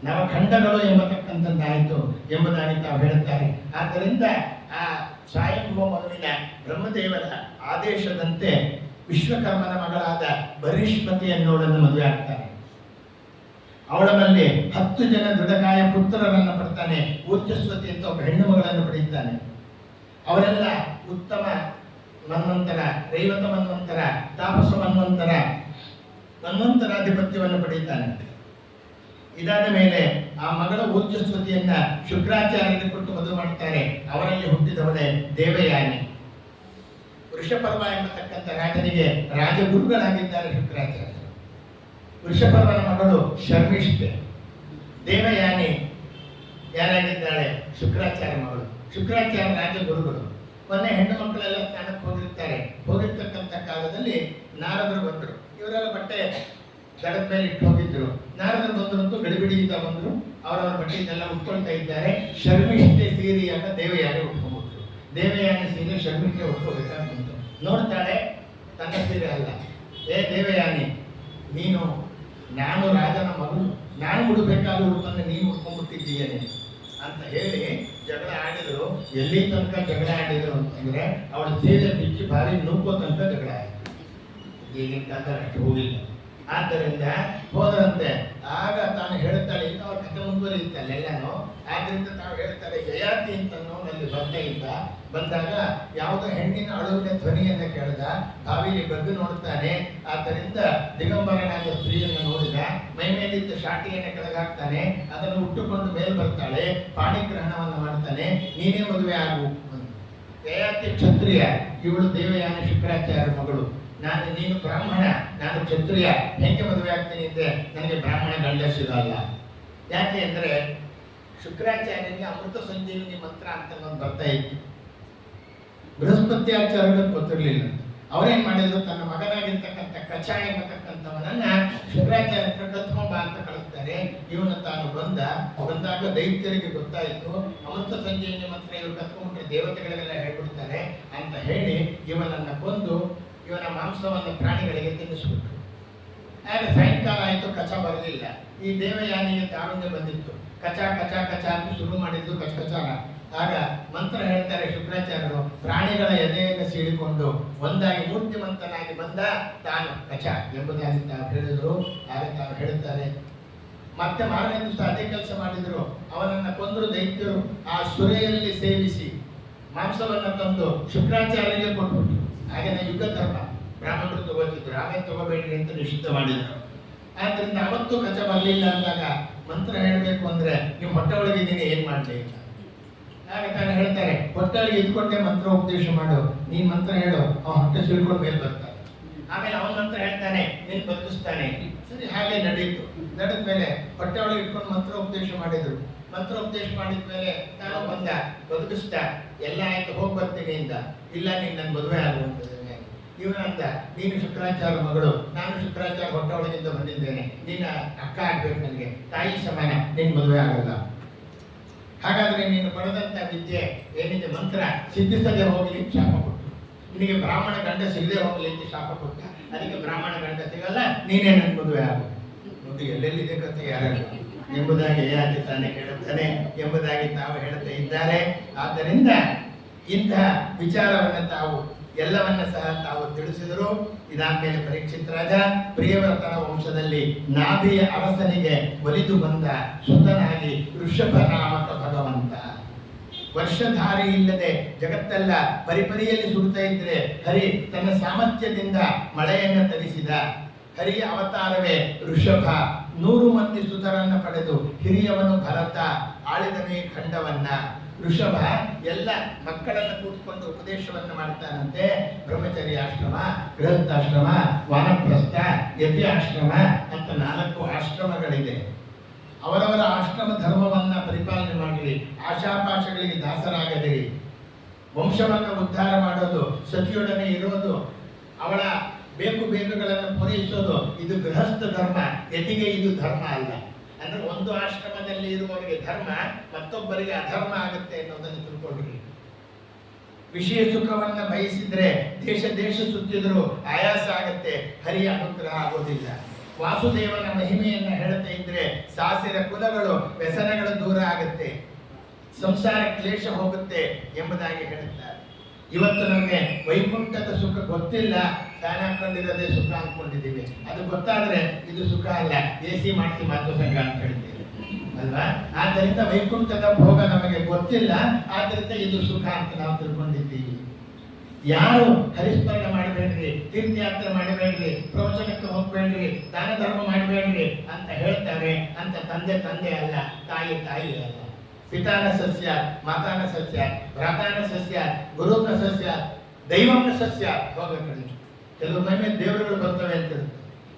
ನವಖಂಡಗಳು ಎಂಬತಕ್ಕಂಥದ್ದಾಯಿತು ಎಂಬುದಾಗಿ ತಾವು ಹೇಳುತ್ತಾರೆ. ಆದ್ದರಿಂದ ಆ ಸ್ವಯಂಭೂ ಮನುವಿನ ಬ್ರಹ್ಮದೇವರ ಆದೇಶದಂತೆ ವಿಶ್ವಕರ್ಮನ ಮಗಳಾದ ಬರಿಷ್ಮತಿ ಅನ್ನೋಳನ್ನು ಮದುವೆ ಆಗ್ತಾರೆ. ಅವಳ ಮೇಲೆ 10 ಜನ ದೃಢಕಾಯ ಪುತ್ರರನ್ನು ಪಡ್ತಾನೆ. ಊರ್ಜಸ್ವತಿ ಅಂತ ಒಬ್ಬ ಹೆಣ್ಣು ಮಗಳನ್ನು ಪಡೆಯುತ್ತಾನೆ. ಅವರೆಲ್ಲ ಉತ್ತಮ ಮನ್ವಂತರ, ರೈವತ ಮನ್ವಂತರ, ತಾಪಸ ಮನ್ವಂತರ, ಮನ್ವಂತರಾಧಿಪತ್ಯವನ್ನು ಪಡೆಯುತ್ತಾನೆ. ಇದಾದ ಮೇಲೆ ಆ ಮಗಳ ಊರ್ಜಸ್ವತಿಯನ್ನ ಶುಕ್ರಾಚಾರ್ಯರಿಗೆ ಕೊಟ್ಟು ಮದುವೆ ಮಾಡ್ತಾರೆ. ಅವರಲ್ಲಿ ಹುಟ್ಟಿದವಳೆ ದೇವಯಾನಿ. ವೃಷಪರ್ವ ಎಂಬತಕ್ಕಂಥ ರಾಜನಿಗೆ ರಾಜಗುರುಗಳಾಗಿದ್ದಾರೆ ಶುಕ್ರಾಚಾರ್ಯ. ವೃಷಪರ್ವನ ಮಗಳು ಶರ್ಮಿಷ್ಠೆ. ದೇವಯಾನಿ ಯಾರಾಗಿದ್ದಾಳೆ? ಶುಕ್ರಾಚಾರ್ಯ ಮಗಳು. ಶುಕ್ರಾಚಾರ್ಯ ರಾಜಗುರುಗಳು. ಮೊನ್ನೆ ಹೆಣ್ಣು ಮಕ್ಕಳೆಲ್ಲ ಸ್ನಾನಕ್ಕೆ ಹೋಗಿರ್ತಾರೆ. ಹೋಗಿರ್ತಕ್ಕಂಥ ಕಾಲದಲ್ಲಿ ನಾರದರು ಬಂದರು. ಇವರೆಲ್ಲ ಬಟ್ಟೆ ದಡದ ಮೇಲೆ ಇಟ್ಟು ಹೋಗಿದ್ರು. ನಾರದರು ಬಂದರಂತೂ ಗಡಿಬಿಡಿಯಿಂದ ಬಂದರು. ಅವರವರ ಬಟ್ಟೆಯನ್ನೆಲ್ಲ ಉಟ್ಕೊಳ್ತಾ ಇದ್ದಾರೆ. ಶರ್ಮಿಷ್ಠೆ ಸೀರೆಯನ್ನ ದೇವಯಾನಿ ಉಟ್ಕೊಂಡ್ಬಿಟ್ರು. ದೇವಯಾನಿ ಸೀರೆ ಶರ್ಮಿಷ್ಠೆ ಉಟ್ಕೋಬೇಕಾಗಿ ಬಂತು. ನೋಡ್ತಾಳೆ, ತನ್ನ ಸೀರೆ ಅಲ್ಲ. ದೇವಯಾನಿ, ನೀನು, ನಾನು ರಾಜನ ಮಗಳು, ನಾನು ಉಡಬೇಕಾದ ಉಡುಪನ್ನು ನೀನು ಉಟ್ಕೊಂಡ್ಬಿಟ್ಟಿದ್ದೀಯೇನೆ ಅಂತ ಹೇಳಿ ಜಗಳ ಆಡಿದರು. ಎಲ್ಲಿ ತನಕ ಜಗಳ ಆಡಿದರು ಅಂತಂದ್ರೆ ಅವಳ ಸೀರೆ ಬಿಚ್ಚಿ ಭಾರಿ ನುಗ್ಗೋ ತನಕ ಜಗಳ ಆಯಿತು. ಈಗಿನ ಕಾಲ ಅಷ್ಟು ಹೋಗಿಲ್ಲ. ಆದ್ದರಿಂದ ಹೋದರಂತೆ. ಆಗ ತಾನು ಹೇಳ್ತಾಳೆ, ಇನ್ನು ಅವ್ರ ಕಥೆ ಮುಂದುವರಿಯುತ್ತಲ್ಲ ಎಲ್ಲನೂ. ಆದ್ರಿಂದ ತಾವು ಹೇಳ್ತಾರೆ, ಯಯಾತಿ ಅಂತನಲ್ಲಿ ಬಂದಾಗ ಯಾವುದೋ ಹೆಣ್ಣಿನ ಅಳುವಿನ ಧ್ವನಿಯನ್ನ ಕೇಳಿದ. ಬಾವಿಲಿ ಬಗ್ಗು ನೋಡ್ತಾನೆ. ಆದ್ದರಿಂದ ದಿಗಂಬರನಾದ ಸ್ತ್ರೀಯನ್ನು ನೋಡಿದ. ಮೈ ಮೇಲಿದ್ದ ಶಾಟಿಯನ್ನು ಕೆಳಗಾಕ್ತಾನೆ. ಅದನ್ನು ಉಟ್ಟುಕೊಂಡು ಮೇಲೆ ಬರ್ತಾಳೆ. ಪಾಣಿಗ್ರಹಣವನ್ನು ಮಾಡ್ತಾನೆ. ನೀನೇ ಮದುವೆ ಆಗು. ಯಯಾತಿ ಕ್ಷತ್ರಿಯ, ಇವಳು ದೇವಯಾನಿ ಶುಕ್ರಾಚಾರ್ಯ ಮಗಳು. ನೀನು ಬ್ರಾಹ್ಮಣ, ನಾನು ಕ್ಷತ್ರಿಯ, ಹೆಂಗೆ ಮದುವೆ ಆಗ್ತೀನಿ ಅಂದ್ರೆ ನನಗೆ ಬ್ರಾಹ್ಮಣ ಗಂಡ ಸಿಗಲ್ಲ. ಯಾಕೆ ಅಂದ್ರೆ ಶುಕ್ರಾಚಾರ್ಯನಿಗೆ ಅಮೃತ ಸಂಜೀವಿನಿ ಮಂತ್ರ ಅಂತ ಒಂದು ಬರ್ತಾ ಇತ್ತು. ಬೃಹಸ್ಪತ್ಯಾಚಾರ್ಯರಿಗೆ ಗೊತ್ತಿರಲಿಲ್ಲ. ಅವರೇನ್ ಮಾಡಿದ್ರು, ತನ್ನ ಮಗನಾಗಿರ್ತಕ್ಕಂಥ ಕಚ ಎಂಬತಕ್ಕಂಥವನನ್ನ ಶುಕ್ರಾಚಾರ್ಯ ಕತ್ಕೊಂಬ ಅಂತ ಕಳಿಸ್ತಾರೆ. ಇವನು ತಾನು ಬಂದಾಗ ದೈತ್ಯರಿಗೆ ಗೊತ್ತಾಯಿತು, ಅಮೃತ ಸಂಜೀವಿನಿ ಮಂತ್ರ ಇವರು ಕತ್ಕೊಂಡ್ಬಿಟ್ರೆ ದೇವತೆಗಳಿಗೆಲ್ಲ ಹೇಳ್ಬಿಡ್ತಾರೆ ಅಂತ ಹೇಳಿ ಇವನನ್ನ ಕೊಂದು ಇವನ ಮಾಂಸವನ್ನು ಪ್ರಾಣಿಗಳಿಗೆ ತಿನ್ನಿಸ್ಬಿಟ್ರು. ಆಗ ಸಾಯಂಕಾಲ ಆಯಿತು, ಕಚ ಬರಲಿಲ್ಲ. ಈ ದೇವಯಾನಿಗೆ ತಾರುಣ್ಯ ಬಂದಿತ್ತು. ಕಚ ಕಚ ಕಚ ಅಂತ ಶುರು ಮಾಡಿದ್ದು ಕಚಕಚಾನ. ಆಗ ಮಂತ್ರ ಹೇಳ್ತಾರೆ ಶುಕ್ರಾಚಾರ್ಯರು, ಪ್ರಾಣಿಗಳ ಎದೆಯನ್ನು ಸೀಳಿಕೊಂಡು ಒಂದಾಗಿ ಮೂರ್ತಿಮಂತನಾಗಿ ಬಂದ ತಾನು ಕಚ ಎಂಬುದಾಗಿ ತಾವು ಹೇಳಿದರು. ಆಗ ತಾವು ಹೇಳುತ್ತಾರೆ, ಮತ್ತೆ ಮಾರನೇ ದಿವಸ ಅದೇ ಕೆಲಸ ಮಾಡಿದರು. ಅವನನ್ನ ಕೊಂದರು ದೈತ್ಯರು. ಆ ಸುರೆಯಲ್ಲಿ ಸೇವಿಸಿ ಮಾಂಸವನ್ನು ತಂದು ಶುಕ್ರಾಚಾರ್ಯರಿಗೆ ಕೊಟ್ಬಿಟ್ರು. ಹಾಗೆಯೇ ಯುದ್ಧ ಧರ್ಮ ಬ್ರಾಹ್ಮಣರು ತಗೋತಿದ್ರು, ಆಮೇಲೆ ತಗೋಬೇಡ್ರಿ ಅಂತ ನಿಷಿದ್ಧ ಮಾಡಿದರು. ಆದ್ರಿಂದ ಅವತ್ತು ಕಚ ಬರಲಿಲ್ಲ ಅಂದಾಗ ಮಂತ್ರ ಹೇಳಬೇಕು ಅಂದ್ರೆ ನೀವು ಹೊಟ್ಟೆ ಒಳಗಿದ್ದೀನಿ ಏನ್ ಮಾಡಲಿ ಅಂತ. ಆಗ ತಾನು ಹೇಳ್ತಾರೆ, ಹೊಟ್ಟೆ ಒಳಗೆ ಇದ್ಕೊಂಡೆ ಮಂತ್ರ ಉಪದೇಶ ಮಾಡು, ನೀನ್ ಮಂತ್ರ ಹೇಳು, ಅವನ ಹೊಟ್ಟೆ ಸಿಳ್ಕೊಂಡು ಮೇಲೆ ಬರ್ತಾನೆ. ಆಮೇಲೆ ಅವನ ಮಂತ್ರ ಹೇಳ್ತಾನೆ, ನೀನ್ ಬದುಕಿಸ್ತಾನೆ. ಸರಿ, ಹಾಗೆ ನಡೆಯಿತು. ನಡೆದ ಮೇಲೆ ಹೊಟ್ಟೆ ಒಳಗೆ ಇಟ್ಕೊಂಡು ಮಂತ್ರ ಉಪದೇಶ ಮಾಡಿದ್ರು. ಮಂತ್ರ ಉಪದೇಶ ಮಾಡಿದ್ಮೇಲೆ ನಾನು ಬಂದ, ಬದುಕಿಸ್ತಾ ಎಲ್ಲ ಆಯ್ತು, ಹೋಗಿ ಬರ್ತೀನಿ ಇಂದ. ಇಲ್ಲ, ನೀನ್ ನನ್ನ ಮದುವೆ ಆಗುವಂಥದ್ದು. ಇವನಂದ, ನೀನು ಶುಕ್ರಾಚಾರ್ಯ ಮಗಳು, ನಾನು ಶುಕ್ರಾಚಾರ್ಯ ಹೊಟ್ಟೆ ಒಳಗಿಂದ ಬಂದಿದ್ದೇನೆ, ನಿನ್ನ ಅಕ್ಕ ಆಗ್ಬೇಕು, ನನಗೆ ತಾಯಿ ಸಮಾನ, ನಿನ್ ಮದುವೆ ಆಗಲ್ಲ. ಹಾಗಾದ್ರೆ ನೀನು ಪಡೆದಂತ ವಿದ್ಯೆ ಏನಿದೆ ಮಂತ್ರ ಸಿದ್ಧಿಸದೆ ಹೋಗಲಿ ಶಾಪ ಕೊಟ್ಟು, ನಿನಗೆ ಬ್ರಾಹ್ಮಣ ಗಂಡ ಸಿಗದೆ ಹೋಗಲಿ ಅಂತ ಶಾಪ ಕೊಟ್ಟ. ಅದಕ್ಕೆ ಬ್ರಾಹ್ಮಣ ಗಂಡ ಸಿಗಲ್ಲ, ನೀನೇ ನನ್ನ ಮದುವೆ ಆಗು. ನೋಡಿ ಎಲ್ಲೆಲ್ಲಿದೆ ಕಥೆ ಯಾರು ಎಂಬುದಾಗಿ ಯಾಕೆ ತಾನೇ ಕೇಳುತ್ತಾನೆ ಎಂಬುದಾಗಿ ತಾವು ಹೇಳುತ್ತಾ ಇದ್ದಾರೆ. ಆದ್ದರಿಂದ ಇಂತಹ ವಿಚಾರವನ್ನು ತಾವು ಎಲ್ಲವನ್ನ ಸಹ ತಾವು ತಿಳಿಸಿದರು. ಇದಾದ್ಮೇಲೆ ಪರೀಕ್ಷಿತ್ ರಾಜ ಪ್ರಿಯವ್ರತನ ವಂಶದಲ್ಲಿ ನಾಭಿಯ ಅರಸನಿಗೆ ಒಲಿದು ಬಂದ ಸುತನಾಗಿ ಋಷಭ ನಾಮಕ ಭಗವಂತ. ವರ್ಷಧಾರಿ ಇಲ್ಲದೆ ಜಗತ್ತೆಲ್ಲ ಪರಿಪರಿಯಲ್ಲಿ ಸುಡ್ತಾ ಇದ್ರೆ ಹರಿ ತನ್ನ ಸಾಮರ್ಥ್ಯದಿಂದ ಮಳೆಯನ್ನು ತರಿಸಿದ. ಹರಿಯ ಅವತಾರವೇ ಋಷಭ. 100 ಮಂದಿ ಸುತರನ್ನ ಪಡೆದು ಹಿರಿಯವನು ಭರತ ಆಳಿದನೇ ಖಂಡವನ್ನ. ಋಷಭ ಎಲ್ಲ ಮಕ್ಕಳನ್ನು ಕೂತ್ಕೊಂಡು ಉಪದೇಶವನ್ನು ಮಾಡ್ತಾನಂತೆ. ಬ್ರಹ್ಮಚರ್ಯಾಶ್ರಮ, ಗೃಹಸ್ಥಾಶ್ರಮ, ವಾನಪ್ರಸ್ಥ, ಯತಿ ಆಶ್ರಮ ಅಂತ 4 ಆಶ್ರಮಗಳಿದೆ. ಅವರವರ ಆಶ್ರಮ ಧರ್ಮವನ್ನ ಪರಿಪಾಲನೆ ಮಾಡಿರಿ, ಆಶಾಪಾಶಗಳಿಗೆ ದಾಸರಾಗದಿರಿ. ವಂಶವನ್ನು ಉದ್ಧಾರ ಮಾಡೋದು, ಸತಿಯೊಡನೆ ಇರೋದು, ಅವಳ ಬೇಕು ಬೇಕುಗಳನ್ನು ಪೂರೈಸೋದು, ಇದು ಗೃಹಸ್ಥ ಧರ್ಮ. ಯತಿಗೆ ಇದು ಧರ್ಮ ಅಲ್ಲ. ಅಂದ್ರೆ ಒಂದು ಆಶ್ರಮದಲ್ಲಿ ಇರುವವರಿಗೆ ಧರ್ಮ, ಮತ್ತೊಬ್ಬರಿಗೆ ಅಧರ್ಮ ಆಗುತ್ತೆ ಅನ್ನೋದನ್ನು ತಿಳ್ಕೊಂಡ್ರಿ. ವಿಷಯ ಸುಖವನ್ನ ಬಯಸಿದ್ರೆ ದೇಶ ಸುತ್ತಿದ್ರು ಆಯಾಸ ಆಗತ್ತೆ, ಹರಿಯ ಅನುಗ್ರಹ ಆಗೋದಿಲ್ಲ. ವಾಸುದೇವನ ಮಹಿಮೆಯನ್ನ ಹೇಳ್ತಾ ಇದ್ರೆ ಸಾಸಿರ ಕುಲಗಳು ವ್ಯಸನಗಳು ದೂರ ಆಗುತ್ತೆ, ಸಂಸಾರ ಕ್ಲೇಶ ಹೋಗುತ್ತೆ ಎಂಬುದಾಗಿ ಹೇಳುತ್ತಾರೆ. ಇವತ್ತು ನಮಗೆ ವೈಕುಂಠದ ಸುಖ ಗೊತ್ತಿಲ್ಲ, ಫ್ಯಾನ್ ಹಾಕೊಂಡಿರೋದೇ ಸುಖ ಅನ್ಕೊಂಡಿದ್ದೀವಿ. ಅದು ಗೊತ್ತಾದ್ರೆ ಇದು ಸುಖ ಅಲ್ಲ, AC ಮಾಡಿಸಿ ಮಾತು ಸಂಘ ಅಂತ ಹೇಳ್ತೀವಿ ಅಲ್ವಾ. ಆದ್ದರಿಂದ ವೈಕುಂಠದ ಭೋಗ ನಮಗೆ ಗೊತ್ತಿಲ್ಲ, ಆದ್ರಿಂದ ಇದು ಸುಖ ಅಂತ ನಾವು ತಿಳ್ಕೊಂಡಿದ್ದೀವಿ. ಯಾರು ಹರಿಸ್ಮರಣೆ ಮಾಡಬೇಡ್ರಿ, ತೀರ್ಥಯಾತ್ರೆ ಮಾಡಬೇಡ್ರಿ, ಪ್ರವಚನಕ್ಕೆ ಹೋಗ್ಬೇಡ್ರಿ, ದಾನ ಧರ್ಮ ಮಾಡಬೇಡ್ರಿ ಅಂತ ಹೇಳ್ತಾರೆ ಅಂತ ತಂದೆ ಅಲ್ಲ, ತಾಯಿ ಅಲ್ಲ. ಪಿತಾನ ಸಸ್ಯ, ಮಾತಾನ ಸಸ್ಯ, ಭ್ರಾತಾನ ಸಸ್ಯ, ಗುರುನ ಸಸ್ಯ, ದೈವನ ಸಸ್ಯ ಹೋಗಬೇಡಿ. ಕೆಲವು ಮನೆ ದೇವರುಗಳು ಬರ್ತವೆ ಅಂತ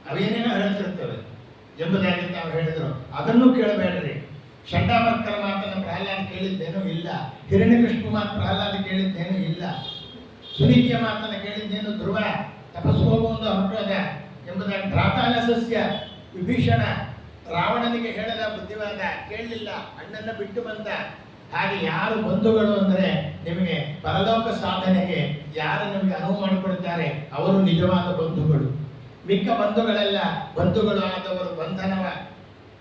ಅವೇನೇನೋ ಹೇಳ್ತಿರ್ತವೆ ಎಂಬುದಾಗಿ ತಾವು ಹೇಳಿದ್ರು. ಅದನ್ನು ಕೇಳಬೇಡ್ರಿ. ಷಂಡಾಮರ್ಕರ ಮಾತನ್ನು ಪ್ರಹ್ಲಾದ ಕೇಳಿದ್ದೇನೂ ಇಲ್ಲ, ಹಿರಣ್ಯಕೃಷ್ಣ ಮಾತು ಪ್ರಹ್ಲಾದ ಕೇಳಿದ್ದೇನೂ ಇಲ್ಲ, ಸುನೀತಿಯ ಮಾತನ್ನು ಕೇಳಿದ್ದೇನು ಧ್ರುವ ತಪಸ್ಸು ಹೋಗುವುದು ಹೊರಟೋದ ಎಂಬುದಾಗಿ. ಭ್ರಾತಾನ ಸಸ್ಯ ವಿಭೀಷಣ ರಾವಣನಿಗೆ ಹೇಳದ ಬುದ್ಧಿವಾದ ಕೇಳಲಿಲ್ಲ, ಅಣ್ಣನ ಬಿಟ್ಟು ಬಂದ. ಹಾಗೆ ಯಾರು ಬಂಧುಗಳು ಅಂದ್ರೆ ನಿಮಗೆ ಪರಲೋಕ ಸಾಧನೆಗೆ ಯಾರು ನಿಮಗೆ ಅನುವು ಮಾಡಿಕೊಡ್ತಾರೆ ಅವರು ನಿಜವಾದ ಬಂಧುಗಳು. ಮಿಕ್ಕ ಬಂಧುಗಳೆಲ್ಲ ಬಂಧುಗಳು ಆದವರು ಬಂಧನವ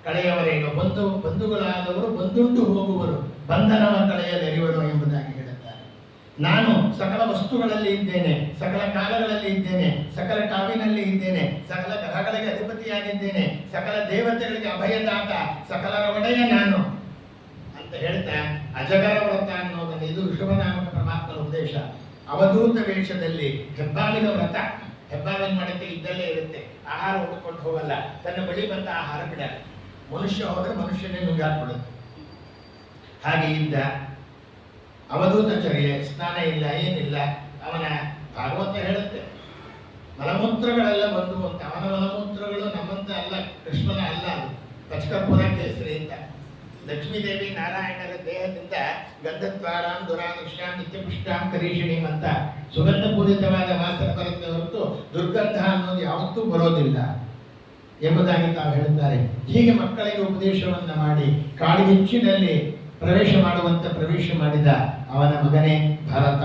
ಕಳೆಯವರೇನು, ಬಂಧುಗಳಾದವರು ಬಂದುಂಟು ಹೋಗುವರು, ಬಂಧನವ ಕಳೆಯಲೆರಿವರು ಎಂಬುದಾಗಿ ಹೇಳುತ್ತಾರೆ. ನಾನು ಸಕಲ ವಸ್ತುಗಳಲ್ಲಿ ಇದ್ದೇನೆ, ಸಕಲ ಕಾಲಗಳಲ್ಲಿ ಇದ್ದೇನೆ, ಸಕಲ ಕಾವಿನಲ್ಲಿ ಇದ್ದೇನೆ, ಸಕಲ ಗ್ರಹಗಳಿಗೆ ಅಧಿಪತಿಯಾಗಿದ್ದೇನೆ, ಸಕಲ ದೇವತೆಗಳಿಗೆ ಅಭಯದಾತ, ಸಕಲರ ಒಡೆಯ ನಾನು ಅಂತ ಹೇಳ್ತಾ ಅಜಗರ ವ್ರತ ಅನ್ನೋದನ್ನು, ಇದು ಋಷಭನಾಮಕ ಪರಮಾತ್ಮನ ಉದ್ದೇಶ. ಅವಧೂತ ವೇಷದಲ್ಲಿ ಹೆಬ್ಬಾವಿನ ವ್ರತ. ಹೆಬ್ಬಾವಿನ ಮಡಕೆ ಇದ್ದಲ್ಲೇ ಇರುತ್ತೆ, ಆಹಾರ ಹುಡುಕೊಂಡು ಹೋಗಲ್ಲ, ತನ್ನ ಬಳಿ ಬಂದ ಆಹಾರ ಬಿಡಲ್ಲ. ಮನುಷ್ಯ ಹೋದ್ರೆ ಮನುಷ್ಯನೇ ನುಗ್ಗಾಕ್ಬಿಡುತ್ತೆ. ಹಾಗೆ ಇದ್ದ ಅವಧೂತ ಚರ್ಯೆ, ಸ್ನಾನ ಇಲ್ಲ, ಏನಿಲ್ಲ. ಅವನ ಭಾಗವತ ಹೇಳುತ್ತೆ ಮಲಮೂತ್ರಗಳೆಲ್ಲ ಬಂದು ಅಂತ. ಅವನ ಮಲಮೂತ್ರಗಳು ನಮ್ಮಂತ ಅಲ್ಲ, ಕೃಷ್ಣನ ಅಲ್ಲ, ಅದು ಪಚಕಪುರ ಕೇಸರಿ ಅಂತ. ಲಕ್ಷ್ಮೀದೇವಿ ನಾರಾಯಣರ ದೇಹದಿಂದ ಗಂಧದ್ವಾರಾಂ ದುರಾದೃಷ್ಟಾಂ ನಿತ್ಯಪುಷ್ಟಾಂ ಕರೀಷಿಣೀಂ ಅಂತ ಸುಗಂಧ ಪೂರಿತವಾದ ವಾಸನೆ ಬರುತ್ತೆ ಹೊರತು ದುರ್ಗಂಧ ಅನ್ನೋದು ಯಾವತ್ತೂ ಬರೋದಿಲ್ಲ ಎಂಬುದಾಗಿ ತಾವು ಹೇಳುತ್ತಾರೆ. ಹೀಗೆ ಮಕ್ಕಳಿಗೆ ಉಪದೇಶವನ್ನು ಮಾಡಿ ಕಾಡಿಗಿಚ್ಚಿನಲ್ಲಿ ಪ್ರವೇಶ ಮಾಡಿದ ಅವನ ಮಗನೇ ಭರತ.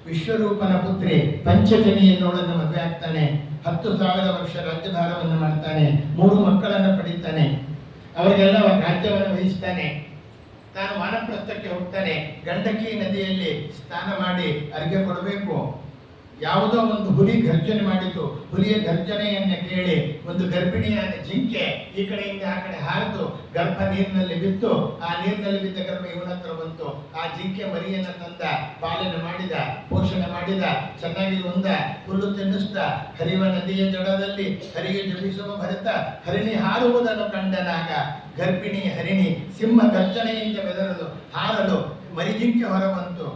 ವಿಶ್ವರೂಪನ ಪುತ್ರಿ ಪಂಚಜನಿ ಎನ್ನುವುದನ್ನು ಮದುವೆ ಆಗ್ತಾನೆ. 10,000 ವರ್ಷ ರಾಜ್ಯಭಾರವನ್ನು ಮಾಡ್ತಾನೆ. 3 ಮಕ್ಕಳನ್ನು ಪಡೀತಾನೆ. ಅವರಿಗೆಲ್ಲ ರಾಜ್ಯವನ್ನು ವಹಿಸ್ತಾನೆ. ತಾನು ವಾನಪ್ರಸ್ಥಕ್ಕೆ ಹೋಗ್ತಾನೆ. ಗಂಡಕಿ ನದಿಯಲ್ಲಿ ಸ್ನಾನ ಮಾಡಿ ಅರ್ಘ್ಯ ಕೊಡಬೇಕು. ಯಾವುದೋ ಒಂದು ಹುಲಿ ಗರ್ಜನೆ ಮಾಡಿತು. ಹುಲಿಯ ಗರ್ಜನೆಯನ್ನು ಕೇಳಿ ಒಂದು ಗರ್ಭಿಣಿಯಾದ ಜಿಂಕೆ ಈ ಕಡೆಯಿಂದ ಆ ಕಡೆ ಹಾರಿದು ಗರ್ಭ ನೀರಿನಲ್ಲಿ ಬಿತ್ತು. ಆ ನೀರಿನಲ್ಲಿ ಬಿದ್ದ ಗರ್ಭ ಇವನ ಹತ್ರ ಬಂತು. ಆ ಜಿಂಕೆ ಮರಿಯನ್ನು ತಂದ, ಪಾಲನೆ ಮಾಡಿದ, ಪೋಷಣೆ ಮಾಡಿದ, ಚೆನ್ನಾಗಿ ಒಂದ ಹುಲ್ಲು ತಿನ್ನಿಸಿದ. ಹರಿವ ನದಿಯ ಜಡದಲ್ಲಿ ಹರಿಗೆ ಜಪಿಸುವ ಭರತ ಹರಿಣಿ ಹಾರುವುದನ್ನು ಕಂಡನಾಗ ಗರ್ಭಿಣಿ ಹರಿಣಿ ಸಿಂಹ ಗರ್ಜನೆಯಿಂದ ಬೆದರಲು ಹಾರಲು ಮರಿಜಿಂಕೆ ಹೊರಬಂತು.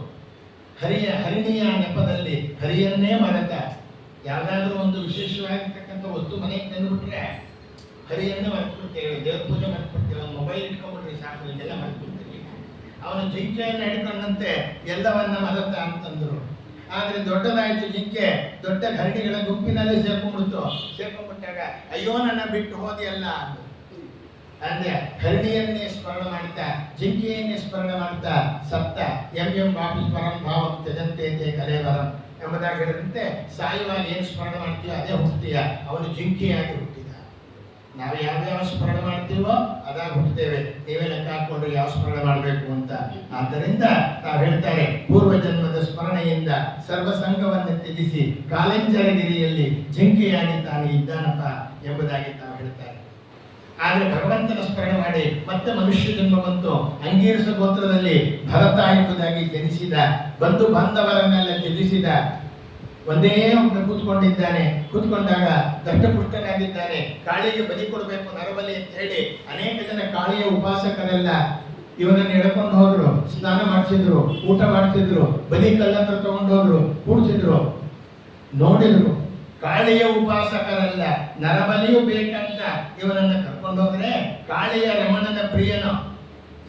ಹರಿಣಿಯ ನೆಪದಲ್ಲಿ ಹರಿಯನ್ನೇ ಮರೆತ. ಯಾವುದಾದ್ರೂ ಒಂದು ವಿಶೇಷವಾಗಿರ್ತಕ್ಕಂಥ ವಸ್ತು ಮನೆಗೆ ತಂದುಬಿಟ್ರೆ ಹರಿಯನ್ನೇ ಮರೆತುಬಿಡ್ತೇವೆ. ದೇವ್ರ ಪೂಜೆ ಮರೆತುಬಿಡ್ತೇವೆ. ಒಂದು ಮೊಬೈಲ್ ಇಟ್ಕೊಂಡ್ಬಿಟ್ರಿ ಸಾಕು, ಇದೆಲ್ಲ ಮರೆತುಬಿಡ್ತೀವಿ. ಅವನು ಜಿಂಕೆಯನ್ನು ಹಿಡ್ಕೊಂಡಂತೆ ಎಲ್ಲವನ್ನ ಮರೆತ ಅಂತಂದ್ರು. ಆದ್ರೆ ದೊಡ್ಡದಾಯ್ತು ಜಿಂಕೆ, ದೊಡ್ಡ ಹರಿಣಿಗಳ ಗುಂಪಿನಲ್ಲಿ ಸೇರ್ಕೊಂಡ್ಬಿಟ್ಟಾಗ ಅಯ್ಯೋ ನನ್ನ ಬಿಟ್ಟು ಹೋದಿಯಲ್ಲ ಅಂದ್ರೆ ಹರಿಣಿಯನ್ನೇ ಸ್ಮರಣ ಮಾಡ್ತಾ, ಜಿಂಕೆಯನ್ನೇ ಸ್ಮರಣ ಮಾಡ್ತಾ ಸತ್ತ. ಎಂ ವಾಪಸ್ ಪರಂ ಭಾವಂ ತ್ಯಜಂತೆ ಕಲೇವರಂ ಎಂಬುದಾಗಿ ಹೇಳಿದಂತೆ ಸಾಯುವಾಗ ಏನು ಸ್ಮರಣ ಮಾಡ್ತೀವೋ ಅದೇ ಹುಟ್ಟುತ್ತೀಯ. ಅವನು ಜಿಂಕೆಯಾಗಿ ಹುಟ್ಟಿದ. ನಾವು ಯಾವ್ಯಾವ ಸ್ಮರಣ ಮಾಡ್ತೀವೋ ಅದಾಗ ಹುಟ್ಟುತ್ತೇವೆ. ನೀವೇ ಲೆಕ್ಕ ಹಾಕೊಂಡು ಯಾವ ಸ್ಮರಣ ಮಾಡಬೇಕು ಅಂತ. ಆದ್ದರಿಂದ ನಾವು ಹೇಳ್ತಾರೆ, ಪೂರ್ವ ಜನ್ಮದ ಸ್ಮರಣೆಯಿಂದ ಸರ್ವಸಂಗವನ್ನು ತ್ಯಜಿಸಿ ಕಾಲಂಜರಗಿರಿಯಲ್ಲಿ ಜಿಂಕೆಯಾಗಿ ತಾನು ಇದ್ದಾನಪ್ಪ ಎಂಬುದಾಗಿ ತಾವು ಹೇಳ್ತಾರೆ. ಆದರೆ ಭಗವಂತನ ಸ್ಮರಣೆ ಮಾಡಿ ಮತ್ತೆ ಮನುಷ್ಯ ಜನ್ಮ ಬಂತು. ಅಂಗೀರಸ ಗೋತ್ರದಲ್ಲಿ ಭರತ ಎಂಬುದಾಗಿ ಜನಿಸಿದ. ಬಂಧು ಬಾಂಧವರನ್ನೆಲ್ಲ ತ್ಯಜಿಸಿದ. ಒಂದೇ ಒಬ್ಬ ಕೂತ್ಕೊಂಡಿದ್ದಾನೆ. ಕೂತ್ಕೊಂಡಾಗ ದಷ್ಟಪುಷ್ಟನಾಗಿದ್ದಾನೆ. ಕಾಳಿಗೆ ಬಲಿ ಕೊಡಬೇಕು, ನರಬಲಿ ಅಂತ ಹೇಳಿ ಅನೇಕ ಜನ ಕಾಳಿಯ ಉಪಾಸಕರೆಲ್ಲ ಇವನನ್ನು ಎಳ್ಕೊಂಡು ಹೋದ್ರು, ಸ್ನಾನ ಮಾಡಿಸಿದ್ರು, ಊಟ ಮಾಡಿಸಿದ್ರು, ಬಲಿ ಕಲ್ಲತ್ರ ತಗೊಂಡು ಹೋದ್ರು, ಕೂಡಿಸಿದ್ರು. ನೋಡಿದ್ರು ಕಾಳಿಯ ಉಪಾಸಕರಲ್ಲ, ನರಬಲಿಯೂ ಬೇಕಂತ ಇವನನ್ನು ಕರ್ಕೊಂಡೋದ್ರೆ ಕಾಳಿಯ ರಮಣನ ಪ್ರಿಯನು.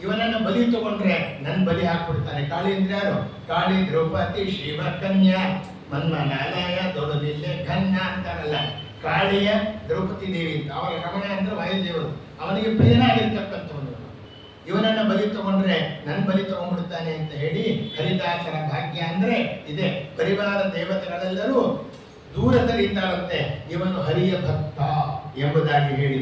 ಇವನನ್ನ ಬಲಿ ತಗೊಂಡ್ರೆ ನನ್ನ ಬಲಿ ಹಾಕ್ಬಿಡ್ತಾನೆ. ಕಾಳಿ ಅಂದ್ರೆ ಯಾರು? ಕಾಳಿ ದ್ರೌಪದಿ ಶಿವಕನ್ಯಾ ಮನ್ಮನಾಲಯ ದೊಡದಿಲ್ಲೆ ಘನ್ನ ಅಂತಾರಲ್ಲ. ಕಾಳಿಯ ದ್ರೌಪದಿ ದೇವಿ ಅಂತ. ಅವರ ರಮಣ ಅಂದ್ರೆ ವಾಯುದೇವರು, ಅವನಿಗೆ ಪ್ರಿಯನಾಗಿರ್ತಕ್ಕಂಥವನು. ಇವನನ್ನ ಬಲಿ ತಗೊಂಡ್ರೆ ನನ್ನ ಬಲಿ ತಗೊಂಡ್ಬಿಡ್ತಾನೆ ಅಂತ ಹೇಳಿ ಹರಿದಾಸರ ಭಾಗ್ಯ ಅಂದ್ರೆ ಇದೆ. ಪರಿವಾರ ದೇವತೆಗಳೆಲ್ಲರೂ ದೂರ ಸರಿತಾರಂತೆ. ಇವನು ಹರಿಯ ಭಕ್ತ ಎಂಬುದಾಗಿ ಹೇಳಿ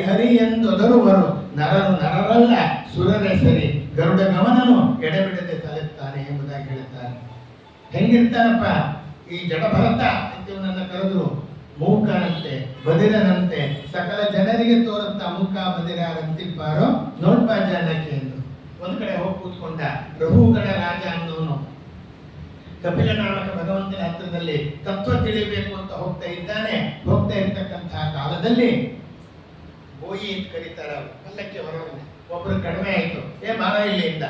ಹರಿ ಎಂದೊದರುವರು ನರರು ನರರಲ್ಲ ಸುರರೇ ಸರಿ ಗರುಡ ಗಮನನು ಎಡೆಬಿಡದೆ ತಲೆತ್ತಾನೆ ಎಂಬುದಾಗಿ ಹೇಳುತ್ತಾರೆ. ಹೆಂಗಿರ್ತಾನಪ್ಪ ಈ ಜಡಭರತ ಅಂತ ಇವನನ್ನ ಕರೆದ್ರು. ಮೂಕನಂತೆ ಬದಿರನಂತೆ ಸಕಲ ಜನರಿಗೆ ತೋರುತ್ತಾ ಮೂಕ ಬದಿರಂತಿಪ್ಪಾರೋ ನೋಡ್ಪ ಜನಕ್ಕೆ ಎಂದು ಒಂದು ಕಡೆ ಹೋಗಿ ಕೂತ್ಕೊಂಡ. ರಘುಗಣ ರಾಜ ಅನ್ನೋನು ಕಪಿಲ ನಾಮಕ ಭಗವಂತನ ಹತ್ತಿರದಲ್ಲಿ ತತ್ವ ತಿಳಿಬೇಕು ಅಂತ ಹೋಗ್ತಾ ಇದ್ದಾನೆ. ಹೋಗ್ತಾ ಇರ್ತಕ್ಕಂತಹ ಕಾಲದಲ್ಲಿ ಬೋಯಿ ಅಂತ ಕರೀತಾರ, ಪಲ್ಲಕ್ಕಿ ಹೊರವನ್ನ. ಒಬ್ರು ಕಡಿಮೆ ಆಯ್ತು, ಬಾರ ಇಲ್ಲಿಂದ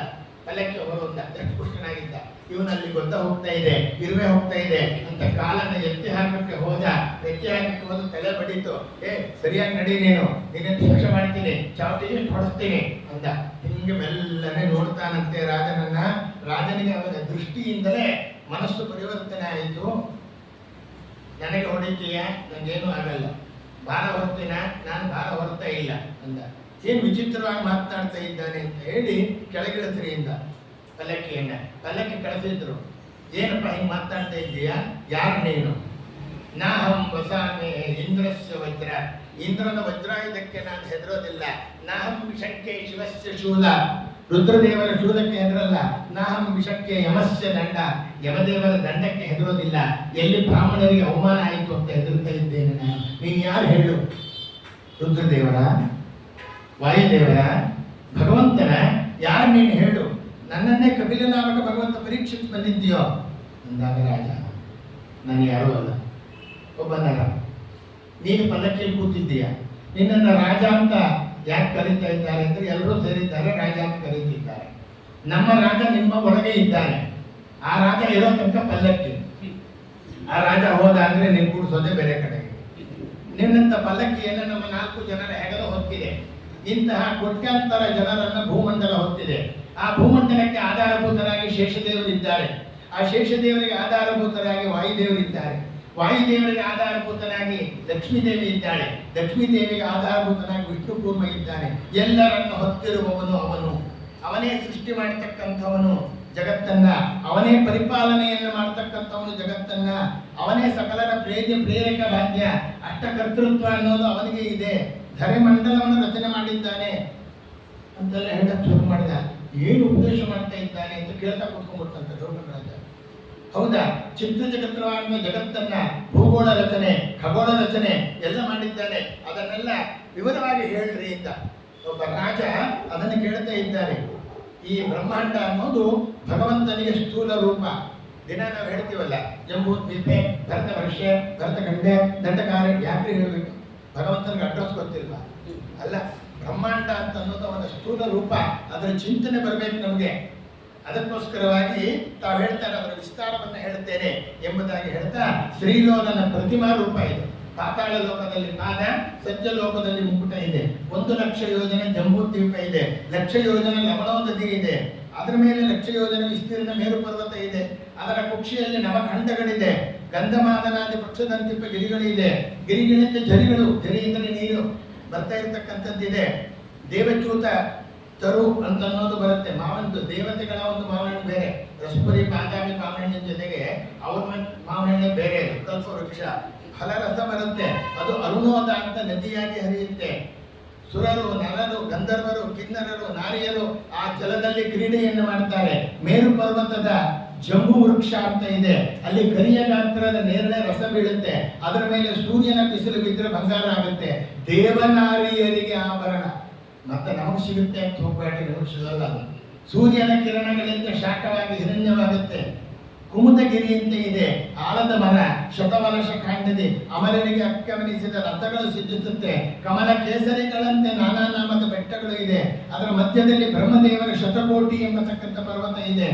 ಪಲ್ಲಕ್ಕಿ ಹೊರವಂದ. ದೃಷ್ಟಪುಷ್ಟನಾಗಿದ್ದ. ಇವನಲ್ಲಿ ಗೊತ್ತ ಹೋಗ್ತಾ ಇದೆ, ಇರುವೆ ಹೋಗ್ತಾ ಇದೆ ಅಂತ ಕಾಲನ್ನ ಎತ್ತಿ ಹಾಕಕ್ಕೆ ಹೋದ. ಎತ್ತಿ ಹಾಕಕ್ಕೆ ಹೋದ, ತಲೆ ಬಡೀತು. ಸರಿಯಾಗಿ ನಡಿ, ನೀನು ನಿನ್ನ ಶಿಕ್ಷೆ ಮಾಡ್ತೀನಿ, ಚಾವಟಿ ಹೊಡಿಸ್ತೀನಿ ಅಂದ. ಹಿಂಗೆ ಮೆಲ್ಲನೆ ನೋಡ್ತಾನಂತೆ ರಾಜನನ್ನ. ರಾಜನಿಗೆ ಅವನ ದೃಷ್ಟಿಯಿಂದಲೇ ಮನಸ್ಸು ಪರಿವರ್ತನೆ ಆಯಿತು. ನನಗೆ ಹೊಡಿತೀಯ, ನನಗೇನು ಆಗಲ್ಲ. ಭಾರ ಹೊರ್ತೀನ, ನಾನು ಭಾರ ಹೊರ್ತಾ ಇಲ್ಲ ಅಂದ. ಏನು ವಿಚಿತ್ರವಾಗಿ ಮಾತನಾಡ್ತಾ ಇದ್ದಾನೆ ಅಂತ ಹೇಳಿ ಕೆಳಗಿಳಿಸ್ರಿಯಿಂದ ಪಲ್ಲಕ್ಕಿ ಕಳಿಸಿದ್ರು. ಏನಪ್ಪ ಹಿಂಗೆ ಮಾತನಾಡ್ತಾ ಇದ್ದೀಯಾ? ಯಾರು ನೀನು? ನಾಹಂ ವಸಾಮಿ ಇಂದ್ರಸ್ಯ ವಜ್ರ. ಇಂದ್ರನ ವಜ್ರಾಯುಧಕ್ಕೆ ನಾನು ಹೆದರೋದಿಲ್ಲ. ನಾಹಂ ಶಂಕೆ ಶಿವಸ್ಯ ಶೂಲ. ರುದ್ರದೇವರ ಶೂಲಕ್ಕೆ ಹೆದರಲ್ಲ. ನಾಹಂ ವಿಷಕ್ಕೆ ಯಮಸ್ಯ ದಂಡ, ಯಮದೇವರ ದಂಡಕ್ಕೆ ಹೆದರೋದಿಲ್ಲ. ಎಲ್ಲಿ ಬ್ರಾಹ್ಮಣರಿಗೆ ಅವಮಾನ ಆಯಿತು ಅಂತ ಹೆದರ್ತಾ ಇದ್ದೇನೆ ನಾನು. ನೀನು ಯಾರು ಹೇಳು? ರುದ್ರದೇವರ, ವಾಯುದೇವರ, ಭಗವಂತನ ಯಾರು ನೀನು ಹೇಳು? ನನ್ನನ್ನೇ ಕಪಿಲನಾಮಕ ಭಗವಂತ ಪರೀಕ್ಷಿಸಿ ಬಂದಿದ್ದೀಯೋ ಅಂದಾಗ ರಾಜ, ನಾನು ಯಾರೂ ಅಲ್ಲ, ಒಬ್ಬ ನರ. ನೀನು ಪಲ್ಲಕ್ಕಿಯಲ್ಲಿ ಕೂತಿದ್ದೀಯ, ನಿನ್ನನ್ನು ರಾಜ ಅಂತ ಯಾಕೆ ಕರೀತಾ ಇದ್ದಾರೆ ಅಂದರೆ ಎಲ್ಲರೂ ಸೇರಿದ್ದಾರೆ ರಾಜ ಅಂತ ಕರೀತಿದ್ದಾರೆ. ನಮ್ಮ ರಾಜ ನಿಮ್ಮ ಒಳಗೆ ಇದ್ದಾನೆ. ಆ ರಾಜ ಇರೋ ತನಕ ಪಲ್ಲಕ್ಕಿ. ಆ ರಾಜ ಹೋದ ಅಂದ್ರೆ ನೀವು ಕೂಡಿಸೋದೆ ಬೇರೆ ಕಡೆಗೆ. ನಿನ್ನಂತ ಪಲ್ಲಕ್ಕಿಯನ್ನು ನಮ್ಮ 4 ಜನರ ಹೆಗಲು ಹೊತ್ತಿದೆ. ಇಂತಹ ಕೋಟ್ಯಾಂತರ ಜನರನ್ನ ಭೂಮಂಡಲ ಹೊತ್ತಿದೆ. ಆ ಭೂಮಂಡಲಕ್ಕೆ ಆಧಾರಭೂತರಾಗಿ ಶೇಷದೇವರಿದ್ದಾರೆ. ಆ ಶೇಷದೇವರಿಗೆ ಆಧಾರಭೂತರಾಗಿ ವಾಯುದೇವರಿದ್ದಾರೆ. ವಾಯುದೇವರಿಗೆ ಆಧಾರಭೂತನಾಗಿ ಲಕ್ಷ್ಮೀದೇವಿ ಇದ್ದಾಳೆ. ಲಕ್ಷ್ಮೀದೇವಿಗೆ ಆಧಾರಭೂತನಾಗಿ ವಿಷ್ಣು ಕೂರ್ಮ ಇದ್ದಾನೆ. ಎಲ್ಲರನ್ನು ಹೊತ್ತಿರುವವನು ಅವನು. ಅವನೇ ಸೃಷ್ಟಿ ಮಾಡತಕ್ಕಂಥವನು ಜಗತ್ತನ್ನ, ಅವನೇ ಪರಿಪಾಲನೆಯನ್ನು ಮಾಡತಕ್ಕಂಥವನು ಜಗತ್ತನ್ನ, ಅವನೇ ಸಕಲರ ಪ್ರೇರಕ ಭಾಗ್ಯ. ಅಷ್ಟಕರ್ತೃತ್ವ ಅನ್ನೋದು ಅವನಿಗೆ ಇದೆ. ಧರೆಮಂಡಲವನ್ನು ರಚನೆ ಮಾಡಿದ್ದಾನೆ ಅಂತೆಲ್ಲ ಹೇಳಕ್ ಶುರು ಮಾಡಿದ. ಏನು ಉಪದೇಶ ಮಾಡ್ತಾ ಇದ್ದಾನೆ ಅಂತ ಕೇಳ್ತಾ ಕೂತ್ಕೊಂಡ್ಬಿಡ್ತಂತ ರೋಗರಾಜ. ಹೌದಾ? ಚಿತ್ರ ಜಗತ್ತನ್ನ, ಜಗತ್ತನ್ನ ಭೂಗೋಳ ರಚನೆ, ಖಗೋಳ ರಚನೆ ಎಲ್ಲ ಮಾಡಿದ್ದಾನೆ. ಅದನ್ನೆಲ್ಲ ವಿವರವಾಗಿ ಹೇಳ್ರಿ ಅಂತ ಒಬ್ಬ ರಾಜ ಅದನ್ನು ಕೇಳ್ತಾ ಇದ್ದಾನೆ. ಈ ಬ್ರಹ್ಮಾಂಡ ಅನ್ನೋದು ಭಗವಂತನಿಗೆ ಸ್ಥೂಲ ರೂಪ. ದಿನ ನಾವು ಹೇಳ್ತೀವಲ್ಲ, ಜಂಬೂ ದ್ವೀಪೆ, ಭರತ ವರ್ಷೆ, ಭರತಖಂಡೆ, ದಂಡಕಾರ. ಯಾಕ್ರಿ ಹೇಳ್ಬೇಕು? ಭಗವಂತನಿಗೆ ಅಡ್ರೆಸ್ ಗೊತ್ತಿಲ್ವಾ? ಅಲ್ಲ, ಬ್ರಹ್ಮಾಂಡ ಅಂತ ಅನ್ನೋದು ಅವನ ಸ್ಥೂಲ ರೂಪ. ಅದರ ಚಿಂತನೆ ಬರಬೇಕು ನಮಗೆ. ಅದಕ್ಕೋಸ್ಕರವಾಗಿ ತಾವು ಹೇಳ್ತಾರೆ, ಅದರ ವಿಸ್ತಾರವನ್ನು ಹೇಳ್ತೇನೆ ಎಂಬುದಾಗಿ ಹೇಳ್ತಾ, ಶ್ರೀಲೋಲನ ಪ್ರತಿಮಾ ರೂಪ ಇದು. ಪಾತಾಳ ಲೋಕದಲ್ಲಿ ಪಾದ, ಸತ್ಯ ಲೋಕದಲ್ಲಿ ಮುಕುಟ ಇದೆ. 1,00,000 ಯೋಜನೆ ಜಂಬೂ ದ್ವೀಪ ಇದೆ. 1,00,000 ಯೋಜನೆ ಲವಣೋ ನದಿ ಇದೆ. ಅದರ ಮೇಲೆ 1,00,000 ಯೋಜನೆ ವಿಸ್ತೀರ್ಣ ಮೇರು ಪರ್ವತ ಇದೆ. ಅದರ ಕುಕ್ಷಿಯಲ್ಲಿ ನವಖಂಡಗಳಿದೆ. ಗಂಧಮಾದನಾದಿ ಪಕ್ಷದಂತಿಪ್ಪ ಗಿರಿಗಳಿದೆ. ಗಿರಿಗಳಿಂದ ಝರಿಗಳು, ಝರಿ ಅಂದರೆ ನೀರು ಬರ್ತಾ ಇರತಕ್ಕಂಥದ್ದಿದೆ. ದೇವಚೂತ ತರು ಅಂತ ಅನ್ನೋದು ಬರುತ್ತೆ. ಮಾವನದು ದೇವತೆಗಳ ಒಂದು ಮಾವಿನ ಬೇರೆ. ರಸಪುರಿ ಬಾದಾಮಿ ಮಾವಿನ ಜೊತೆಗೆ ಅವ್ರ ಮಾವಿನ ಬೇರೆ. ಕಲ್ಪ ವೃಕ್ಷ ಫಲರಸ ಬರುತ್ತೆ. ಅದು ಅರುಣೋದ ಅಂತ ನದಿಯಾಗಿ ಹರಿಯುತ್ತೆ. ಸುರರು, ನರರು, ಗಂಧರ್ವರು, ಕಿನ್ನರರು, ನಾರಿಯರು ಆ ಜಲದಲ್ಲಿ ಕ್ರೀಡೆಯನ್ನು ಮಾಡ್ತಾರೆ. ಮೇರು ಪರ್ವತದ ಜಂಬೂ ವೃಕ್ಷ ಅಂತ ಇದೆ. ಅಲ್ಲಿ ಕರಿಯ ಗಾತ್ರದ ನೇರಳೆ ರಸ ಬೀಳುತ್ತೆ. ಅದರ ಮೇಲೆ ಸೂರ್ಯನ ಬಿಸಿಲು ಬಿದ್ದರೆ ಬಂಗಾರ ಆಗುತ್ತೆ. ದೇವನಾರಿಯರಿಗೆ ಆಭರಣ. ಮತ್ತೆ ನಮಗೆ ಸಿಗುತ್ತೆ ಅಂತ ಹೋಗ್ಬೇಡಿ, ನಮಗೆ ಸಿಗಲ್ಲ. ಸೂರ್ಯನ ಕಿರಣಗಳಿಂದ ಶಾಖವಾಗಿ ಹಿರಣ್ಯವಾಗುತ್ತೆ. ಕುಮುದಗಿರಿ ಅಂತ ಇದೆ. ಆಲದ ಮರ, ಶತವರ್ಷ ಕಾಂಡದೆ ಅಮರನಿಗೆ ಅಕ್ಕವನಿಸಿದ ರಥಗಳು ಸಿದ್ಧಿಸುತ್ತೆ. ಕಮಲ ಕೇಸರಿಗಳಂತೆ ನಾನಾ ನಾಮದ ಬೆಟ್ಟಗಳು ಇದೆ. ಅದರ ಮಧ್ಯದಲ್ಲಿ ಬ್ರಹ್ಮದೇವರ ಶತಕೋಟಿ ಎಂಬತಕ್ಕಂಥ ಪರ್ವತ ಇದೆ.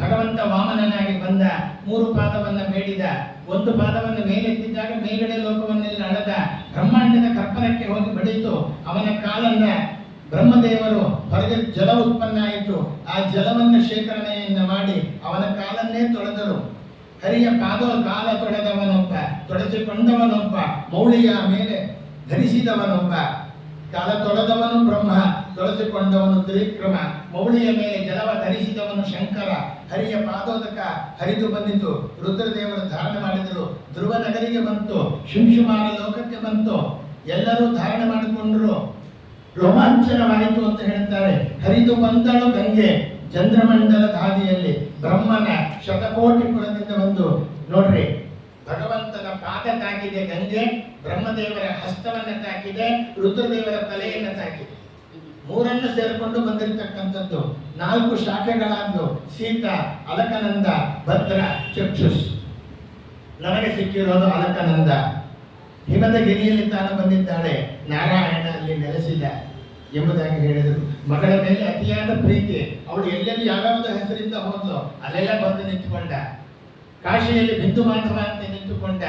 ಭಗವಂತ ವಾಮನನಾಗಿ ಬಂದ, 3 ಪಾದವನ್ನು ಬೇಡಿದ. 1 ಪಾದವನ್ನು ಮೇಲೆತ್ತಿದ್ದಾಗ ಮೇಲ್ಗಡೆ ಲೋಕವನ್ನೆಲ್ಲ ಅಳೆದ. ಬ್ರಹ್ಮಾಂಡದ ಕರ್ಪರಕ್ಕೆ ಹೋಗಿ ಬಡಿತು. ಅವನ ಕಾಲನ್ನ ಬ್ರಹ್ಮದೇವರು ಹೊರಗೆ ಜಲ ಉತ್ಪನ್ನ ಆಯಿತು. ಆ ಜಲವನ್ನು ಶೇಖರಣೆಯನ್ನು ಮಾಡಿ ಅವನ ಕಾಲನ್ನೇ ತೊಳೆದರು. ಹರಿಯ ಕಾಲ ತೊಳೆದವನೊಬ್ಬ, ತೊಳೆಸಿಕೊಂಡವನೊಬ್ಬ, ಮೌಳಿಯ ಮೇಲೆ ಧರಿಸಿದವನೊಬ್ಬ. ಕಾಲ ತೊಳೆದವನು ಬ್ರಹ್ಮ, ತೊಳೆಸಿಕೊಂಡವನು ತ್ರಿವಿಕ್ರಮ. ಮೌಳಿಯ ಮೇಲೆ ಜಲವ ಧರಿಸಿದವನು ಶಂಕರ. ಹರಿಯ ಪಾದೋದಕ ಹರಿದು ಬಂದಿತು. ರುದ್ರದೇವರು ಧಾರಣೆ ಮಾಡಿದರು. ಧ್ರುವ ನಗರಿಗೆ ಬಂತು. ಶುಂಶುಮಾನ ಲೋಕಕ್ಕೆ ಬಂತು. ಎಲ್ಲರೂ ಧಾರಣೆ ಮಾಡಿಕೊಂಡರು. ರೋಮಾಂಚನವಾಯಿತು ಅಂತ ಹೇಳ್ತಾರೆ. ಹರಿದು ಬಂದಳು ಗಂಗೆ ಚಂದ್ರಮಂಡಲದ ಹಾದಿಯಲ್ಲಿ. ಬ್ರಹ್ಮನ ಶತಕೋಟಿಪುರದಿಂದ ಬಂದು ನೋಡ್ರಿ, ಭಗವಂತನ ಪಾದ ತಾಕಿದೆ ಗಂಗೆ, ಬ್ರಹ್ಮದೇವರ ಹಸ್ತವನ್ನ ತಾಕಿದೆ, ರುದ್ರದೇವರ ತಲೆಯನ್ನು ತಾಕಿದೆ. 3 ಸೇರಿಕೊಂಡು ಬಂದಿರತಕ್ಕಂಥದ್ದು. 4 ಶಾಖೆಗಳಾದ್ದು. ಸೀತ, ಅಲಕನಂದ, ಭದ್ರ, ಚಕ್ಷುಷ್. ನಮಗೆ ಸಿಕ್ಕಿರೋದು ಅಲಕನಂದ. ಹಿಮದ ಗಿರಿಯಲ್ಲಿ ತಾನು ಬಂದಿದ್ದಾಳೆ. ನಾರಾಯಣ ಅಲ್ಲಿ ನೆಲೆಸಿದ ಎಂಬುದಾಗಿ ಹೇಳಿದರು. ಮಗಳ ಮೇಲೆ ಅತಿಯಾದ ಪ್ರೀತಿ. ಅವಳು ಎಲ್ಲೆಲ್ಲಿ ಯಾವ್ಯಾವುದೋ ಹೆಸರಿಂದ ಹೋದ್ಲು ಅಲ್ಲೆಲ್ಲ ಬಂದು ನಿಂತುಕೊಂಡ. ಕಾಶಿಯಲ್ಲಿ ಬಿಂದು ಮಾಧವ ಅಂತ ನಿಂತುಕೊಂಡ.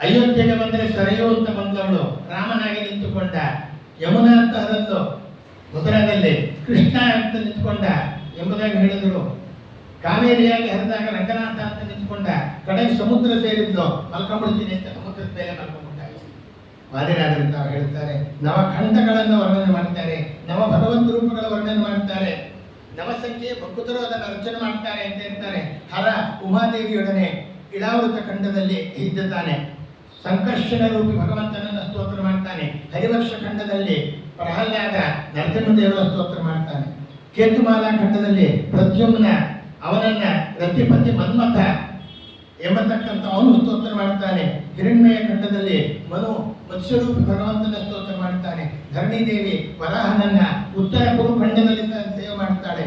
ಅಯೋಧ್ಯೆಗೆ ಬಂದರೆ ಸರಯು ಅಂತ ಬಂದವಳು ರಾಮನಾಗಿ ನಿಂತುಕೊಂಡ. ಯಮುನಾ ಅಂತ ಹರದ್ದು ಮಥುರಾದಲ್ಲಿ ಕೃಷ್ಣ ಅಂತ ನಿಂತುಕೊಂಡ ಎಂಬುದಾಗಿ ಹೇಳಿದರು. ಕಾವೇರಿಯಾಗಿ ಹರಿದಾಗ ರಂಗನಾಥ ಅಂತ ನಿಂತುಕೊಂಡ. ಕಡೆ ಸಮುದ್ರ ಸೇರಿದ್ದು ಮಲ್ಕೊಂಡ್ಬಿಡ್ತೀನಿ ಅಂತ ಸಮುದ್ರದ ಮೇಲೆ ಮಲ್ಕೊಂಡ್ಬಿಟ್ಟ. ವಾದಿರಾದ್ರಿಂದ ಅವರು ಹೇಳ್ತಾರೆ, ನವಖಂಡಗಳನ್ನು ವರ್ಣನೆ ಮಾಡ್ತಾರೆ, ನವ ಭಗವಂತ ರೂಪಗಳ ವರ್ಣನೆ ಮಾಡ್ತಾರೆ, ನವಸಂಖ್ಯೆ ಭಕ್ತರು ಅದನ್ನು ಅರ್ಚನೆ ಮಾಡ್ತಾರೆ ಅಂತ ಹೇಳ್ತಾರೆ. ಹರ ಉಮಾದೇವಿಯೊಡನೆ ಇಳಾವೃತ ಖಂಡದಲ್ಲಿ ಇದ್ದಾನೆ. ಸಂಕರ್ಷಣ ರೂಪಿ ಭಗವಂತನನ್ನು ಸ್ತೋತ್ರ ಮಾಡ್ತಾನೆ. ಹರಿವರ್ಷ ಖಂಡದಲ್ಲಿ ಪ್ರಹ್ಲಾದ ನರಸಿಂಹದೇವರ ಸ್ತೋತ್ರ ಮಾಡ್ತಾನೆ. ಕೇತುಮಾಲಾ ಖಂಡದಲ್ಲಿ ಪ್ರದ್ಯುಮ್ನ ಅವನನ್ನ ರತಿಪತಿ ಮನ್ಮಥ ಎಂಬತಕ್ಕಂಥ ಅವನು ಸ್ತೋತ್ರ ಮಾಡ್ತಾನೆ. ಹಿರಣ್ಮಯ ಖಂಡದಲ್ಲಿ ಮನು ಮತ್ಸ್ಯರೂಪಿ ಭಗವಂತನ ಸ್ತೋತ್ರ ಮಾಡ್ತಾನೆ. ಧರಣಿದೇವಿ ವರಾಹನನ್ನ ಉತ್ತರ ಕುರುಖಂಡದಲ್ಲಿ ಸೇವೆ ಮಾಡ್ತಾಳೆ.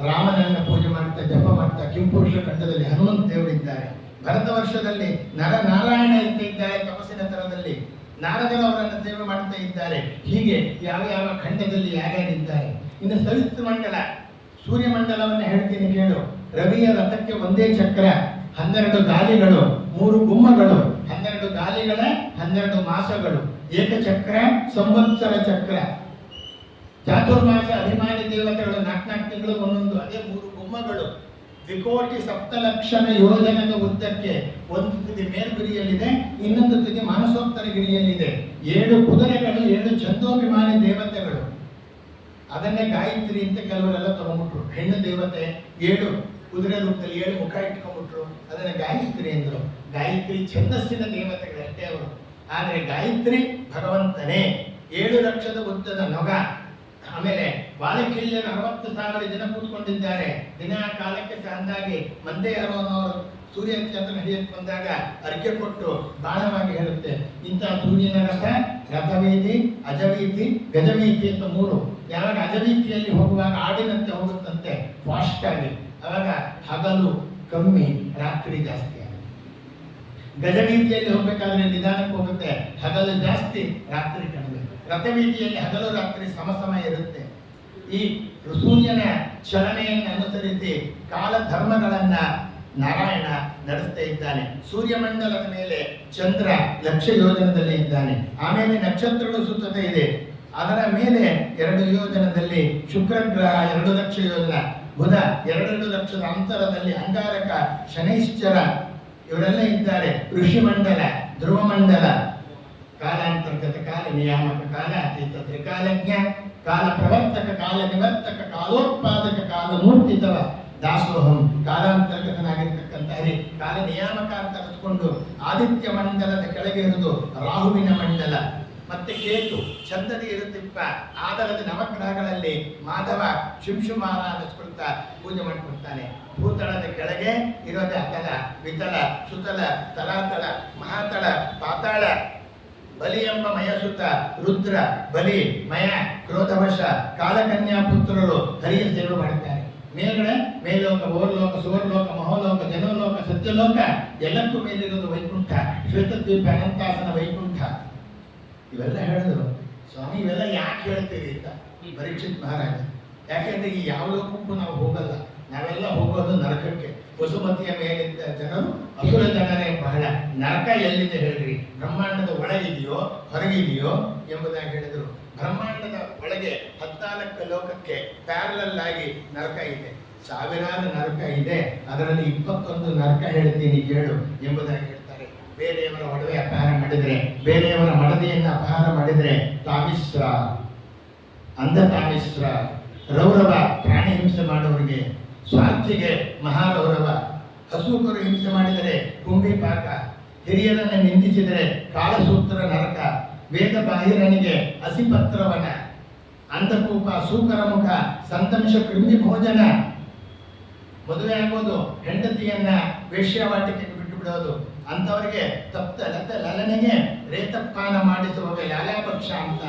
ರಾಮನನ್ನ ಪೂಜೆ ಮಾಡ್ತಾ ಜಪ ಮಾಡ್ತಾ ಕಿಂಪುರುಷ ಖಂಡದಲ್ಲಿ ಹನುಮಂತ ದೇವರಿದ್ದಾರೆ. ಭರತ ವರ್ಷದಲ್ಲಿ ನಾರಾಯಣ ಇದ್ದಾರೆ ತಪಸ್ಸಿನ ತರದಲ್ಲಿ. ನಾರದರು ಅವರನ್ನು ಸೇವೆ ಮಾಡ್ತಾ ಇದ್ದಾರೆ. ಹೀಗೆ ಯಾವ ಯಾವ ಖಂಡದಲ್ಲಿ ಯಾರ್ಯಾರಿದ್ದಾರೆ. ಇನ್ನು ಸವಿತ್ರ ಮಂಡಲ ಸೂರ್ಯಮಂಡಲವನ್ನು ಹೇಳ್ತೀನಿ ಕೇಳು. ರವಿಯ ರಥಕ್ಕೆ ಒಂದೇ ಚಕ್ರ, 12 ಗಾಲಿಗಳು, 3 ಗುಮ್ಮಗಳು, 12 ಗಾಲಿಗಳ 12 ಮಾಸಗಳು, ಏಕಚಕ್ರ ಸಂವತ್ಸರ ಚಕ್ರ. ಚಾತುರ್ಮಾಸ ಅಭಿಮಾನಿ ದೇವತೆಗಳು 4 ತಿಂಗಳು ಒಂದೊಂದು, ಅದೇ 3 ಗುಮ್ಮಗಳು. ತ್ರಿಕೋಟಿ 7,00,000 ಯೋಜನದ ಉದ್ದಕ್ಕೆ ಒಂದು ತುದಿ ಮೇಲ್ಗುರಿಯಲ್ಲಿದೆ, ಇನ್ನೊಂದು ತುದಿ ಮಾನಸೋತ್ತರ ಗಿರಿಯಲ್ಲಿದೆ. 7 ಕುದುರೆಗಳು, 7 ಛಂದೋಭಿಮಾನಿ ದೇವತೆಗಳು. ಅದನ್ನೇ ಗಾಯತ್ರಿ ಅಂತ ಕೆಲವರೆಲ್ಲ ತಗೊಂಡ್ಬಿಟ್ರು. ಹೆಣ್ಣು ದೇವತೆ 7 ಕುದುರೆ ರೂಪದಲ್ಲಿ 7 ಮುಖ ಇಟ್ಕೊಂಡ್ಬಿಟ್ರು. ಅದನ್ನ ಗಾಯತ್ರಿ ಎಂದ್ರು. ಗಾಯತ್ರಿ ಛಂದಸ್ಸಿನ ದೇವತೆಗಳಷ್ಟೇ ಅವರು. ಆದರೆ ಗಾಯತ್ರಿ ಭಗವಂತನೇ. 7 ಲಕ್ಷದ ಉದ್ದದ ನೊಗ. ಆಮೇಲೆ ವಾಲಕಿಲ್ಯರು 60,000 ಜನ ಕೂತ್ಕೊಂಡಿದ್ದಾರೆ. ದಿನ ಕಾಲಕ್ಕೆ ಅಂದಾಗಿ ಮಂದೆಯರು ಅನ್ನೋರು ಸೂರ್ಯ ಚಂದ್ರನ ಹಿಡಿಯಕ್ಕೆ ಬಂದಾಗ ಅರ್ಘ್ಯ ಕೊಟ್ಟು ಬಾಣವಾಗಿ ಹೇಳುತ್ತೆ. ಇಂತಹ ಸೂರ್ಯನ ರಥ, ರಥವೀತಿ, ಅಜವೀತಿ, ಗಜವೀತಿ ಅಂತ 3. ಯಾವಾಗ ಅಜವೀತಿಯಲ್ಲಿ ಹೋಗುವಾಗ ಆಡಿನಂತೆ ಹೋಗುತ್ತಂತೆ ಫಾಸ್ಟ್ ಆಗಿ, ಅವಾಗ ಹಗಲು ಕಮ್ಮಿ, ರಾತ್ರಿ ಜಾಸ್ತಿ. ಗಜವೀತಿಯಲ್ಲಿ ಹೋಗ್ಬೇಕಾದ್ರೆ ನಿಧಾನಕ್ಕೆ ಹೋಗುತ್ತೆ, ಹಗಲು ಜಾಸ್ತಿ, ರಾತ್ರಿ ಕಡಿಮೆ. ರಥವೀತಿಯಲ್ಲಿ ಹಗಲು ರಾತ್ರಿ ಸಮ ಇರುತ್ತೆ. ಈ ಸೂರ್ಯನ ಚಲನೆಯನ್ನು ಅನುಸರಿಸಿ ಕಾಲ ಧರ್ಮಗಳನ್ನ ನಾರಾಯಣ ನಡೆಸ್ತಾ ಇದ್ದಾನೆ. ಸೂರ್ಯಮಂಡಲದ ಮೇಲೆ ಚಂದ್ರ 1,00,000 ಯೋಜನದಲ್ಲಿ ಇದ್ದಾನೆ. ಆಮೇಲೆ ನಕ್ಷತ್ರಗಳು ಸುತ್ತದೇ ಇದೆ. ಅದರ ಮೇಲೆ 2 ಯೋಜನದಲ್ಲಿ ಶುಕ್ರಗ್ರಹ 2,00,000 ಯೋಜನ, ಬುಧ 2 ಲಕ್ಷದ ಅಂತರದಲ್ಲಿ ಅಂಗಾರಕ, ಶನೈಶ್ಚರ ಇವರೆಲ್ಲ ಇದ್ದಾರೆ. ಋಷಿಮಂಡಲ, ಧ್ರುವಮಂಡಲ, ಕಾಲಾಂತರ್ಗತ ಕಾಲ, ನಿಯಾಮಕ ಕಾಲ, ಅತೀತ ತ್ರಿಕಾಲಜ್ಞ, ಕಾಲ ಪ್ರವರ್ತಕ, ಕಾಲ ನಿವರ್ತಕ, ಕಾಲೋತ್ಪಾದಕ, ಕಾಲ ಮೂರ್ತಿತವ ದಾಸೋಹಂ. ಕಾಲಾಂತರ್ಗತನಾಗಿರ್ತಕ್ಕಂಥ ಹರಿ ಕಾಲ ನಿಯಾಮಕ ಅಂತ ಅನಿಸ್ಕೊಂಡು ಆದಿತ್ಯ ಮಂಡಲದ ಕೆಳಗೆ ಇರುವುದು ರಾಹುವಿನ ಮಂಡಲ. ಮತ್ತೆ ಕೇತು ಚಂದದಿ ಇರುತ್ತಿಪ್ಪ. ಆದರದ ನವಗ್ರಹಗಳಲ್ಲಿ ಮಾಧವ ಶಿಂಶುಮಾರ ಅನ್ನಿಸ್ಕೊಳ್ತಾ ಪೂಜೆ ಮಾಡಿಕೊಡ್ತಾನೆ. ಭೂತಳದ ಕೆಳಗೆ ಇರೋದೇ ಅತಲ, ವಿತಲ, ಸುತಲ, ತಲಾತಳ, ಮಹಾತಳ, ಪಾತಾಳ. ಬಲಿ ಎಂಬ ಮಯಸುತ ರುದ್ರ, ಬಲಿ, ಮಯ, ಕ್ರೋಧವಶ, ಕಾಲಕನ್ಯಾ ಪುತ್ರರು ಹರಿಯ ಸೇವೆ ಮಾಡುತ್ತಾರೆ. ಮೇಲ್ಗಡೆ ಮೇಲೋಕ, ಓರ್ಲೋಕ, ಸುವರ್ಲೋಕ, ಮಹೋಲೋಕ, ಜನೋಲೋಕ, ಸತ್ಯಲೋಕ, ಎಲ್ಲಕ್ಕೂ ಮೇಲಿರೋದು ವೈಕುಂಠ. ಶ್ವೇತದ್ವೀಪ, ಅನಂತಾಸನ, ವೈಕುಂಠ. ಇವೆಲ್ಲ ಹೇಳಿದ್ರು. ಸ್ವಾಮಿ ಇವೆಲ್ಲ ಯಾಕೆ ಹೇಳ್ತೀರಿ ಅಂತ ಪರೀಕ್ಷಿತ್ ಮಹಾರಾಜ. ಯಾಕೆಂದ್ರೆ ಈ ಯಾವ ಲೋಕಕ್ಕೂ ನಾವು ಹೋಗಲ್ಲ, ನಾವೆಲ್ಲ ಹೋಗೋದು ನರಕಕ್ಕೆ. ವಸುಮತಿಯ ಮೇಲಿದ್ದ ಜನರು ಅಸುರ ಜನರೇ ಬಹಳ. ನರಕ ಎಲ್ಲಿದೆ ಹೇಳ್ರಿ? ಬ್ರಹ್ಮಾಂಡದ ಒಳಗಿದೆಯೋ ಹೊರಗಿದೆಯೋ ಎಂಬುದಾಗಿ ಹೇಳಿದರು. ಬ್ರಹ್ಮಾಂಡದ ಒಳಗೆ 14 ಲೋಕಕ್ಕೆ ಪ್ಯಾರಲಲ್ ಆಗಿ ನರಕ ಇದೆ. ಸಾವಿರಾರು ನರಕ ಇದೆ. ಅದರಲ್ಲಿ 21 ನರಕ ಹೇಳ್ತೀನಿ ಕೇಳು ಎಂಬುದಾಗಿ ಹೇಳ್ತಾರೆ. ಬೇರೆಯವರ ಒಡವೆ ಅಪಹಾರ ಮಾಡಿದರೆ, ಬೇರೆಯವರ ಮಡದಿಯನ್ನು ಅಪಹಾರ ಮಾಡಿದರೆ ತಾಮಿಶ್ರ, ಅಂಧ ತಾಮಿಶ್ರ, ರೌರವ ಪ್ರಾಣಿ ಹಿಂಸೆ ಮಾಡೋರಿಗೆ, ಸ್ವಾರ್ಥಿಗೆ ಮಹಾರೌರವ, ಹಸೂಕರು ಹಿಂಸೆ ಮಾಡಿದರೆ ಕುಂಭಿಪಾಕ, ಹಿರಿಯರನ್ನು ನಿಂದಿಸಿದರೆ ಕಾಲಸೂತ್ರ ನರಕ, ವೇದ ಬಾಹಿರನಿಗೆ ಹಸಿಪತ್ರವನ, ಅಂಧಕೂಪ, ಸೂಕರ ಮುಖ, ಸಂತಂಶ ಕೃಮಿ ಭೋಜನ. ಮದುವೆ ಆಗೋದು, ಹೆಂಡತಿಯನ್ನ ವೇಶ್ಯಾವಾಟಿಕೆಗೆ ಬಿಟ್ಟು ಬಿಡೋದು, ಅಂಥವರಿಗೆ ತಪ್ತ ಲಲನೆಗೆ ರೇತಪಾನ ಮಾಡಿಸುವವೇ ಲಾಲಾಪಕ್ಷ ಅಂತ,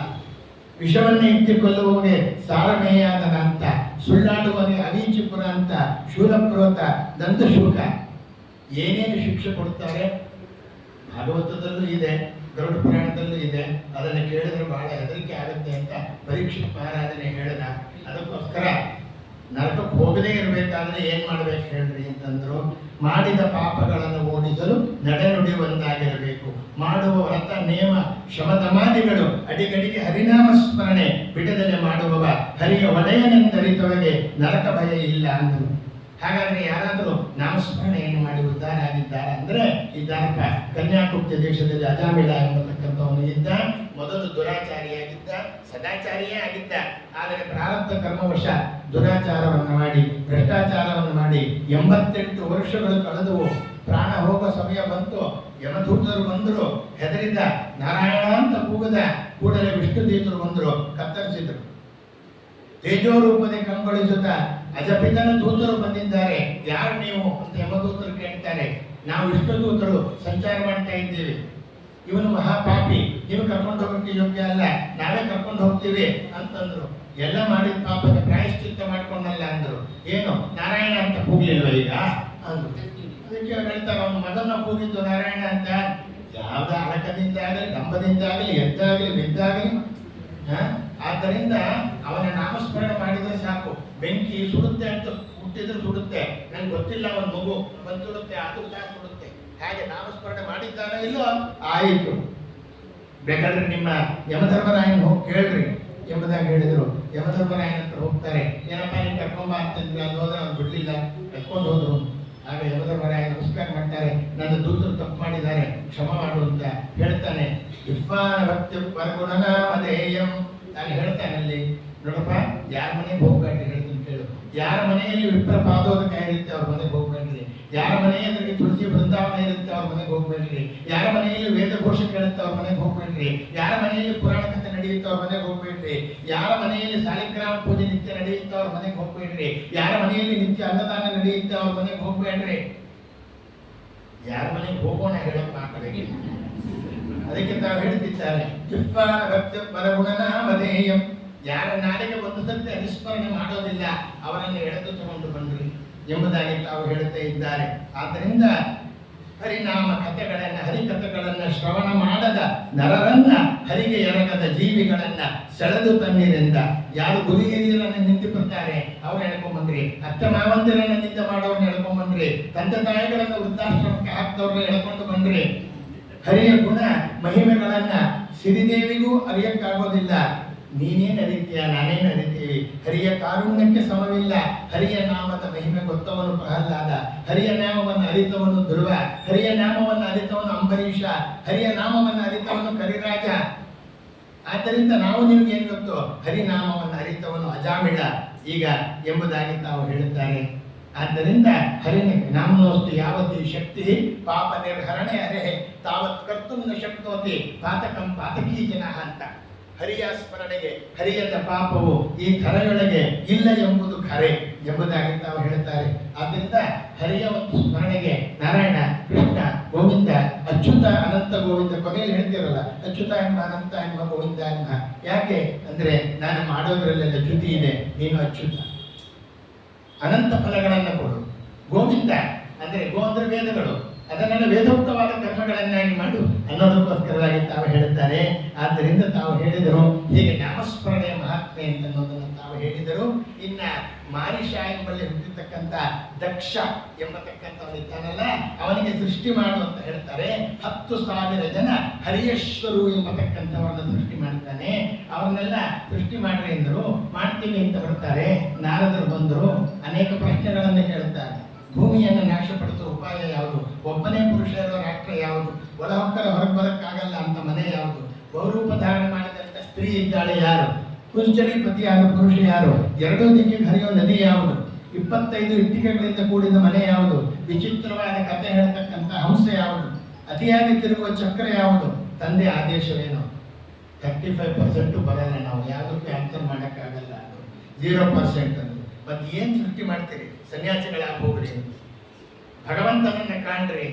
ವಿಷವನ್ನೇ ಇಟ್ಟುಕೊಳ್ಳುವವೇ ಸಾರಮೇಯಾದನ ಅಂತ, ಸುಳ್ಳಾಡುವವೇ ಅವೀಚಿಪುರ ಅಂತ, ಶೂಲಪ್ರೋತ, ದಂತಶೂಕ. ಏನೇನು ಶಿಕ್ಷೆ ಕೊಡ್ತಾರೆ ಭಾಗವತದಲ್ಲೂ ಇದೆ, ಗರುಡ ಪುರಾಣದಲ್ಲೂ ಇದೆ. ಅದನ್ನು ಕೇಳಿದ್ರೆ ಬಹಳ ಹೆದರಿಕೆ ಆಗುತ್ತೆ ಅಂತ ಪರೀಕ್ಷಿತ್ ಮಹಾರಾಜನೇ ಹೇಳಿದ. ಅದಕ್ಕೋಸ್ಕರ ನರಕಕ್ಕೆ ಹೋಗದೇ ಇರಬೇಕಾದ್ರೆ ಏನ್ ಮಾಡ್ಬೇಕು ಹೇಳ್ರಿ ಅಂತಂದ್ರು. ಮಾಡಿದ ಪಾಪಗಳನ್ನು ಓಡಿಸಲು ನಡೆನುಡಿ ಒಂದಾಗಿರಬೇಕು. ಮಾಡುವ ವ್ರತ ನೇಮ ಶಮದಮಾದಿಗಳು ಅಡಿಗಡಿಗೆ ಹರಿನಾಮ ಸ್ಮರಣೆ ಬಿಡದಲೆ ಮಾಡುವವ ಹರಿಯ ಒಡೆಯನೆಂದರಿತೊಳಗೆ ನರಕ ಭಯ ಇಲ್ಲ ಅಂದರು. ಹಾಗಾದ್ರೆ ಯಾರಾದರೂ ನಾಮಸ್ಮರಣೆಯನ್ನು ಮಾಡಿ ಉದ್ಧಾರ ಆಗಿದ್ದಾರೆ ಅಂದ್ರೆ ಇದ್ದಾರಪ್ಪ. ಕನ್ಯಾಕುಬ್ಜ ದೇಶದಲ್ಲಿ ಅಜಾಮಿಳ ಎಂಬತಕ್ಕಂಥವನು ಇದ್ದ. ಮೊದಲು ದುರಾಚಾರಿಯಾಗಿದ್ದ, ಸದಾಚಾರಿಯೇ ಆಗಿದ್ದ. ಆದರೆ ಪ್ರಾರಬ್ಧ ಕರ್ಮವಶ ದುರಾಚಾರವನ್ನು ಮಾಡಿ, ಭ್ರಷ್ಟಾಚಾರವನ್ನು ಮಾಡಿ 88 ವರ್ಷಗಳು ಕಳೆದವು. ಪ್ರಾಣ ಹೋಗೋ ಸಮಯ ಬಂತು. ಯಮಧೂತರು ಬಂದರು, ಹೆದರಿದ. ನಾರಾಯಣ ಅಂತ ಕೂಗದ ಕೂಡಲೇ ವಿಷ್ಣು ದೀತರು ಬಂದರು, ಕತ್ತರಿಸಿದರು. ತೇಜೋ ರೂಪದಲ್ಲಿ ಕಂಗೊಳಿಸುತ್ತ ಅಜಪಿತನ ದೂತರು ಬಂದಿದ್ದಾರೆ, ಯಾರು ನೀವು ಅಂತ ಯಮದೂತರು ಕೇಳ್ತಾರೆ. ನಾವು ವಿಷ್ಣು ದೂತರು ಸಂಚಾರ ಮಾಡ್ತಾ ಇದ್ದೀವಿ, ಇವನು ಮಹಾಪಾಪಿ, ನೀವು ಕರ್ಕೊಂಡು ಹೋಗೋಕ್ಕೆ ಯೋಗ್ಯ ಅಲ್ಲ, ನಾವೇ ಕರ್ಕೊಂಡು ಹೋಗ್ತೀವಿ ಅಂತಂದ್ರು. ಎಲ್ಲ ಮಾಡಿದ ಪಾಪದ ಪ್ರಾಯಶ್ಚಿತ್ತ ಮಾಡ್ಕೊಂಡಲ್ಲ ಅಂದ್ರು. ಏನು ನಾರಾಯಣ ಅಂತ ಕೂಗ್ಲಿಲ್ವ ಈಗ ಅಂದ್ರು. ಅದಕ್ಕೆ ಹೇಳ್ತಾರೆ, ಅವನು ಮಗನ ಕೂಗಿದ್ದು ನಾರಾಯಣ ಅಂತ. ಯಾವ್ದ ಅಳಕದಿಂದ ಆಗಲಿ, ಡಂಬದಿಂದ ಆಗಲಿ, ಎದ್ದಾಗಲಿ ಬಿದ್ದಾಗಲಿ, ಆದ್ದರಿಂದ ಅವನ ನಾಮಸ್ಮರಣೆ ಮಾಡಿದ್ರೆ ಸಾಕು. ಬೆಂಕಿ ಸುಡುತ್ತೆ ಅಂತ ಹುಟ್ಟಿದ್ರೆ ಸುಡುತ್ತೆ, ನನ್ಗೆ ಗೊತ್ತಿಲ್ಲ, ಅವನ ಮಗು ಬಂದುಡುತ್ತೆ, ಅದು ಸುಡುತ್ತೆ. ಹಾಗೆ ನಾಮಸ್ಮರಣೆ ಮಾಡಿದ್ದಾನೆ ಇಲ್ಲೋ ಆಯಿತು. ಬೇಕಾದ್ರೆ ನಿಮ್ಮ ಯಮಧರ್ಮರಾಯನ ಹೋಗಿ ಕೇಳ್ರಿ ಎಂಬುದಾಗಿ ಹೇಳಿದ್ರು. ಯಮಧರ್ಮರಾಯನ ಹತ್ರ ಹೋಗ್ತಾರೆ, ಏನಪ್ಪ ನೀನು ಕರ್ಕೊಂಬ ಅಂತಂದ್ರೆ ಅಲ್ಲಿ ಹೋದ್ರೆ ಅವ್ನು ಬಿಡ್ಲಿಲ್ಲ, ಕರ್ಕೊಂಡು ಹೋದ್ರು. ಆಗ ಯಮಧರ್ಮರಾಯ ನಮಸ್ಕಾರ ಮಾಡ್ತಾರೆ, ನನ್ನ ದೂತರು ತಪ್ಪು ಮಾಡಿದ್ದಾರೆ, ಕ್ಷಮ ಮಾಡು ಅಂತ ಹೇಳ್ತಾನೆ. ಇರ್ಫಾನ ಭಕ್ತಿ ಪರಗುಣನ ಮದೇಯಂ ನಾನು ಹೇಳ್ತಾನೆ ಅಲ್ಲಿ. ನೋಡಪ್ಪ, ಯಾರ ಮನೆಗೆ ಹೋಗ್ಬೇಡ್ರಿ, ಹೇಳ್ತೀನಿ ಕೇಳು. ಯಾರ ಮನೆಯಲ್ಲಿ ವಿಪ್ರ ಪಾದೋದಕಾಯಿ ಇರುತ್ತೆ ಅವ್ರ ಮನೆಗೆ ಹೋಗ್ಬೇಡ್ರಿ. ಯಾರ ಮನೆಯಲ್ಲಿ ತುಳಸಿ ಬೃಂದಾವನ ಇರುತ್ತೆ ಅವ್ರ ಮನೆಗೆ ಹೋಗ್ಬೇಡ್ರಿ. ಯಾರ ಮನೆಯಲ್ಲಿ ವೇದಘೋಷ ಕೇಳುತ್ತೆ ಅವ್ರ ಮನೆಗೆ ಹೋಗ್ಬೇಡ್ರಿ. ಯಾರ ಮನೆಯಲ್ಲಿ ಪುರಾಣ ಕಥೆ ನಡೆಯುತ್ತೆ ಅವ್ರ ಮನೆಗೆ ಹೋಗ್ಬೇಡ್ರಿ. ಯಾರ ಮನೆಯಲ್ಲಿ ಸಾಲಿಗ್ರಾಮ ಪೂಜೆ ನಿತ್ಯ ನಡೆಯುತ್ತೆ ಅವ್ರ ಮನೆಗೆ ಹೋಗ್ಬೇಡ್ರಿ. ಯಾರ ಮನೆಯಲ್ಲಿ ನಿತ್ಯ ಅನ್ನದಾನ ನಡೆಯುತ್ತೆ ಅವ್ರ ಮನೆಗೆ ಹೋಗ್ಬೇಡ್ರಿ. ಯಾರ ಮನೆಗೆ ಹೋಗೋಣ ಹೇಳಕ್ ಮಾತಾಡಿ. ಅದಕ್ಕೆ ತಾವು ಹೇಳ್ತಿದ್ದಾರೆ, ಪರಗುಣನ ಮದೇಯಂ, ಯಾರ ನಾಳೆಗೆ ಒಂದು ಸತ್ಯ ಅನುಸ್ಮರಣೆ ಮಾಡೋದಿಲ್ಲ ಅವರನ್ನು ಎಳೆದು ತಗೊಂಡು ಬಂದ್ರಿ ಎಂಬುದಾಗಿ ತಾವು ಹೇಳುತ್ತಾ ಇದ್ದಾರೆ. ಆದ್ದರಿಂದ ಹರಿನಾಮ ಕಥೆಗಳನ್ನ, ಹರಿಕಥೆಗಳನ್ನ ಶ್ರವಣ ಮಾಡದ ನರರನ್ನ, ಹರಿಗೆ ಎರಗದ ಜೀವಿಗಳನ್ನ ಸೆಳೆದು ತನ್ನಿರಿಂದ. ಯಾರು ಗುರು ಹಿರಿಯರನ್ನ ನಿಂತುಕೊಳ್ತಾರೆ ಅವ್ರು ಹೇಳ್ಕೊಂಬಂದ್ರಿ, ಅತ್ತ ಮಾವಂದಿರನ್ನ ನಿಂದ ಮಾಡೋರ್ನ ಹೇಳ್ಕೊಂಬಂದ್ರಿ, ತಂದೆ ತಾಯಿಗಳನ್ನ ವೃದ್ಧಾಶ್ರಮಕ್ಕೆ ಹಾಕ್ದವ್ರನ್ನ ಹೇಳ್ಕೊಂಡು ಬಂದ್ರಿ. ಹರಿಯ ಗುಣ ಮಹಿಮೆಗಳನ್ನ ಸಿರಿದೇವಿಗೂ ಅರಿಯಕ್ಕಾಗೋದಿಲ್ಲ. ನೀನೇನು ಅರಿತೀಯ, ನಾನೇನು ಅರಿತೀವಿ. ಹರಿಯ ಕಾರುಣ್ಯಕ್ಕೆ ಸಮವಿಲ್ಲ. ಹರಿಯ ನಾಮದ ಮಹಿಮೆ ಗೊತ್ತವನು ಪ್ರಹ್ಲಾದ, ಹರಿಯ ನಾಮವನ್ನು ಅರಿತವನು ಧ್ರುವ, ಹರಿಯ ನಾಮವನ್ನು ಅರಿತವನು ಅಂಬರೀಷ, ಹರಿಯ ನಾಮವನ್ನು ಅರಿತವನು ಕರಿರಾಜ. ಆದ್ದರಿಂದ ನಾವು ನಿಮ್ಗೆ ಏನ್ ಗೊತ್ತು, ಹರಿನಾಮವನ್ನು ಅರಿತವನು ಅಜಾಮಿಳ ಈಗ ಎಂಬುದಾಗಿ ತಾವು ಹೇಳುತ್ತಾರೆ. ಆದ್ದರಿಂದ ಹರಿನ ನಾಮನೋಸ್ತು ಯಾವತಿ ಶಕ್ತಿ ಪಾಪ ನಿರ್ಹರಣೆ ಹರೇ ತಾವತ್ ಕರ್ತುಂ ನ ಶಕ್ನೋತಿ ಪಾತಕಂ ಪಾತಕೀ ಜನಃ ಅಂತ. ಹರಿಯ ಸ್ಮರಣೆಗೆ ಹರಿಯದ ಪಾಪವು ಈ ಧರೆಯೊಳಗೆ ಇಲ್ಲ ಎಂಬುದು ಖರೆ ಎಂಬುದಾಗಿ ತಾವು ಹೇಳ್ತಾರೆ. ಆದ್ದರಿಂದ ಹರಿಯ ಒಂದು ಸ್ಮರಣೆಗೆ ನಾರಾಯಣ, ಕೃಷ್ಣ, ಗೋವಿಂದ, ಅಚ್ಯುತ, ಅನಂತ ಗೋವಿಂದ ಕೊನೆಯಲ್ಲಿ ಹೇಳ್ತಿರಲ್ಲ, ಅಚ್ಯುತ ಎಂಬ, ಅನಂತ ಎಂಬ, ಗೋವಿಂದ ಎಂಬ. ಯಾಕೆ ಅಂದ್ರೆ ನಾನು ಮಾಡೋದ್ರಲ್ಲೆಲ್ಲ ಚ್ಯುತಿ ಇದೆ, ನೀನು ಅಚ್ಯುತ, ಅನಂತ ಫಲಗಳನ್ನು ಕೊಡು. ಗೋವಿಂದ ಅಂದ್ರೆ ಗೋ ಅಂದ್ರೆ ವೇದಗಳು, ಅದನ್ನೆಲ್ಲ ವೇದೋಕ್ತವಾದ ಕರ್ಮಗಳನ್ನಾಗಿ ಮಾಡು ಅನ್ನೋದಕ್ಕೋಸ್ಕರವಾಗಿ ತಾವು ಹೇಳುತ್ತಾರೆ. ಆದ್ದರಿಂದ ತಾವು ಹೇಳಿದರು ಹೀಗೆ ನಾಮಸ್ಮರಣೆಯ ಮಹಾತ್ಮೆ ಅಂತನ್ನೋದನ್ನು ತಾವು ಹೇಳಿದರು. ಇನ್ನ ಮಾರಿಷ ಎಂಬಲ್ಲಿ ಹುಟ್ಟಿರ್ತಕ್ಕಂಥ ದಕ್ಷ ಎಂಬತಕ್ಕಂಥವನಿದ್ದಾನಲ್ಲ, ಅವನಿಗೆ ಸೃಷ್ಟಿ ಮಾಡು ಅಂತ ಹೇಳ್ತಾರೆ. 10,000 ಜನ ಹರಿಯೇಶ್ವರು ಎಂಬತಕ್ಕಂಥವ್ರನ್ನ ಸೃಷ್ಟಿ ಮಾಡ್ತಾನೆ. ಅವನ್ನೆಲ್ಲ ಸೃಷ್ಟಿ ಮಾಡ್ರಿ ಎಂದರು, ಮಾಡ್ತೀನಿ ಅಂತ ಬರ್ತಾರೆ. ನಾರದರು ಬಂದರು, ಅನೇಕ ಪ್ರಶ್ನೆಗಳನ್ನು ಕೇಳುತ್ತಾರೆ. ಭೂಮಿಯನ್ನು ನಾಶಪಡಿಸುವ ಉಪಾಯ ಯಾವುದು? ಒಬ್ಬನೇ ಪುರುಷ ಇರೋ ರಾಷ್ಟ್ರ ಯಾವುದು? ಒಳಹೊಕ್ಕರ ಹೊರಗೆ ಬರಕ್ಕಾಗಲ್ಲ ಅಂತ ಮನೆ ಯಾವುದು? ಬಹುರೂಪ ಧಾರಣೆ ಮಾಡಿದಂಥ ಸ್ತ್ರೀ ಇದ್ದಾಳೆ ಯಾರು? ಕುಂಚಲೀಪತಿ ಆದ ಪುರುಷ ಯಾರು? ಎರಡೂ ದಿಕ್ಕಿಗೆ ಹರಿಯೋ ನದಿ ಯಾವುದು? 25 ಇಟ್ಟಿಗೆಗಳಿಂದ ಕೂಡಿದ ಮನೆ ಯಾವುದು? ವಿಚಿತ್ರವಾದ ಕಥೆ ಹೇಳ್ತಕ್ಕಂಥ ಹಂಸ ಯಾವುದು? ಅತಿಯಾಗಿ ತಿರುಗುವ ಚಕ್ರ ಯಾವುದು? ತಂದೆ ಆದೇಶವೇನು? 35% ಬರಲ್ಲ, ನಾವು ಯಾವುದಕ್ಕೂ ಆನ್ಸರ್ ಮಾಡೋಕ್ಕಾಗಲ್ಲ, 0% ಅದು. ಮತ್ತೆ ಏನು ಸೃಷ್ಟಿ ಮಾಡ್ತೀರಿ? ಸನ್ಯಾಸಿಗಳಾಗಿ ಹೋಗ್ರಿ, ಭಗವಂತನನ್ನ ಕಾಣ್ರಿ.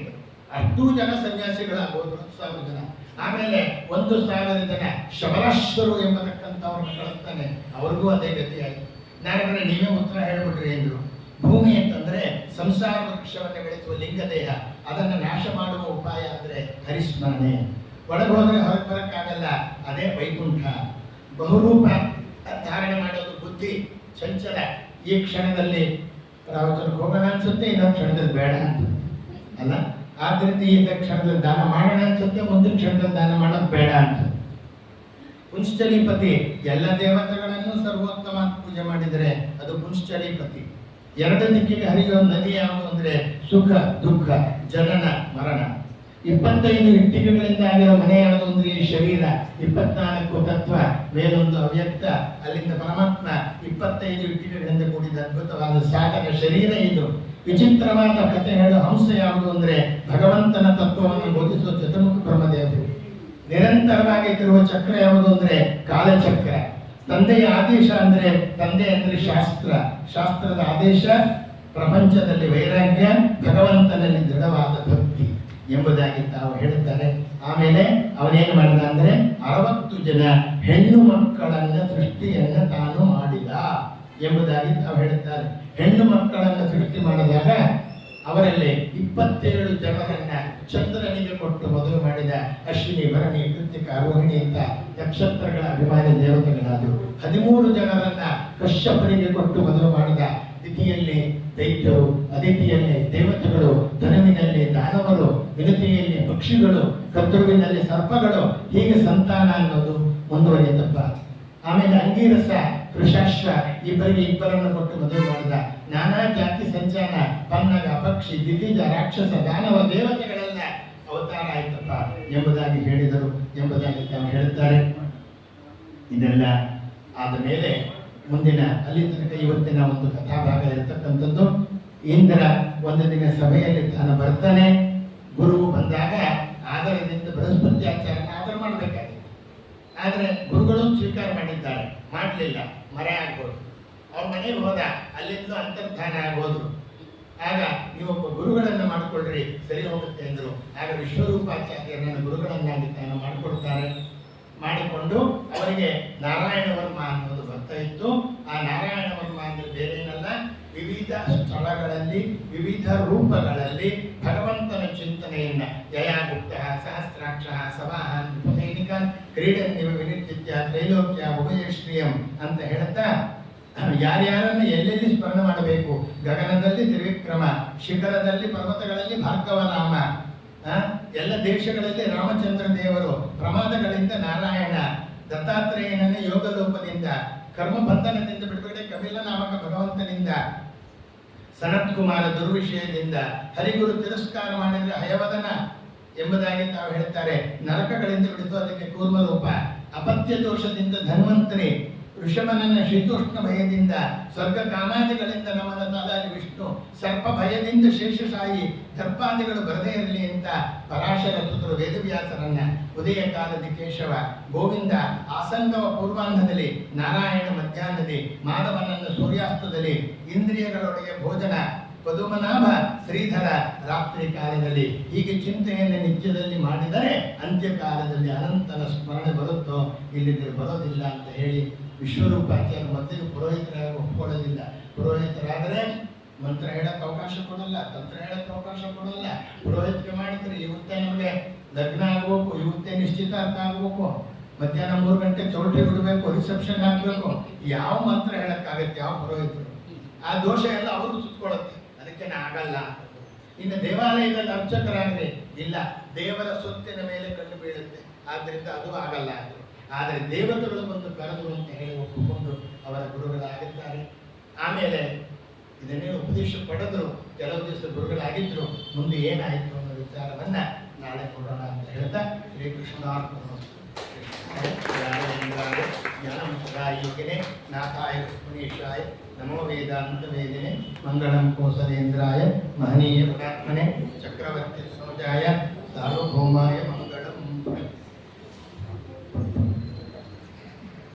ಅಷ್ಟೂ ಜನ ಸನ್ಯಾಸಿಗಳಾಗೋದು, 10,000 ಜನ. ಆಮೇಲೆ 1,000 ಜನ ಶಬರಾಶ್ವರು ಎಂಬತಕ್ಕಂಥವ್ರನ್ನ ಕಳಿಸ್ತಾನೆ, ಅವ್ರಿಗೂ ಅದೇ ಗತಿಯಾಗಿ. ನಾಳೆ ನೀವೇ ಉತ್ತರ ಹೇಳ್ಬಿಟ್ರಿ ಎಂದ್ರು. ಭೂಮಿ ಅಂತಂದ್ರೆ ಸಂಸಾರ ವೃಕ್ಷವನ್ನು ಬೆಳೆಸುವ ಲಿಂಗದೇಹ, ಅದನ್ನು ನಾಶ ಮಾಡುವ ಉಪಾಯ ಅಂದ್ರೆ ಹರಿಸ್ಮರಣೆ. ಒಳಗೆ ಹೋದ್ರೆ ಹೊರಗೆ ಬರಕ್ಕಾಗಲ್ಲ, ಅದೇ ವೈಕುಂಠ. ಬಹುರೂಪ ಧಾರಣೆ ಮಾಡೋದು ಬುದ್ಧಿ ಚಂಚಲ. ಈ ಕ್ಷಣದಲ್ಲಿ ರಾವಚನಕ್ಕೆ ಹೋಗೋಣ ಅನ್ಸುತ್ತೆ, ಇನ್ನೊಂದು ಕ್ಷಣದಲ್ಲಿ ಬೇಡ ಅಂತ ಅಲ್ಲ. ಆದ್ದರಿಂದ ಈ ಕ್ಷಣದಲ್ಲಿ ದಾನ ಮಾಡೋಣ ಅನ್ಸುತ್ತೆ, ಮುಂದಿನ ಕ್ಷಣದಲ್ಲಿ ದಾನ ಮಾಡೋದು ಬೇಡ ಅಂತ. ಪುಂಶ್ಚಲೀಪತಿ ಎಲ್ಲ ದೇವತೆಗಳನ್ನು ಸರ್ವೋತ್ತಮ ಪೂಜೆ ಮಾಡಿದರೆ ಅದು ಪುಂಶ್ಚಲೀಪತಿ. ಎರಡು ದಿಕ್ಕಿಗೆ ಹರಿಯುವ ನದಿ ಯಾವುದು ಅಂದ್ರೆ ಸುಖ ದುಃಖ ಜನನ ಮರಣ. 25 ಇಟ್ಟಿಗೆಗಳಿಂದ ಆಗಿರೋ ಮನೆ ಯಾವುದು ಅಂದ್ರೆ ಈ ಶರೀರ. 24 ತತ್ವ, ಮೇಲೊಂದು ಅವ್ಯಕ್ತ, ಅಲ್ಲಿಂದ ಪರಮಾತ್ಮ. 25 ಇಟ್ಟಿಗೆಗಳಿಂದ ಕೂಡಿದ ಅದ್ಭುತವಾದ ಸಾಧಕ ಶರೀರ ಇದು. ವಿಚಿತ್ರವಾದ ಕಥೆ ಹೇಳೋ ಹಂಸ ಯಾವುದು ಅಂದ್ರೆ ಭಗವಂತನ ತತ್ವವನ್ನು ಬೋಧಿಸುವ ಚತುರ್ಮುಖ ಬ್ರಹ್ಮದೇವರು. ನಿರಂತರವಾಗಿ ತಿರುವ ಚಕ್ರ ಯಾವುದು ಅಂದ್ರೆ ಕಾಲಚಕ್ರ. ತಂದೆಯ ಆದೇಶ ಅಂದರೆ, ತಂದೆ ಅಂದರೆ ಶಾಸ್ತ್ರ, ಶಾಸ್ತ್ರದ ಆದೇಶ, ಪ್ರಪಂಚದಲ್ಲಿ ವೈರಾಗ್ಯ, ಭಗವಂತನಲ್ಲಿ ದೃಢವಾದ ಭಕ್ತಿ ಎಂಬುದಾಗಿ ತಾವು ಹೇಳುತ್ತಾರೆ. ಆಮೇಲೆ ಅವನೇನು ಮಾಡಿದ ಅಂದರೆ 60 ಜನ ಹೆಣ್ಣು ಮಕ್ಕಳನ್ನ ಸೃಷ್ಟಿಯನ್ನ ತಾನು ಮಾಡಿದ ಎಂಬುದಾಗಿ ತಾವು ಹೇಳುತ್ತಾರೆ. ಹೆಣ್ಣು ಮಕ್ಕಳನ್ನ ಸೃಷ್ಟಿ ಮಾಡಿದಾಗ ಅವರಲ್ಲಿ 27 ಜನರನ್ನ ಚಂದ್ರನಿಗೆ ಕೊಟ್ಟು ಮದುವೆ ಮಾಡಿದ. ಅಶ್ವಿನಿ, ಭರಣಿ, ಕೃತಿಕ, ರೋಹಿಣಿ ಅಂತ ನಕ್ಷತ್ರಗಳ ಅಭಿಮಾನಿ ದೇವತೆಗಳಾದವು. 13 ಜನರನ್ನ ಕಶ್ಯಪನಿಗೆ ಕೊಟ್ಟು ಮದುವೆ ಮಾಡಿದ. ತಿಥಿಯಲ್ಲಿ ದೈತ್ಯರು, ಅದಿತಿಯಲ್ಲಿ ದೇವತೆಗಳು, ಧನುವಿನಲ್ಲಿ ದಾನವರು, ವಿನತಿಯಲ್ಲಿ ಪಕ್ಷಿಗಳು, ಕರ್ತೃವಿನಲ್ಲಿ ಸರ್ಪಗಳು, ಹೀಗೆ ಸಂತಾನ ಅನ್ನೋದು ಮುಂದುವರಿಯುತ್ತಪ್ಪ. ಆಮೇಲೆ ಅಂಗೀರಸ, ಕೃಷಾಶ್ವ ಇಬ್ಬರನ್ನು ಕೊಟ್ಟು ಮದುವೆ ಮಾಡಿದ. ನಾನಾ ಜಾತಿ ಸಂಚಾನ, ಪನ್ನಗ, ಪಕ್ಷಿ, ದಿತಿಜ, ರಾಕ್ಷಸ, ದಾನವ, ದೇವತೆಗಳೆಲ್ಲ ಅವತಾರ ಆಯ್ತಪ್ಪ ಎಂಬುದಾಗಿ ಹೇಳಿದರು ಎಂಬುದಾಗಿ ತಾವು ಹೇಳುತ್ತಾರೆ. ಇದೆಲ್ಲ ಆದ ಮೇಲೆ ಮುಂದಿನ ಅಲ್ಲಿ ತನಕ ಇವತ್ತಿನ ಒಂದು ಕಥಾಭಾಗ ಇರತಕ್ಕಂಥದ್ದು. ಇಂದ್ರ ಒಂದು ದಿನ ಸಭೆಯಲ್ಲಿ ತಾನು ಬರ್ತಾನೆ. ಗುರು ಬಂದಾಗ ಆದರದಿಂದ ಬೃಹಸ್ಪತಿ ಆಚಾರ್ಯನ ಆದರ ಮಾಡಬೇಕಾಗಿದೆ. ಆದರೆ ಗುರುಗಳು ಸ್ವೀಕಾರ ಮಾಡಿದ್ದಾರೆ, ಮಾಡಲಿಲ್ಲ, ಮರೆ ಆಗ್ಬೋದು. ಅವ್ರ ಮನೆಗೆ ಹೋದ, ಅಲ್ಲಿಂದ ಅಂತರ್ಧಾನ ಆಗೋದು. ಆಗ ನೀವೊಬ್ಬ ಗುರುಗಳನ್ನು ಮಾಡಿಕೊಳ್ರಿ, ಸರಿ ಹೋಗುತ್ತೆ ಅಂದರು. ಆಗ ವಿಶ್ವರೂಪಾಚಾರ್ಯರನ್ನು ಗುರುಗಳನ್ನಾಗಿ ತಾನು ಮಾಡಿಕೊಡ್ತಾರೆ. ಮಾಡಿಕೊಂಡು ಅವರಿಗೆ ನಾರಾಯಣ ವರ್ಮ ಅನ್ನೋದು ಬರ್ತಾ ಇತ್ತು. ಆ ನಾರಾಯಣ ವರ್ಮ ಅಂದ್ರೆ ಬೇರೇನಲ್ಲ, ವಿವಿಧ ಸ್ಥಳಗಳಲ್ಲಿ ವಿವಿಧ ರೂಪಗಳಲ್ಲಿ ಭಗವಂತನ ಚಿಂತನೆಯನ್ನ ಯಯಾಗುಪ್ತ, ಸಹಸ್ರಾಕ್ಷ, ಸವಾಹನ್, ಸೈನಿಕನ್, ಕ್ರೀಡನ್ನಿವ ವಿನಿತ್ಯ, ತ್ರೈಲೋಕ್ಯ, ಉಭಯಶ್ರೀಯಂ ಅಂತ ಹೇಳ್ತಾ ಯಾರ್ಯಾರನ್ನು ಎಲ್ಲೆಲ್ಲಿ ಸ್ಮರಣ ಮಾಡಬೇಕು. ಗಗನದಲ್ಲಿ ತ್ರಿವಿಕ್ರಮ, ಶಿಖರದಲ್ಲಿ ಪರ್ವತಗಳಲ್ಲಿ ಭಾರ್ಗವರಾಮ, ಎಲ್ಲ ದೇಶಗಳಲ್ಲಿ ರಾಮಚಂದ್ರ ದೇವರು, ಪ್ರಮಾದಗಳಿಂದ ನಾರಾಯಣ, ದತ್ತಾತ್ರೇಯನನ್ನ ಯೋಗಲೋಪದಿಂದ, ಕರ್ಮ ಬಂಧನದಿಂದ ಬಿಡುಗಡೆ ಕಪಿಲ ನಾಮಕ ಭಗವಂತನಿಂದ, ಸನತ್ ಕುಮಾರ ದುರ್ವಿಷಯದಿಂದ, ಹರಿಗುರು ತಿರಸ್ಕಾರ ಮಾಡಿದ್ರೆ ಹಯವದನ ಎಂಬುದಾಗಿ ತಾವು ಹೇಳ್ತಾರೆ. ನರಕಗಳಿಂದ ಬಿಡಿಸೋದಕ್ಕೆ ಕೂರ್ಮ ರೂಪ, ಅಪತ್ಯ ದೋಷದಿಂದ ಧನ್ವಂತರಿ, ಋಷಭನನ್ನ ಶೀತೋಷ್ಣ ಭಯದಿಂದ, ಸ್ವರ್ಗ ಕಾಮಾದಿಗಳಿಂದ ನಮನ ತಾದಾಲಿ ವಿಷ್ಣು, ಸರ್ಪ ಭಯದಿಂದ ಶೇಷಶಾಹಿ, ದರ್ಪಾದಿಗಳು ಬರದೇ ಇರಲಿ ಅಂತ ಪರಾಶರ ಸುತರು ವೇದವ್ಯಾಸರನ್ನ, ಉದಯ ಕಾಲದ ಕೇಶವ, ಗೋವಿಂದ ಆಸಂಗವ ಪೂರ್ವಾಹ್ನದಲ್ಲಿ, ನಾರಾಯಣ ಮಧ್ಯಾಹ್ನದಲ್ಲಿ, ಮಾಧವನನ್ನು ಸೂರ್ಯಾಸ್ತದಲ್ಲಿ, ಇಂದ್ರಿಯಗಳೊಳಗೆ ಭೋಜನ, ಪದುಮನಾಭ ಶ್ರೀಧರ ರಾತ್ರಿ ಕಾಲದಲ್ಲಿ. ಹೀಗೆ ಚಿಂತೆಯನ್ನು ನಿತ್ಯದಲ್ಲಿ ಮಾಡಿದರೆ ಅಂತ್ಯಕಾಲದಲ್ಲಿ ಅನಂತನ ಸ್ಮರಣೆ ಬರುತ್ತೋ, ಇಲ್ಲಿದ್ರೆ ಬರೋದಿಲ್ಲ ಅಂತ ಹೇಳಿ ವಿಶ್ವರೂಪಾಚಾರ್ಯ ಮೊದಲಿಗೆ ಪುರೋಹಿತರಾಗಿ ಒಪ್ಕೊಳ್ಳೋದಿಲ್ಲ. ಪುರೋಹಿತರಾದರೆ ಮಂತ್ರ ಹೇಳಕ್ಕೆ ಅವಕಾಶ ಕೊಡಲ್ಲ, ತಂತ್ರ ಹೇಳಕ್ಕೆ ಅವಕಾಶ ಕೊಡಲ್ಲ. ಪುರೋಹಿತಿಗೆ ಮಾಡಿದ್ರೆ ಇವತ್ತೇ ನಮಗೆ ಲಗ್ನ ಆಗ್ಬೇಕು, ಇವತ್ತೇ ನಿಶ್ಚಿತಾರ್ಥ ಆಗ್ಬೇಕು, ಮಧ್ಯಾಹ್ನ 3 ಗಂಟೆ ಚೌಲ್ಟ್ರಿ ಬಿಡಬೇಕು, ರಿಸೆಪ್ಷನ್ ಆಗಬೇಕು, ಯಾವ ಮಂತ್ರ ಹೇಳಕ್ಕಾಗತ್ತೆ ಯಾವ ಪುರೋಹಿತರು? ಆ ದೋಷ ಎಲ್ಲ ಅವರು ಸುತ್ಕೊಳ್ಳುತ್ತೆ, ಅದಕ್ಕೆ ಆಗಲ್ಲ. ಇನ್ನು ದೇವಾಲಯದಲ್ಲಿ ಅರ್ಚಕರಾಗಲಿ ಇಲ್ಲ, ದೇವರ ಸೊತ್ತಿನ ಮೇಲೆ ಕಣ್ಣು ಬೀಳುತ್ತೆ, ಆದ್ರಿಂದ ಅದು ಆಗಲ್ಲ ಅಂದರು. ಆದರೆ ದೇವತೆಗಳು ಬಂದು ಕರೆದರು ಅಂತ ಹೇಳಿ ಒಪ್ಪಿಕೊಂಡು ಅವರ ಗುರುಗಳಾಗಿದ್ದಾರೆ. ಆಮೇಲೆ ಇದನ್ನೇ ಉಪದೇಶ ಪಡೆದ್ರು, ಕೆಲವು ದಿವಸ ಗುರುಗಳಾಗಿದ್ರು. ಮುಂದೆ ಏನಾಯಿತು ಅನ್ನೋ ವಿಚಾರವನ್ನ ನಾಳೆ ಕೊಡೋಣ ಅಂತ ಹೇಳ್ತಾ ಶ್ರೀಕೃಷ್ಣಾರ್ಪಣ ಜ್ಞಾನಮುಖರಾಯಿಗೆ ನಾಥಾಯ ಮುನೀಶಾಯ ನಮೋ ವೇದಾಂತ ವೇದಿನೆ ಮಂಗಳಂ ಕೋಸಲೇಂದ್ರಾಯ ಮಹನೀಯ ಗುಣಾತ್ಮನೆ ಚಕ್ರವರ್ತಿ ಸೋಜಾಯ ಸಾರ್ವಭೌಮಾಯ